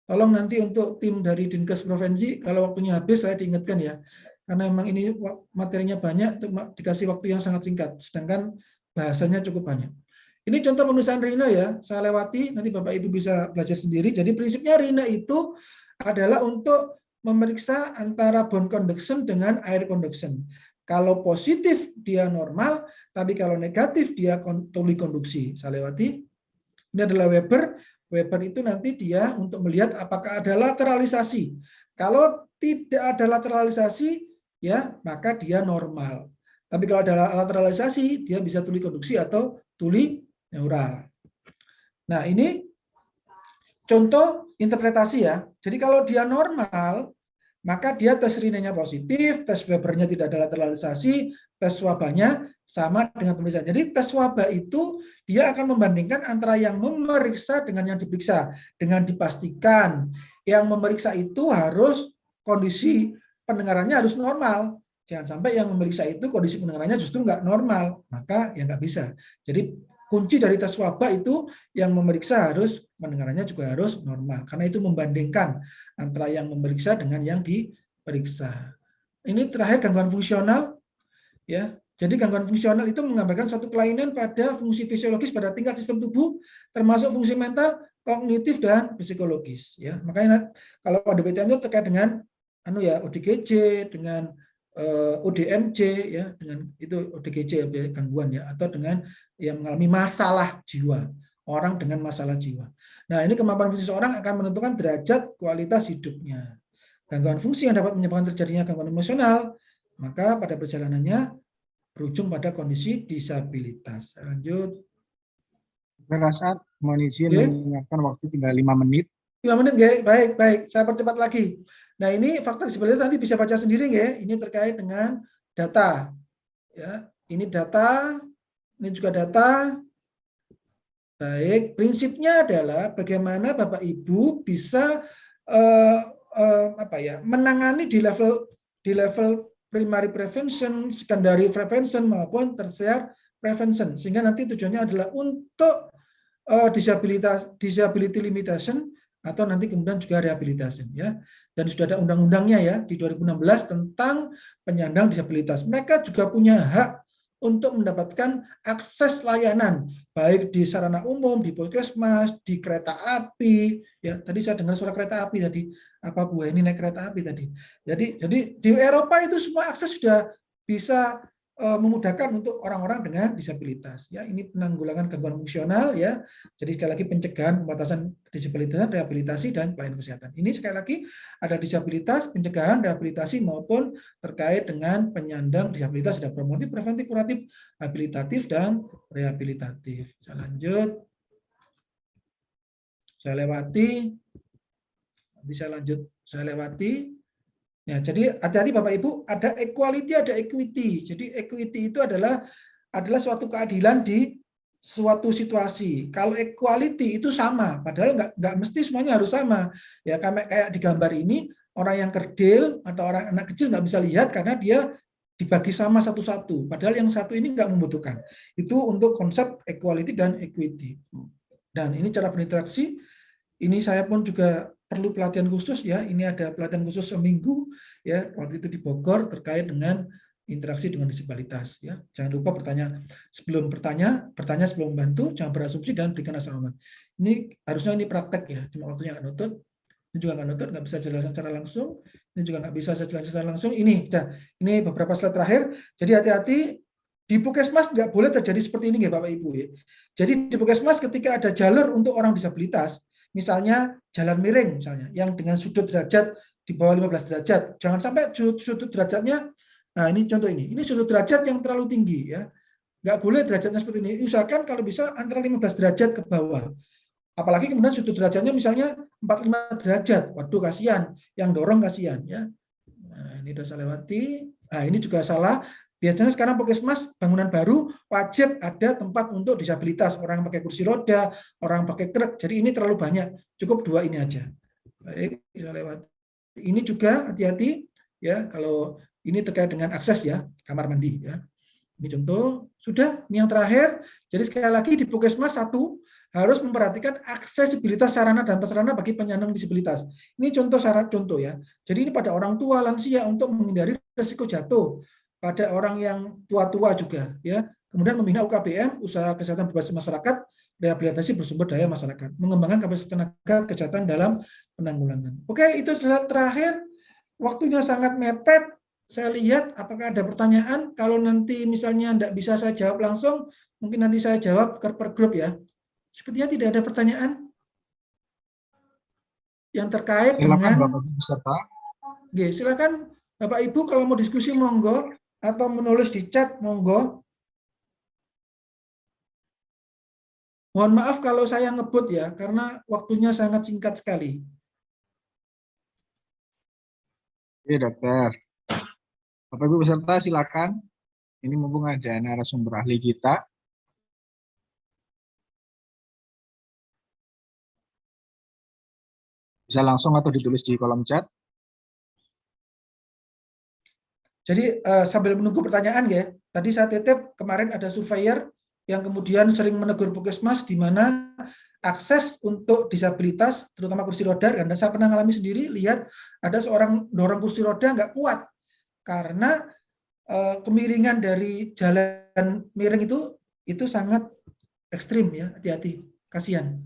Tolong nanti untuk tim dari Dinkes Provinsi, kalau waktunya habis saya diingatkan ya, karena memang ini materinya banyak, dikasih waktu yang sangat singkat, sedangkan bahasanya cukup banyak. Ini contoh pemeriksaan Rina ya, saya lewati, nanti Bapak Ibu bisa belajar sendiri. Jadi prinsipnya Rina itu adalah untuk memeriksa antara bone conduction dengan air conduction. Kalau positif dia normal, tapi kalau negatif dia tuli konduksi. Saya lewati. Ini adalah Weber. Weber itu nanti dia untuk melihat apakah ada lateralisasi. Kalau tidak ada lateralisasi, ya maka dia normal. Tapi kalau ada lateralisasi, dia bisa tuli konduksi atau tuli neural. Nah, ini contoh interpretasi ya. Jadi kalau dia normal, maka dia tes Rina-nya positif, tes Weber-nya tidak ada lateralisasi, tes Swaba-nya sama dengan pemeriksaan. Jadi tes Swaba itu dia akan membandingkan antara yang memeriksa dengan yang diperiksa. Dengan dipastikan yang memeriksa itu harus kondisi pendengarannya harus normal. Jangan sampai yang memeriksa itu kondisi pendengarannya justru nggak normal. Maka ya nggak bisa. Jadi kunci dari tes Swaba itu yang memeriksa harus pendengarannya juga harus normal. Karena itu membandingkan antara yang memeriksa dengan yang diperiksa. Ini terakhir gangguan fungsional. Ya, jadi gangguan fungsional itu menggambarkan suatu kelainan pada fungsi fisiologis pada tingkat sistem tubuh, termasuk fungsi mental, kognitif dan psikologis. Ya, makanya kalau pada BTM itu terkait dengan ODGJ, dengan ODMC, ya, dengan itu ODGJ gangguan ya, atau dengan yang mengalami masalah jiwa, orang dengan masalah jiwa. Nah, ini kemampuan fungsi seseorang akan menentukan derajat kualitas hidupnya. Gangguan fungsi yang dapat menyebabkan terjadinya gangguan emosional, maka pada perjalanannya berujung pada kondisi disabilitas. Lanjut. Rasad, mohon izin Oke. mengingatkan waktu tinggal 5 menit. 5 menit, ya. Baik. Saya percepat lagi. Nah, ini faktor disabilitas nanti bisa baca sendiri, ya. Ini terkait dengan data. Ya, ini data, ini juga data. Baik, prinsipnya adalah bagaimana Bapak Ibu bisa menangani di level primary prevention, secondary prevention maupun tertiary prevention, sehingga nanti tujuannya adalah untuk disability limitation atau nanti kemudian juga rehabilitasi ya. Dan sudah ada undang-undangnya ya di 2016 tentang penyandang disabilitas. Mereka juga punya hak untuk mendapatkan akses layanan baik di sarana umum, di puskesmas, di kereta api. Ya, tadi saya dengar suara kereta api tadi. Apa Bu ini naik kereta api tadi? Jadi di Eropa itu semua akses sudah bisa memudahkan untuk orang-orang dengan disabilitas. Ya, ini penanggulangan gangguan fungsional ya. Jadi sekali lagi pencegahan, pembatasan disabilitas, rehabilitasi dan pelayanan kesehatan. Ini sekali lagi ada disabilitas, pencegahan, rehabilitasi maupun terkait dengan penyandang disabilitas, ada promotif, preventif, kuratif, habilitatif dan rehabilitatif. Saya lanjut. Saya lewati. Bisa lanjut. Saya lewati. Ya, jadi hati-hati Bapak Ibu, ada equality, ada equity. Jadi equity itu adalah suatu keadilan di suatu situasi. Kalau equality itu sama, padahal nggak mesti semuanya harus sama. Ya kayak di gambar ini, orang yang kerdil atau orang anak kecil nggak bisa lihat karena dia dibagi sama satu-satu. Padahal yang satu ini nggak membutuhkan. Itu untuk konsep equality dan equity. Dan ini cara berinteraksi. Ini saya pun juga perlu pelatihan khusus ya. Ini ada pelatihan khusus seminggu ya. Waktu itu di Bogor terkait dengan interaksi dengan disabilitas ya. Jangan lupa bertanya sebelum sebelum membantu, jangan berasumsi dan berikan rasa hormat. Ini harusnya ini praktek ya. Cuma waktunya nggak nutut. Ini juga nggak nutut, nggak bisa jelaskan secara langsung. Ini juga nggak bisa saya jelaskan secara langsung. Ini beberapa slide terakhir. Jadi hati-hati di puskesmas nggak boleh terjadi seperti ini ya Bapak Ibu ya. Jadi di puskesmas ketika ada jalur untuk orang disabilitas, misalnya jalan miring misalnya yang dengan sudut derajat di bawah 15 derajat. Jangan sampai sudut derajatnya, nah ini contoh ini sudut derajat yang terlalu tinggi ya. Nggak boleh derajatnya seperti ini. Usahakan kalau bisa antara 15 derajat ke bawah. Apalagi kemudian sudut derajatnya misalnya 45 derajat. Waduh kasihan, yang dorong kasihan ya. Nah, ini sudah saya lewati. Nah, ini juga salah. Biasanya sekarang puskesmas bangunan baru wajib ada tempat untuk disabilitas, orang pakai kursi roda, orang pakai krek. Jadi ini terlalu banyak. Cukup 2 ini aja. Baik, bisa lewat. Ini juga hati-hati ya kalau ini terkait dengan akses ya, kamar mandi ya. Ini contoh. Sudah, ini yang terakhir. Jadi sekali lagi di puskesmas harus memperhatikan aksesibilitas sarana dan prasarana bagi penyandang disabilitas. Ini contoh ya. Jadi ini pada orang tua lansia untuk menghindari risiko jatuh. Pada orang yang tua-tua juga ya. Kemudian membina UKBM, usaha kesehatan berbasis masyarakat, rehabilitasi bersumber daya masyarakat, mengembangkan kapasitas tenaga kesehatan dalam penanggulangan. Oke, itu sudah terakhir. Waktunya sangat mepet. Saya lihat apakah ada pertanyaan. Kalau nanti misalnya tidak bisa saya jawab langsung, mungkin nanti saya jawab per grup ya. Sepertinya tidak ada pertanyaan yang terkait Silakan dengan. Bapak peserta. Oke, silakan Bapak Ibu kalau mau diskusi monggo atau menulis di chat monggo. Mohon maaf kalau saya ngebut ya karena waktunya sangat singkat sekali. Oke, Dokter. Bapak Ibu peserta silakan. Ini mumpung ada narasumber ahli kita. Bisa langsung atau ditulis di kolom chat. Jadi sambil menunggu pertanyaan ya, tadi saya titip kemarin ada surveyor yang kemudian sering menegur puskesmas di mana akses untuk disabilitas, terutama kursi roda, dan saya pernah mengalami sendiri, lihat ada seorang dorong kursi roda nggak kuat karena kemiringan dari jalan miring itu sangat ekstrim ya, hati-hati, kasihan.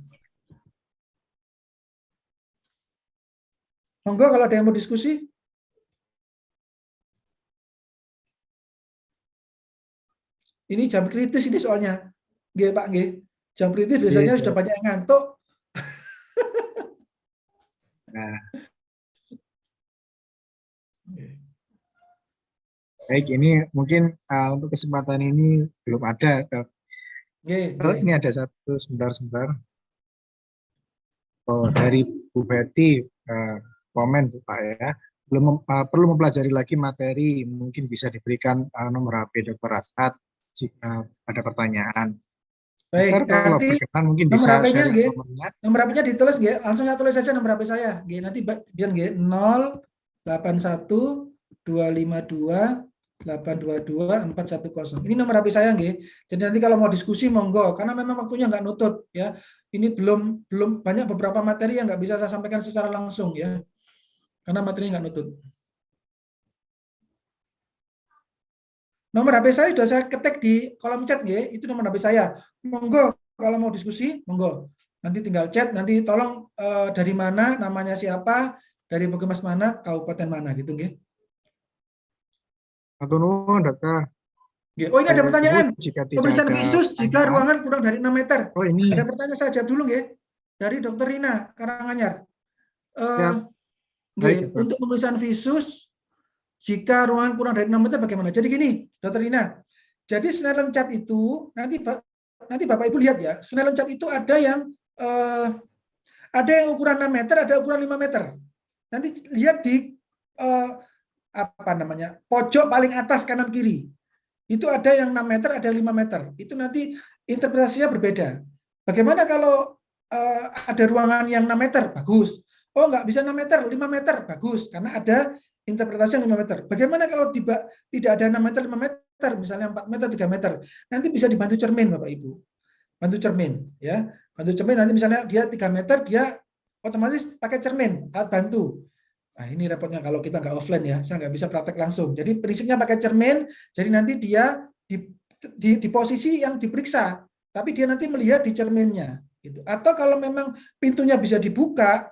Monggo kalau ada yang mau diskusi. Ini jam kritis ini soalnya. Nggih, Pak, nggih. Jam kritis biasanya sudah banyak yang ngantuk. Nah. Baik, ini mungkin untuk kesempatan ini belum ada. Ini ada satu sebentar. Oh, dari Bu Betty komen Pak ya. Perlu mempelajari lagi materi, mungkin bisa diberikan nomor HP Dr. Asad jika ada pertanyaan. Baik, kalau berkenan mungkin bisa share nomornya. Nomor HP-nya ditulis nggih, langsung saya tulis saja nomor HP saya. Nggih, nanti biar nggih 081 252 822-410. Ini nomor HP saya nggih. Jadi nanti kalau mau diskusi monggo, karena memang waktunya nggak nutut ya. Ini belum banyak beberapa materi yang nggak bisa saya sampaikan secara langsung ya, karena materinya nggak nutut. Nomor HP saya sudah saya ketik di kolom chat nggih, itu nomor HP saya. Monggo kalau mau diskusi monggo. Nanti tinggal chat, nanti tolong dari mana, namanya siapa, dari Puskesmas mana, kabupaten mana gitu nggih. Atau nuwun, Dokter. Oh, ini ada pertanyaan. Jika tidak Pemeriksaan ada visus jika pertanyaan. ruangan kurang dari 6 meter. Oh, ini. Ada pertanyaan, saya jawab dulu nggih. Dari Dr. Rina Karanganyar. Siap. Baik, Dokter. Untuk pemeriksaan visus jika ruangan kurang dari 6 meter bagaimana? Jadi gini, Dr. Rina. Jadi Snellen chart itu nanti Bapak Ibu lihat ya. Snellen chart itu ada yang ukuran 6 meter, ada ukuran 5 meter. Nanti lihat di pojok paling atas kanan kiri. Itu ada yang 6 meter, ada 5 meter. Itu nanti interpretasinya berbeda. Bagaimana kalau ada ruangan yang 6 meter? Bagus. Oh, nggak bisa 6 meter, 5 meter. Bagus. Karena ada interpretasi yang 5 meter. Bagaimana kalau tidak ada 6 meter, 5 meter, misalnya 4 meter, 3 meter. Nanti bisa dibantu cermin, Bapak Ibu. Bantu cermin. Ya. Bantu cermin, nanti misalnya dia 3 meter, dia otomatis pakai cermin, alat bantu. Nah, ini repotnya kalau kita nggak offline ya, saya nggak bisa praktek langsung. Jadi prinsipnya pakai cermin, jadi nanti dia di posisi yang diperiksa, tapi dia nanti melihat di cerminnya. Gitu. Atau kalau memang pintunya bisa dibuka,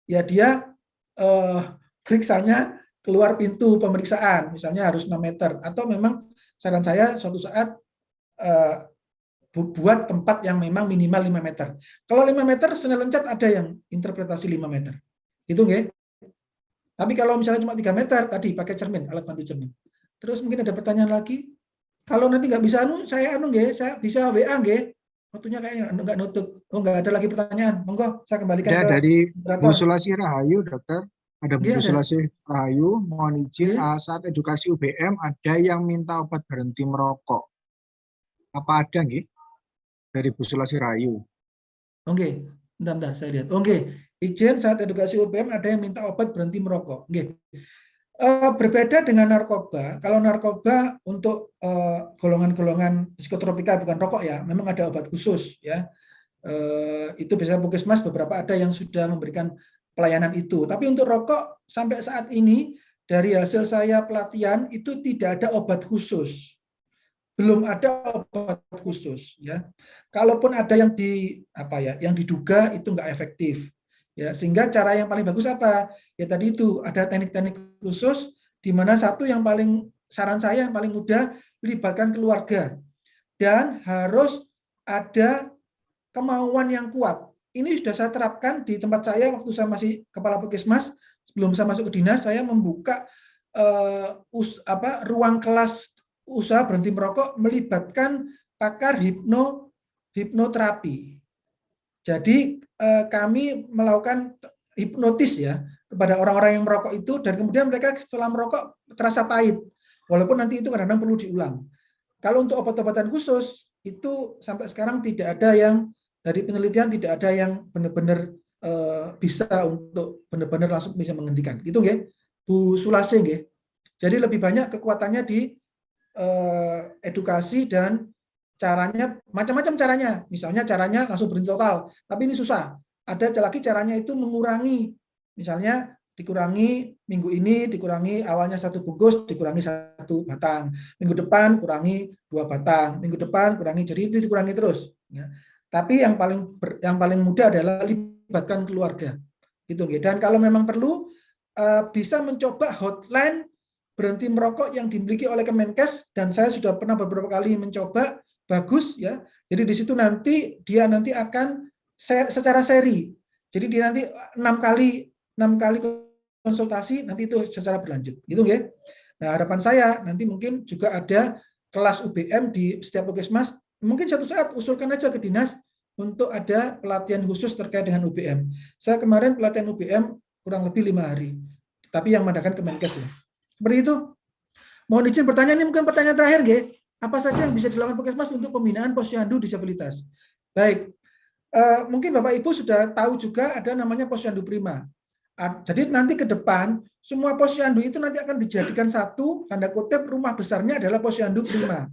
ya dia periksanya keluar pintu pemeriksaan, misalnya harus 6 meter. Atau memang saran saya suatu saat buat tempat yang memang minimal 5 meter. Kalau 5 meter, Snellen chart ada yang interpretasi 5 meter. Itu nggih. Tapi kalau misalnya cuma 3 meter, tadi pakai cermin, alat bantu cermin. Terus mungkin ada pertanyaan lagi. Kalau nanti nggak bisa saya saya bisa WA nggih. Waktunya kayaknya nggak nutup. Oh, nggak ada lagi pertanyaan. Monggo, saya kembalikan ke dari Bu moderator. Sulasi Rahayu, Dokter. Ada Bu Sulasi Rahayu, mohon izin, saat edukasi UBM ada yang minta obat berhenti merokok. Apa ada nggih? Dari Bu Sulasi Rahayu. Oke, bentar, saya lihat. Oke, izin saat edukasi UBM ada yang minta obat berhenti merokok. Oke. Berbeda dengan narkoba. Kalau narkoba untuk golongan-golongan psikotropika bukan rokok ya, memang ada obat khusus ya. Itu biasanya Puskesmas beberapa ada yang sudah memberikan pelayanan itu. Tapi untuk rokok sampai saat ini dari hasil saya pelatihan itu tidak ada obat khusus. Belum ada obat khusus ya. Kalaupun ada yang yang diduga itu nggak efektif. Ya, sehingga cara yang paling bagus apa? Ya tadi itu ada teknik-teknik khusus di mana satu yang paling saran saya yang paling mudah libatkan keluarga dan harus ada kemauan yang kuat. Ini sudah saya terapkan di tempat saya waktu saya masih kepala Puskesmas, sebelum saya masuk ke dinas saya membuka ruang kelas usaha berhenti merokok melibatkan pakar hipnoterapi. Jadi kami melakukan hipnotis ya kepada orang-orang yang merokok itu dan kemudian mereka setelah merokok terasa pahit. Walaupun nanti itu kadang-kadang perlu diulang. Kalau untuk obat-obatan khusus itu sampai sekarang tidak ada yang dari penelitian tidak ada yang benar-benar bisa untuk benar-benar langsung bisa menghentikan. Gitu nggih. Bu Sulase nggih. Jadi lebih banyak kekuatannya di edukasi dan caranya macam-macam caranya. Misalnya caranya langsung berhenti total, tapi ini susah. Ada lagi caranya itu mengurangi. Misalnya dikurangi minggu ini, dikurangi awalnya 1 bungkus, dikurangi 1 batang. Minggu depan kurangi 2 batang. Minggu depan kurangi, jadi itu dikurangi terus. Ya. Tapi yang paling mudah adalah libatkan keluarga. Gitu. Dan kalau memang perlu bisa mencoba hotline berhenti merokok yang dimiliki oleh Kemenkes dan saya sudah pernah beberapa kali mencoba. Bagus ya. Jadi di situ nanti dia akan secara seri. Jadi dia nanti 6 kali konsultasi nanti itu secara berlanjut. Gitu nggih. Nah, harapan saya nanti mungkin juga ada kelas UBM di setiap Puskesmas. Mungkin suatu saat usulkan aja ke dinas untuk ada pelatihan khusus terkait dengan UBM. Saya kemarin pelatihan UBM kurang lebih 5 hari. Tapi yang mengadakan Kemenkes ya. Seperti itu. Mohon izin bertanya, ini mungkin pertanyaan terakhir nggih. Apa saja yang bisa dilakukan Puskesmas untuk pembinaan posyandu disabilitas? Baik, mungkin Bapak Ibu sudah tahu juga ada namanya posyandu prima. Jadi nanti ke depan semua posyandu itu nanti akan dijadikan satu, tanda kutip rumah besarnya adalah posyandu prima.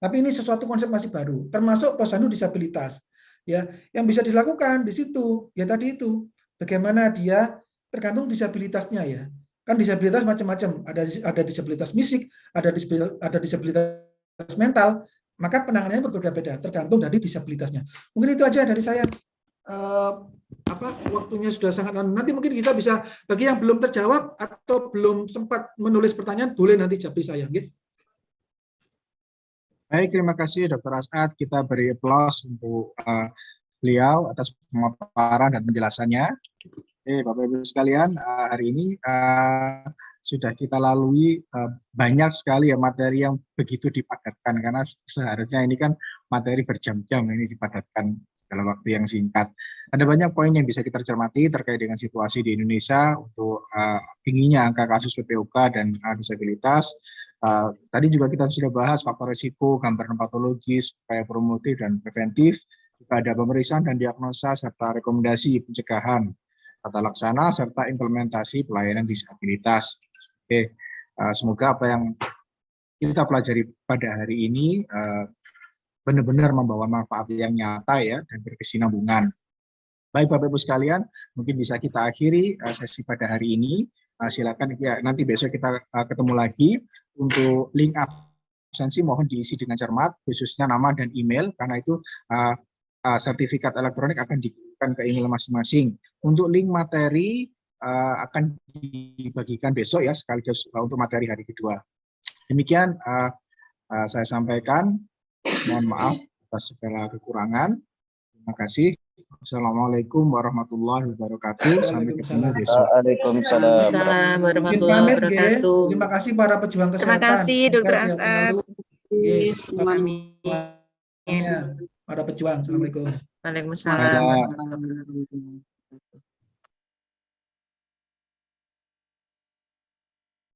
Tapi ini sesuatu konsep masih baru, termasuk posyandu disabilitas. Ya, yang bisa dilakukan di situ ya tadi itu bagaimana dia tergantung disabilitasnya ya. Kan disabilitas macam-macam, ada disabilitas fisik, ada disabilitas mental, maka penanganannya berbeda-beda tergantung dari disabilitasnya. Mungkin itu aja dari saya. Waktunya sudah sangat nanti mungkin kita bisa bagi yang belum terjawab atau belum sempat menulis pertanyaan boleh nanti japri saya gitu. Baik, terima kasih Dr. As'ad. Kita beri aplaus untuk beliau atas pemaparan dan penjelasannya. Bapak Ibu sekalian, hari ini sudah kita lalui banyak sekali ya materi yang begitu dipadatkan, karena seharusnya ini kan materi berjam-jam ini dipadatkan dalam waktu yang singkat. Ada banyak poin yang bisa kita cermati terkait dengan situasi di Indonesia untuk tingginya angka kasus PPOK dan disabilitas. Tadi juga kita sudah bahas faktor risiko, gambaran patologis, upaya promotif dan preventif, juga ada pemeriksaan dan diagnosa serta rekomendasi pencegahan, tata laksana serta implementasi pelayanan disabilitas. Semoga apa yang kita pelajari pada hari ini benar-benar membawa manfaat yang nyata ya dan berkesinambungan. Baik Bapak Ibu sekalian, mungkin bisa kita akhiri sesi pada hari ini. Silakan ya, nanti besok kita ketemu lagi. Untuk link absensi mohon diisi dengan cermat, khususnya nama dan email, karena itu sertifikat elektronik akan dikirimkan ke email masing-masing. Untuk link materi akan dibagikan besok ya, sekaligus untuk materi hari kedua. Demikian saya sampaikan. Mohon maaf atas segala kekurangan. Terima kasih. Assalamualaikum warahmatullahi wabarakatuh. Sampai ketemu besok. Waalaikumsalam warahmatullahi wabarakatuh. Terima kasih para pejuang kesehatan. Terima kasih Dr. As'ad. Para pejuang. Assalamualaikum. Waalaikumsalam.